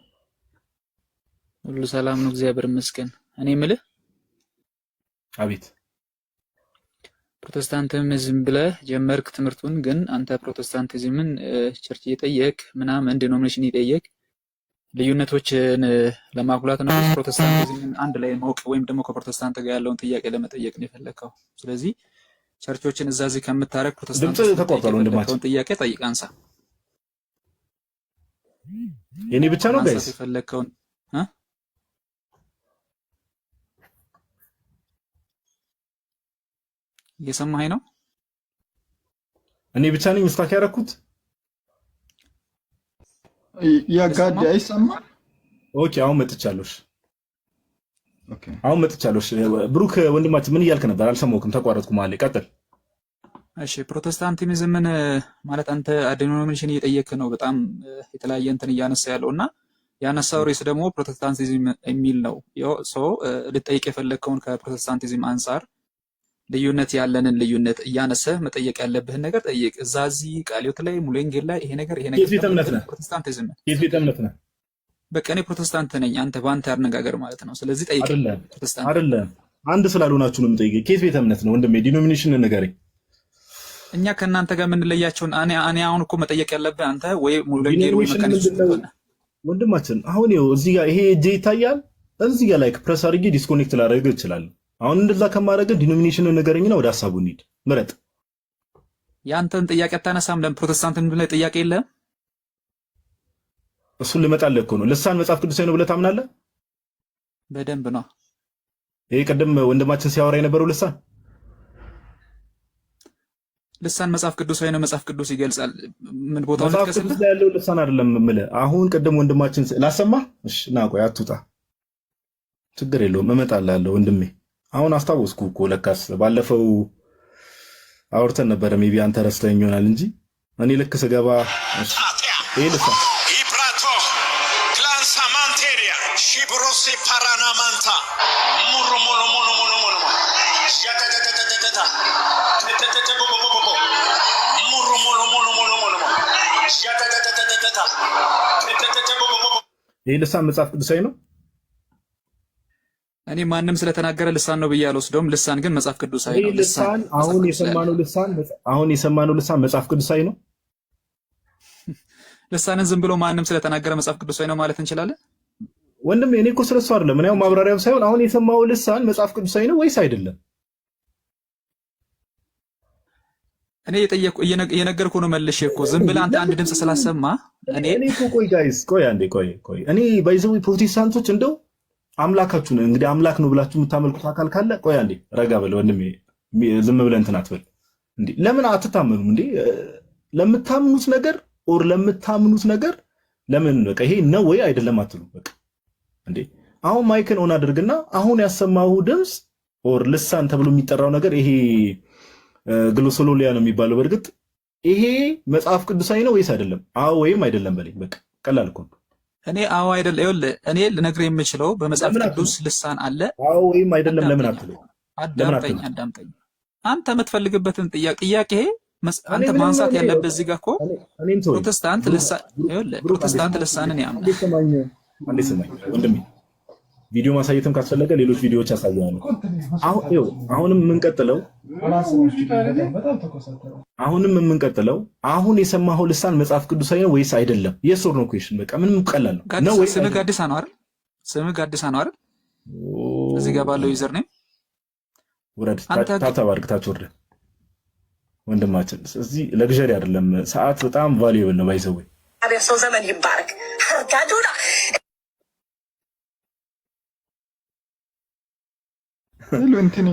ሁሉ ሰላም ነው፣ እግዚአብሔር ይመስገን። እኔ የምልህ አቤት። ፕሮቴስታንቲዝም ብለህ ጀመርክ ትምህርቱን፣ ግን አንተ ፕሮቴስታንቲዝምን ቸርች እየጠየቅ ምናምን ዲኖሚኔሽን እየጠየቅ ልዩነቶችን ለማጉላት ነው። ፕሮቴስታንቲዝምን አንድ ላይ ማወቅ ወይም ደግሞ ከፕሮቴስታንት ጋር ያለውን ጥያቄ ለመጠየቅ ነው የፈለግከው። ስለዚህ ቸርቾችን እዛዚህ ከምታረግ ፕሮቴስታንት ወንድማችን ጥያቄ ጠይቅ፣ አንሳ። የኔ ብቻ ነው ጋይስ የፈለግከውን እየሰማኸኝ ነው? እኔ ብቻ ነኝ ምስታክ ያደረኩት? ያጋድ አይሰማ። ኦኬ አሁን መጥቻለሁ። ብሩክ ወንድማችን ምን እያልክ ነበር? አልሰማሁም፣ ተቋረጥኩ ማለት። ቀጥል። እሺ ፕሮቴስታንቲዝምን ማለት አንተ ዲኖሚኔሽን እየጠየክ ነው። በጣም የተለያየ እንትን እያነሳ ያለው እና ያነሳው ርዕስ ደግሞ ፕሮቴስታንቲዝም የሚል ነው። ልጠይቅ የፈለግከውን ከፕሮቴስታንቲዝም አንጻር ልዩነት ያለንን ልዩነት እያነሳህ መጠየቅ ያለብህን ነገር ጠይቅ። እዛዚህ ቃልዮት ላይ ሙሉ ወንጌል ላይ ይሄ ነገር ፕሮቴስታንቲዝም የት ቤተ እምነት ነህ? በቃ እኔ ፕሮቴስታንት ነኝ፣ አንተ በአንተ አነጋገር ማለት ነው። ስለዚህ ጠይቅ። አይደለም አንድ ስላልሆናችሁ ነው የምጠይቀው። ከየት ቤተ እምነት ነው ወንድሜ? ዲኖሚኔሽን ንገረኝ። እኛ ከእናንተ ጋር የምንለያቸውን እኔ አሁን እኮ መጠየቅ ያለብህ አንተ ወይ ሙሉ ወንጌል ወይ መካኒዝም ወንድማችን። አሁን ይኸው እዚህ ጋር ይሄ እጄ ይታያል። እዚህ ጋር ላይክ ፕሬስ አድርጌ ዲስኮኔክት ላደርግ እችላለሁ። አሁን እንደዛ ከማድረግ ዲኖሚኔሽን ንገረኝና ወደ ሀሳቡ እንሂድ። ምረጥ። ያንተን ጥያቄ አታነሳም? ለምን ፕሮቴስታንት ላይ ጥያቄ የለህም? እሱን ልመጣልህ እኮ ነው። ልሳን መጽሐፍ ቅዱሳዊ ነው ብለህ ታምናለህ? በደንብ ነው። ይሄ ቅድም ወንድማችን ሲያወራ የነበረው ልሳን መጽሐፍ ቅዱሳዊ ነው። መጽሐፍ ቅዱስ ይገልጻል። ምን ቦታው መጽሐፍ ቅዱስ ላይ ያለው ልሳን አይደለም የምልህ። አሁን ቅድም ወንድማችን ላሰማህ። እሺ ና ቆይ አትውጣ፣ ችግር የለውም እመጣልሃለሁ ወንድሜ። አሁን አስታወስኩ እኮ ለካስ ባለፈው አውርተን ነበረ። ሜቢ አንተ ረስተኸኝ ይሆናል እንጂ እኔ ልክ ስገባ ይሄ ልሳን ኢብራቶ ክላንሳ ማንቴሪያ ሺብሮሴ ፓራናማንታ ሙሩ ሙሉ ሙሉ ሙሉ ሙሉ ሻተተተተተታ ተተተተቦቦቦቦ ሙሩ ሙሉ ሙሉ ሙሉ ሙሉ ሻተተተተተታ ተተተተቦቦቦ ይሄ ልሳን መጽሐፍ ቅዱሳዊ ነው። እኔ ማንም ስለተናገረ ልሳን ነው ብዬ አልወስደውም። ልሳን ግን መጽሐፍ ቅዱሳዊ ነው። ልሳን አሁን የሰማነው ልሳን መጽሐፍ ቅዱሳዊ ነው። ልሳንን ዝም ብሎ ማንም ስለተናገረ መጽሐፍ ቅዱሳዊ ነው ማለት እንችላለን? ወንድም እኔ እኮ ስለሱ አይደለም። እኔ ማብራሪያም ሳይሆን አሁን የሰማው ልሳን መጽሐፍ ቅዱሳዊ ነው ወይስ አይደለም? እኔ እየነገርኩህ ነው መልሼ እኮ ዝም ብለህ አንተ አንድ ድምፅ ስላሰማ እኔ እኮ ቆይ ጋይስ ቆይ እኔ ባይዘው ፕሮቴስታንቶች እንደው አምላካችሁ ነው እንግዲህ አምላክ ነው ብላችሁ የምታመልኩት አካል ካለ ቆይ አንዴ ረጋ በል ወንድሜ፣ ዝም ብለህ እንትን አትበል እንዴ። ለምን አትታመኑም እንዴ? ለምታምኑት ነገር ለምን በቃ ይሄ ነው ወይ አይደለም አትሉ? በቃ እንዴ አሁን ማይክን ኦን አድርግና አሁን ያሰማው ድምፅ ኦር ልሳን ተብሎ የሚጠራው ነገር ይሄ ግሎሶሎሊያ ነው የሚባለው። በእርግጥ ይሄ መጽሐፍ ቅዱሳዊ ነው ወይስ አይደለም? አዎ ወይም አይደለም በለኝ። በቃ ቀላል እኮ ነው። እኔ አዎ አይደለም፣ ይኸውልህ እኔ ልነግርህ የምችለው በመጽሐፍ ቅዱስ ልሳን አለ። አዎ ወይም አይደለም ለምን አትለው? አዳምጠኝ። አንተ የምትፈልግበትን ጥያቄ አንተ ማንሳት ያለበት እዚህ ጋር እኮ ፕሮቴስታንት ልሳንን ያምናል። አንዴ ስማኝ ወንድሜ፣ ቪዲዮ ማሳየትም ካስፈለገ ሌሎች ቪዲዮዎች ያሳያሉ። አሁንም የምንቀጥለው አሁን የሰማኸው ልሳን መጽሐፍ ቅዱሳዊ ነው ወይስ አይደለም? የስ ኦር ኖ ኩዌሽን። በቃ ምንም ቀላል ነው። ስምህ ጋዲሳ ነው አይደል? እዚህ ጋር ባለው ዩዘር ኔም ውረድ። ታባርክታችሁ ወርደ ወንድማችን፣ እዚህ ለግዠሪ አይደለም። ሰዓት በጣም ቫልዩብል ነው። ባይዘው ሰው ዘመን ይባረክ አርጋዶላ እንትን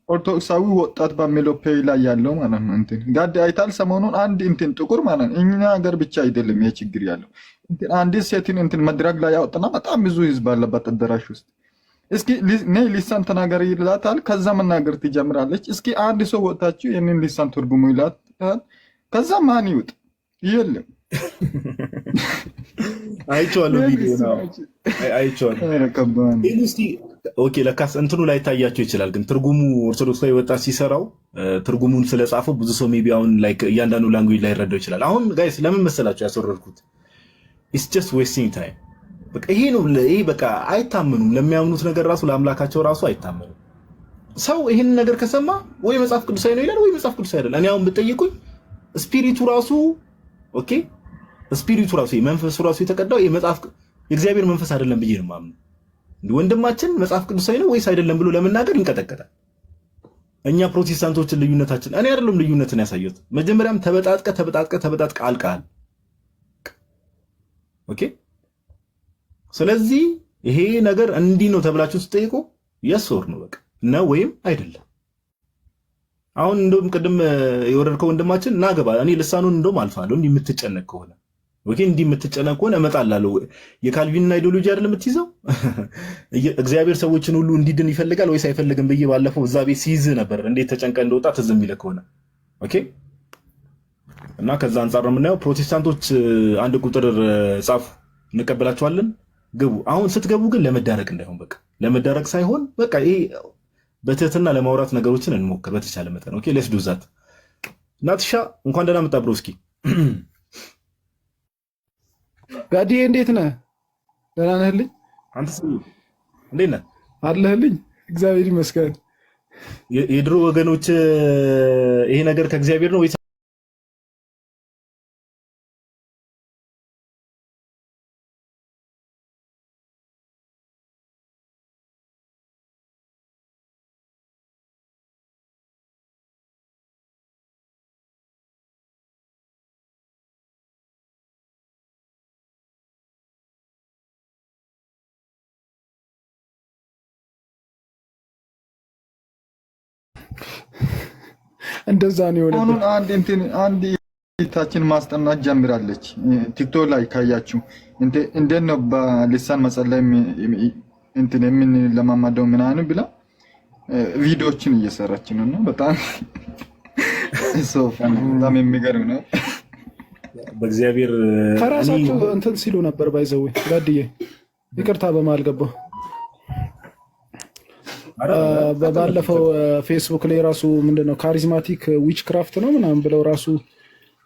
ኦርቶዶክሳዊ ወጣት በሚለው ፔይ ላይ ያለው ማለት ነው። እንትን ጋድ አይታል ሰሞኑን አንድ እንትን ጥቁር ማለት ነው። እኛ ሀገር ብቻ አይደለም ይሄ ችግር ያለው። እንትን አንዲት ሴትን እንትን መድረክ ላይ ያወጣና በጣም ብዙ ህዝብ አለበት አዳራሽ ውስጥ። እስኪ ነይ ሊሳን ተናገሪ ይላታል። ከዛ መናገር ትጀምራለች። እስኪ አንድ ሰው ወጣችሁ የኔን ሊሳን ትርጉሙ ይላታል። ከዛ ማን ይውጥ? የለም አይቼዋለሁ፣ ቪዲዮ ነው አይቼዋለሁ። ኦኬ ለካስ እንትኑ ላይ ታያቸው ይችላል፣ ግን ትርጉሙ ኦርቶዶክሳዊ ወጣት ሲሰራው ትርጉሙን ስለጻፈው ብዙ ሰው ሜቢ አሁን ላይክ እያንዳንዱ ላንጉዌጅ ላይ ይረዳው ይችላል። አሁን ጋይስ ለምን መሰላችሁ ያስወረድኩት? ኢትስ ጀስት ዌስቲንግ ታይም። በቃ ይሄ ነው። ይሄ በቃ አይታመኑም። ለሚያምኑት ነገር ራሱ ለአምላካቸው ራሱ አይታመኑም። ሰው ይሄን ነገር ከሰማ ወይ መጽሐፍ ቅዱሳዊ ነው ይላል ወይ መጽሐፍ ቅዱሳዊ አይደለም። እኔ አሁን ብትጠይቁኝ ስፒሪቱ ራሱ ኦኬ ስፒሪቱ ራሱ መንፈሱ ራሱ የተቀዳው የእግዚአብሔር መንፈስ አይደለም ብዬ ነው የማምነው። ወንድማችን መጽሐፍ ቅዱሳዊ ነው ወይስ አይደለም ብሎ ለመናገር ይንቀጠቀጣል። እኛ ፕሮቴስታንቶችን ልዩነታችን እኔ አይደለም ልዩነትን ያሳየሁት። መጀመሪያም ተበጣጥቀ አልቃል። ኦኬ ስለዚህ ይሄ ነገር እንዲህ ነው ተብላችሁ ስትጠይቁ የስ ኦር ነው በቃ ነው ወይም አይደለም። አሁን እንደውም ቅድም የወረድከው ወንድማችን ናገባ እኔ ልሳኑን እንደውም አልፋለሁ እንዲህ የምትጨነቅ ከሆነ ኦኬ እንዲህ የምትጨነቅ ከሆነ እመጣላለሁ። የካልቪንና አይዲዮሎጂ አይደለም የምትይዘው። እግዚአብሔር ሰዎችን ሁሉ እንዲድን ይፈልጋል ወይስ አይፈልግም ብዬ ባለፈው እዛ ቤት ሲይዝ ነበር። እንዴት ተጨንቀ እንደወጣ ትዝ የሚልህ ከሆነ ኦኬ። እና ከዛ አንጻር ነው የምናየው። ፕሮቴስታንቶች አንድ ቁጥር ጻፉ፣ እንቀበላቸዋለን፣ ግቡ። አሁን ስትገቡ ግን ለመዳረቅ እንዳይሆን በቃ ለመዳረቅ ሳይሆን በቃ ይሄ በትህትና ለማውራት ነገሮችን እንሞክር በተቻለ መጠን ኦኬ። ሌትስ ዱ ዛት። ናትሻ እንኳን ደህና መጣ ብሮ። እስኪ ጋዲዬ እንዴት ነህ? ደህና ነህልኝ? አንተስ እንዴት ነህ? አለህልኝ? እግዚአብሔር ይመስገን። የድሮ ወገኖች ይሄ ነገር ከእግዚአብሔር ነው ወይስ እንደዛ ነው የሆነው? አሁን አንድ ታችን ማስጠናት ጀምራለች። ቲክቶክ ላይ ካያችሁ እንዴት ነው በልሳን መጸለይ እንትን የምን ለማማደው ምናምን ብላ ቪዲዮዎችን እየሰራች ነው። እና በጣም ሶፋን በጣም የሚገርም ነው። በእግዚአብሔር ከራሳቸው እንትን ሲሉ ነበር። ባይዘው ጋድዬ ይቅርታ በመሃል ገባሁ። በባለፈው ፌስቡክ ላይ ራሱ ምንድነው ካሪዝማቲክ ዊች ክራፍት ነው ምናምን ብለው ራሱ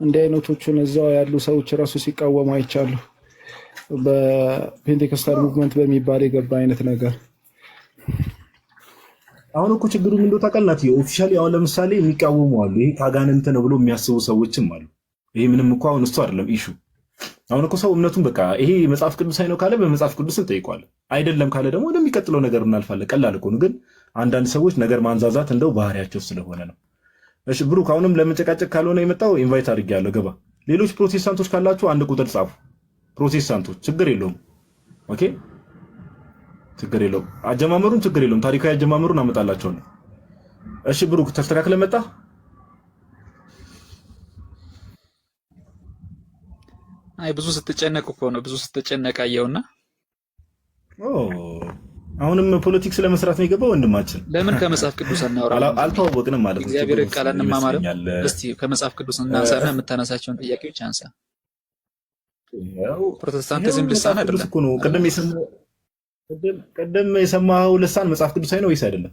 እንዲህ አይነቶቹን እዛው ያሉ ሰዎች ራሱ ሲቃወሙ አይቻሉ። በፔንቴኮስታል ሙቭመንት በሚባል የገባ አይነት ነገር። አሁን እኮ ችግሩ ምን እንደው ታውቃላችሁ? ኦፊሻሊ አሁን ለምሳሌ የሚቃወሙ አሉ። ይሄ ካጋንንት ነው ብሎ የሚያስቡ ሰዎችም አሉ። ይሄ ምንም እኮ አሁን እሱ አይደለም ኢሹ። አሁን እኮ ሰው እምነቱን በቃ ይሄ መጽሐፍ ቅዱሳዊ ነው ካለ በመጽሐፍ ቅዱስ እንጠይቀዋለን። አይደለም ካለ ደግሞ ወደሚቀጥለው ነገር እናልፋለን። ቀላል እኮ ነው። ግን አንዳንድ ሰዎች ነገር ማንዛዛት እንደው ባህሪያቸው ስለሆነ ነው። እሺ ብሩክ፣ አሁንም ለመጨቃጨቅ ካልሆነ የመጣው ኢንቫይት አድርጌያለሁ፣ ገባ። ሌሎች ፕሮቴስታንቶች ካላችሁ አንድ ቁጥር ጻፉ። ፕሮቴስታንቶች ችግር የለውም ኦኬ፣ ችግር የለውም። አጀማመሩን ችግር የለውም። ታሪካዊ አጀማመሩን አመጣላችኋለሁ። እሺ ብሩክ ተስተካክለ መጣ። አይ ብዙ ስትጨነቅ እኮ ነው፣ ብዙ ስትጨነቅ አየውና አሁንም ፖለቲክስ ለመስራት ነው የገባው ወንድማችን። ለምን ከመጽሐፍ ቅዱስ አናወራም? አልተዋወቅንም ማለት ነው። እግዚአብሔር ቃል እንማማርም። እስቲ ከመጽሐፍ ቅዱስ እናንሳና የምታነሳቸውን ጥያቄዎች አንሳ። ፕሮቴስታንቲዝም ልሳን አይደለም እኮ ነው። ቅድም የሰማኸው ልሳን መጽሐፍ ቅዱሳዊ ነው ወይስ አይደለም?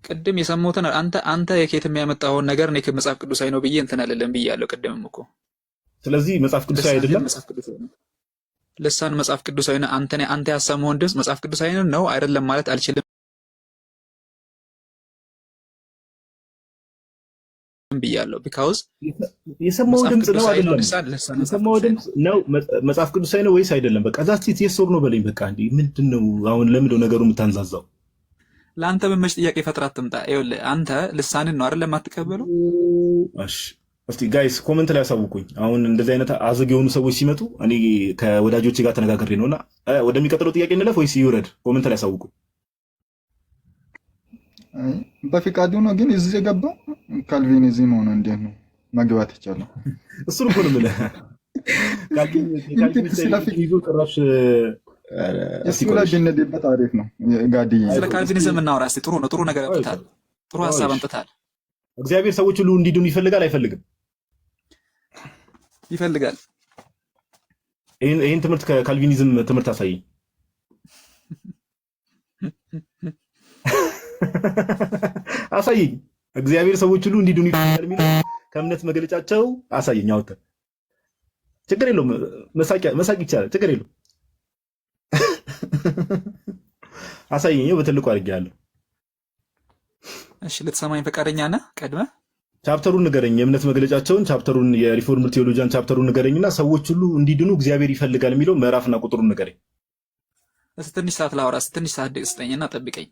ቅድም የሰማሁትን አንተ የኬት የሚያመጣውን ነገር እኔ ከመጽሐፍ ቅዱሳዊ ነው ብዬ እንትን አለለም ብያለሁ ቅድምም እኮ። ስለዚህ መጽሐፍ ቅዱሳዊ አይደለም። ልሳን መጽሐፍ ቅዱሳዊ ነው። አንተ ያሰማውን ድምፅ መጽሐፍ ቅዱሳዊ ነው አይደለም ማለት አልችልም ብያለሁ። ቢካውዝ የሰማው ድምፅ ነው አይደለም? የሰማው ድምፅ ነው መጽሐፍ ቅዱሳዊ ነው ወይስ አይደለም? በቃ ዛስቲ የሶር ነው በለኝ። በቃ እንዴ ምንድነው አሁን? ለምንድነው ነገሩ የምታንዛዛው? ለአንተ በመች ጥያቄ ፈጥራ አትምጣ። ይኸውልህ አንተ ልሳንን ነው አይደለም የማትቀበለው? እሺ እስቲ ጋይስ ኮሜንት ላይ ያሳውቁኝ። አሁን እንደዚህ አይነት አዝግ የሆኑ ሰዎች ሲመጡ እኔ ከወዳጆቼ ጋር ተነጋግሬ ነውና ወደሚቀጥለው ጥያቄ እንለፍ ወይስ ይውረድ? ኮሜንት ላይ ያሳውቁኝ። በፍቃዱ ነው ግን እዚህ የገባው ካልቪኒዝም ሆነ እንዴት ነው መግባት ይቻላል? እሱን እኮ ነው የምልህ። እሱ ላይ ብንሄድበት አሪፍ ነው። ጋድዬ ስለ ካልቪኒዝም እናወራ እስኪ። ጥሩ ነው፣ ጥሩ ነገር አምጥታል፣ ጥሩ ሀሳብ አምጥታል። እግዚአብሔር ሰዎች ሁሉ እንዲድኑ ይፈልጋል አይፈልግም? ይፈልጋል። ይህን ትምህርት ከካልቪኒዝም ትምህርት አሳየኝ። አሳየኝ። እግዚአብሔር ሰዎች ሁሉ እንዲድኑ ይፈልጋል የሚለው ከእምነት መግለጫቸው አሳየኝ። አውጥተህ ችግር የለውም፣ መሳቅ ይቻላል፣ ችግር የለውም። አሳየኝ፣ በትልቁ አድርጌያለሁ። እሺ ልትሰማኝ ፈቃደኛ ነህ? ቀድመህ ቻፕተሩን ንገረኝ፣ የእምነት መግለጫቸውን ቻፕተሩን፣ የሪፎርም ቴዎሎጂያን ቻፕተሩን ንገረኝና ሰዎች ሁሉ እንዲድኑ እግዚአብሔር ይፈልጋል የሚለው ምዕራፍና ቁጥሩን ንገረኝ። እስኪ ትንሽ ሰዓት ላውራ፣ ትንሽ ሰዓት ስጠኝና ጠብቀኝ።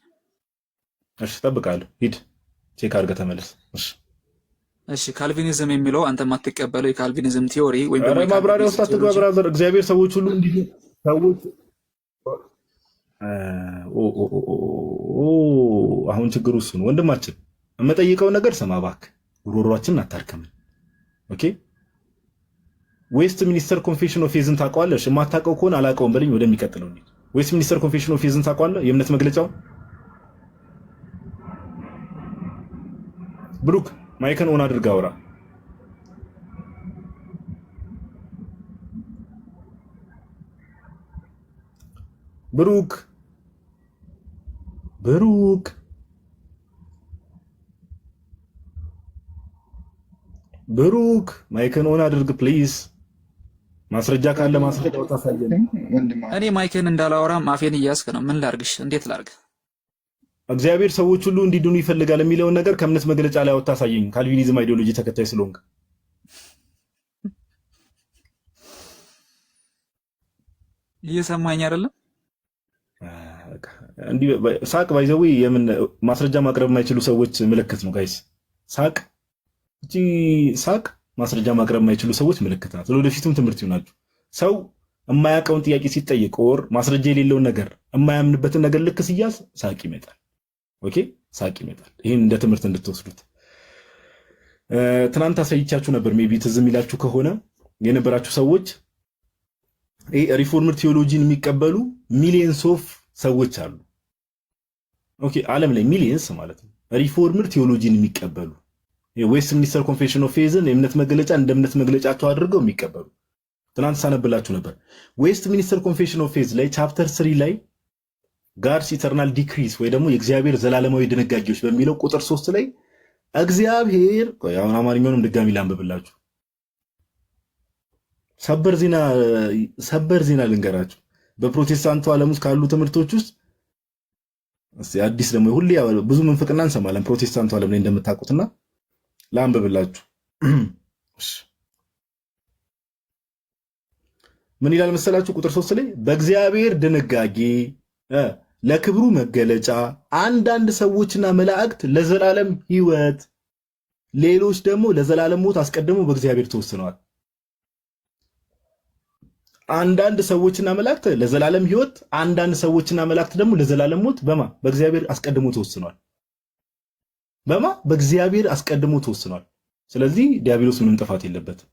እሺ እጠብቃለሁ። ሂድ ቼክ አድርገህ ተመለስ። እሺ ካልቪኒዝም የሚለው አንተ የማትቀበለው የካልቪኒዝም ቲዮሪ ወይም ደግሞ ማብራሪያ ውስጥ አትግባ ብራዘር። እግዚአብሔር ሰዎች ሁሉ እንዲድኑ ሰዎች አሁን ችግሩ እሱ ነው ወንድማችን። የምጠይቀው ነገር ስማ እባክህ፣ ጉሮሯችንን አታርከምን። ኦኬ ዌስት ሚኒስተር ኮንፌሽን ኦፍ ፌዝን ታውቀዋለህ? የማታውቀው ከሆነ አላውቀውም በለኝ። ወደሚቀጥለው እንሂድ። ዌስት ሚኒስተር ኮንፌሽን ኦፍ ፌዝን ታውቀዋለህ? የእምነት መግለጫው ብሩክ ማይክን ኦን አድርጋ አውራ። ብሩክ ብሩክ ብሩክ ማይክን ኦን አድርግ ፕሊዝ። ማስረጃ ካለ ማስረጃ ታሳየን። እኔ ማይክን እንዳላወራ አፌን እያስክ ነው። ምን ላርግሽ? እንዴት ላርግ? እግዚአብሔር ሰዎች ሁሉ እንዲድኑ ይፈልጋል የሚለውን ነገር ከእምነት መግለጫ ላይ አታሳየኝ። ካልቪኒዝም አይዲዮሎጂ ተከታይ ስለሆንክ እየሰማኝ አይደለም። እንዲህ ሳቅ ባይዘው የምን ማስረጃ ማቅረብ የማይችሉ ሰዎች ምልክት ነው ጋይስ። ሳቅ እቺ ሳቅ ማስረጃ ማቅረብ የማይችሉ ሰዎች ምልክት ናት። ለወደፊቱም ትምህርት ይሆናችሁ። ሰው የማያውቀውን ጥያቄ ሲጠይቅ ወር ማስረጃ የሌለውን ነገር የማያምንበትን ነገር ልክ ሲያዝ ሳቅ ይመጣል። ኦኬ ሳቅ ይመጣል። ይህን እንደ ትምህርት እንድትወስዱት ትናንት አሳይቻችሁ ነበር። ሜቢ ትዝ የሚላችሁ ከሆነ የነበራችሁ ሰዎች ሪፎርምድ ቴዎሎጂን የሚቀበሉ ሚሊየንስ ኦፍ ሰዎች አሉ። ኦኬ ዓለም ላይ ሚሊየንስ ማለት ነው። ሪፎርምድ ቴዎሎጂን የሚቀበሉ ዌስት ሚኒስተር ኮንፌሽን ኦፍ ፌዝን የእምነት መግለጫ እንደ እምነት መግለጫቸው አድርገው የሚቀበሉ ትናንት ሳነብላችሁ ነበር። ዌስት ሚኒስተር ኮንፌሽን ኦፍ ፌዝ ላይ ቻፕተር 3 ላይ ጋድስ ኢተርናል ዲክሪስ ወይ ደግሞ የእግዚአብሔር ዘላለማዊ ድንጋጌዎች በሚለው ቁጥር 3 ላይ እግዚአብሔር አሁን አማርኛውንም ድጋሚ ላንብብላችሁ። ሰበር ዜና ልንገራችሁ። በፕሮቴስታንቱ ዓለም ውስጥ ካሉ ትምህርቶች ውስጥ አዲስ ደግሞ ሁሌ ብዙ ምንፍቅና እንሰማለን ፕሮቴስታንቱ ዓለም ላይ እንደምታውቁትና ላንብብላችሁ። ምን ይላል መሰላችሁ? ቁጥር 3 ላይ በእግዚአብሔር ድንጋጌ ለክብሩ መገለጫ አንዳንድ ሰዎችና መላእክት ለዘላለም ሕይወት፣ ሌሎች ደግሞ ለዘላለም ሞት አስቀድሞ በእግዚአብሔር ተወስነዋል። አንዳንድ ሰዎችና መላእክት ለዘላለም ሕይወት፣ አንዳንድ ሰዎችና መላእክት ደግሞ ለዘላለም ሞት በእግዚአብሔር አስቀድሞ ተወስነዋል። በእግዚአብሔር አስቀድሞ ተወስነዋል። ስለዚህ ዲያብሎስ ምንም ጥፋት የለበትም።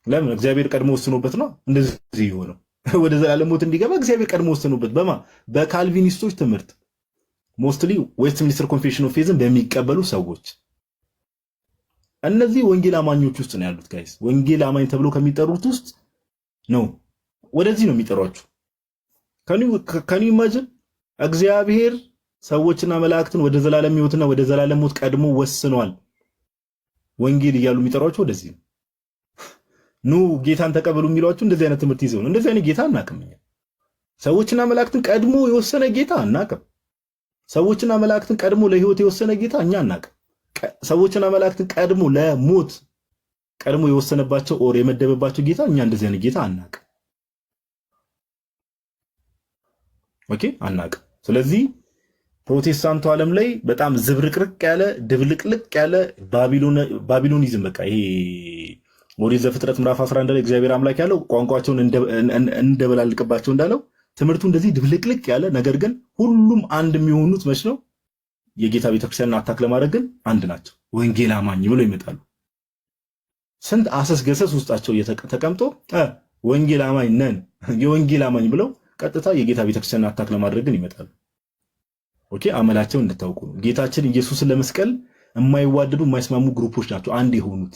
ለምን? እግዚአብሔር ቀድሞ ወስኖበት ነው እንደዚህ የሆነው። ወደ ዘላለም ሞት እንዲገባ እግዚአብሔር ቀድሞ ወስኖበት በማ በካልቪኒስቶች ትምህርት ሞስትሊ ዌስትሚኒስተር ኮንፌሽን ኦፍ ፌዝን በሚቀበሉ ሰዎች እነዚህ ወንጌል አማኞች ውስጥ ነው ያሉት ጋይስ። ወንጌል አማኝ ተብሎ ከሚጠሩት ውስጥ ነው ወደዚህ ነው የሚጠሯችሁ። ከኒ ኢማጂን እግዚአብሔር ሰዎችና መላእክትን ወደ ዘላለም ሕይወትና ወደ ዘላለም ሞት ቀድሞ ወስኗል ወንጌል እያሉ የሚጠሯችሁ ወደዚህ ነው። ኑ ጌታን ተቀበሉ የሚሏችሁ እንደዚህ አይነት ትምህርት ይዘው ነው። እንደዚህ አይነት ጌታ አናውቅም። ሰዎችና መላእክትን ቀድሞ የወሰነ ጌታ አናውቅም። ሰዎችና መላእክትን ቀድሞ ለሕይወት የወሰነ ጌታ እኛ አናውቅም። ሰዎችና መላእክትን ቀድሞ ለሞት ቀድሞ የወሰነባቸው ኦር የመደበባቸው ጌታ እኛ እንደዚህ አይነት ጌታ አናውቅም። ኦኬ አናውቅም። ስለዚህ ፕሮቴስታንቱ ዓለም ላይ በጣም ዝብርቅርቅ ያለ ድብልቅልቅ ያለ ባቢሎኒዝም በቃ ይሄ ኦሪት ዘፍጥረት ምዕራፍ 11 ላይ እግዚአብሔር አምላክ ያለው ቋንቋቸውን እንደበላልቅባቸው እንዳለው ትምህርቱ እንደዚህ ድብልቅልቅ ያለ ነገር ግን ሁሉም አንድ የሚሆኑት መች ነው? የጌታ ቤተክርስቲያንን አታክ ለማድረግ ግን አንድ ናቸው። ወንጌል አማኝ ብለው ይመጣሉ። ስንት አሰስ ገሰስ ውስጣቸው ተቀምጦ ወንጌል አማኝ ነን የወንጌል አማኝ ብለው ቀጥታ የጌታ ቤተክርስቲያንን አታክ ለማድረግ ግን ይመጣሉ። ኦኬ አመላቸው እንድታውቁ ነው። ጌታችን ኢየሱስን ለመስቀል የማይዋደዱ የማይስማሙ ግሩፖች ናቸው አንድ የሆኑት።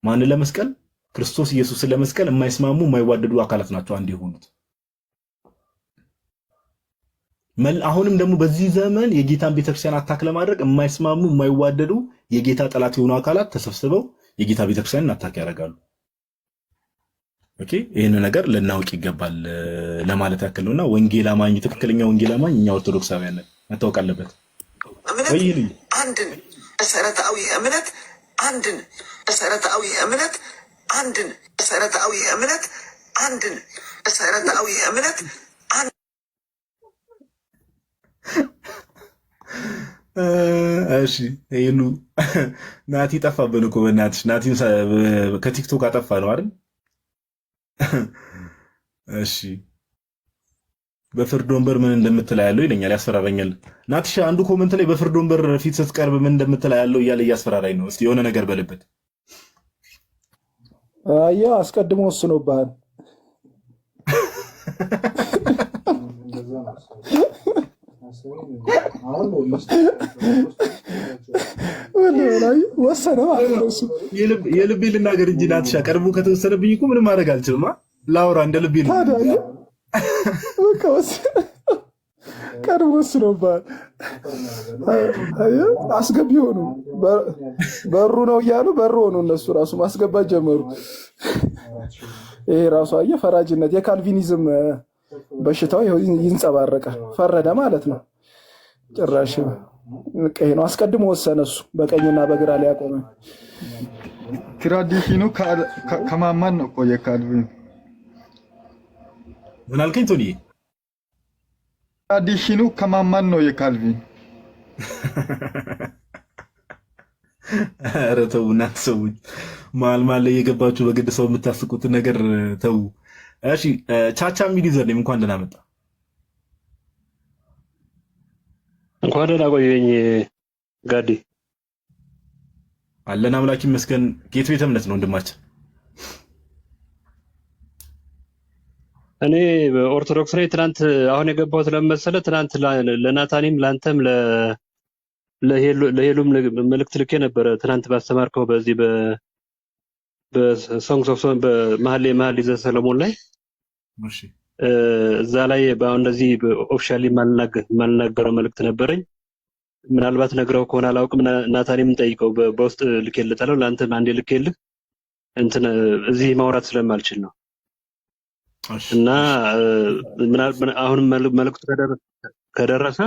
ማንን ለመስቀል? ክርስቶስ ኢየሱስን ለመስቀል የማይስማሙ የማይዋደዱ አካላት ናቸው አንድ የሆኑት። አሁንም ደግሞ በዚህ ዘመን የጌታን ቤተክርስቲያን አታክ ለማድረግ የማይስማሙ የማይዋደዱ የጌታ ጠላት የሆኑ አካላት ተሰብስበው የጌታ ቤተክርስቲያንን አታክ ያደርጋሉ። ኦኬ ይህን ነገር ልናውቅ ይገባል ለማለት ያክል ነውና ወንጌል አማኝ ትክክለኛ ወንጌል አማኝ እኛ ኦርቶዶክሳውያን መታወቅ አለበት። አንድን መሰረታዊ እምነት አንድን መሰረታዊ እምነት አንድን መሰረታዊ እምነት አንድን መሰረታዊ እምነት እሺ ይሉ ናቲ ጠፋብን እኮ በእናትሽ ናቲ ከቲክቶክ አጠፋ ነው አይደል? እሺ በፍርድ ወንበር ምን እንደምትላ ያለው ይለኛል፣ ያስፈራራኛል። ናቲሻ አንዱ ኮመንት ላይ በፍርድ ወንበር ፊት ስትቀርብ ምን እንደምትላ ያለው እያለ እያስፈራራኝ ነው። እስቲ የሆነ ነገር በልበት። አያ አስቀድሞ ወስኖብሃል። ወሰነ የልቤ ልናገር እንጂ ናትሻ ቀድሞ ከተወሰነብኝ እኮ ምንም ማድረግ አልችልም። ላውራ እንደ ልቤ ነው። ቀድሞ ወስኖብሃል። አስገቢ ሆኑ በሩ ነው እያሉ በሩ ሆኑ። እነሱ ራሱ ማስገባት ጀመሩ። ይሄ ራሱ አየህ ፈራጅነት የካልቪኒዝም በሽታው ይንጸባረቃል። ፈረደ ማለት ነው። ጭራሽ ቀይ ነው። አስቀድሞ ወሰነ እሱ በቀኝና በግራ ላይ ያቆመ። ትራዲሽኑ ከማማን ነው። ቆየ ካልቪን ምን አልከኝ ቶኒ? ትራዲሽኑ ከማማን ነው የካልቪን። ኧረ ተው እናንተ ሰዎች መሀል መሀል ላይ የገባችሁ በግድ ሰው የምታስቁትን ነገር ተው። እሺ ቻቻ የሚል ይዘር እንኳን ደህና መጣ። እንኳን ደህና ቆየኝ ጋዲ። አለን አምላክ ይመስገን። ከየት ቤተ እምነት ነው ወንድማችን? እኔ በኦርቶዶክስ ላይ ትናንት አሁን የገባሁት ለመሰለ ትናንት ለናታኒም ላንተም ለሄሉም መልእክት ልኬ ነበረ። ትናንት ባስተማርከው በዚህ በሶንግስ ኦፍ በመኃልየ ዘሰሎሞን ላይ እዛ ላይ በአሁን እንደዚህ ኦፊሻሊ ማልናገረው መልእክት ነበረኝ። ምናልባት ነግረው ከሆነ አላውቅም። ናታኒም ጠይቀው በውስጥ ልኬልታለሁ። ለአንተም አንዴ ልኬልህ እንትን እዚህ ማውራት ስለማልችል ነው እና አሁንም መልእክቱ ከደረሰ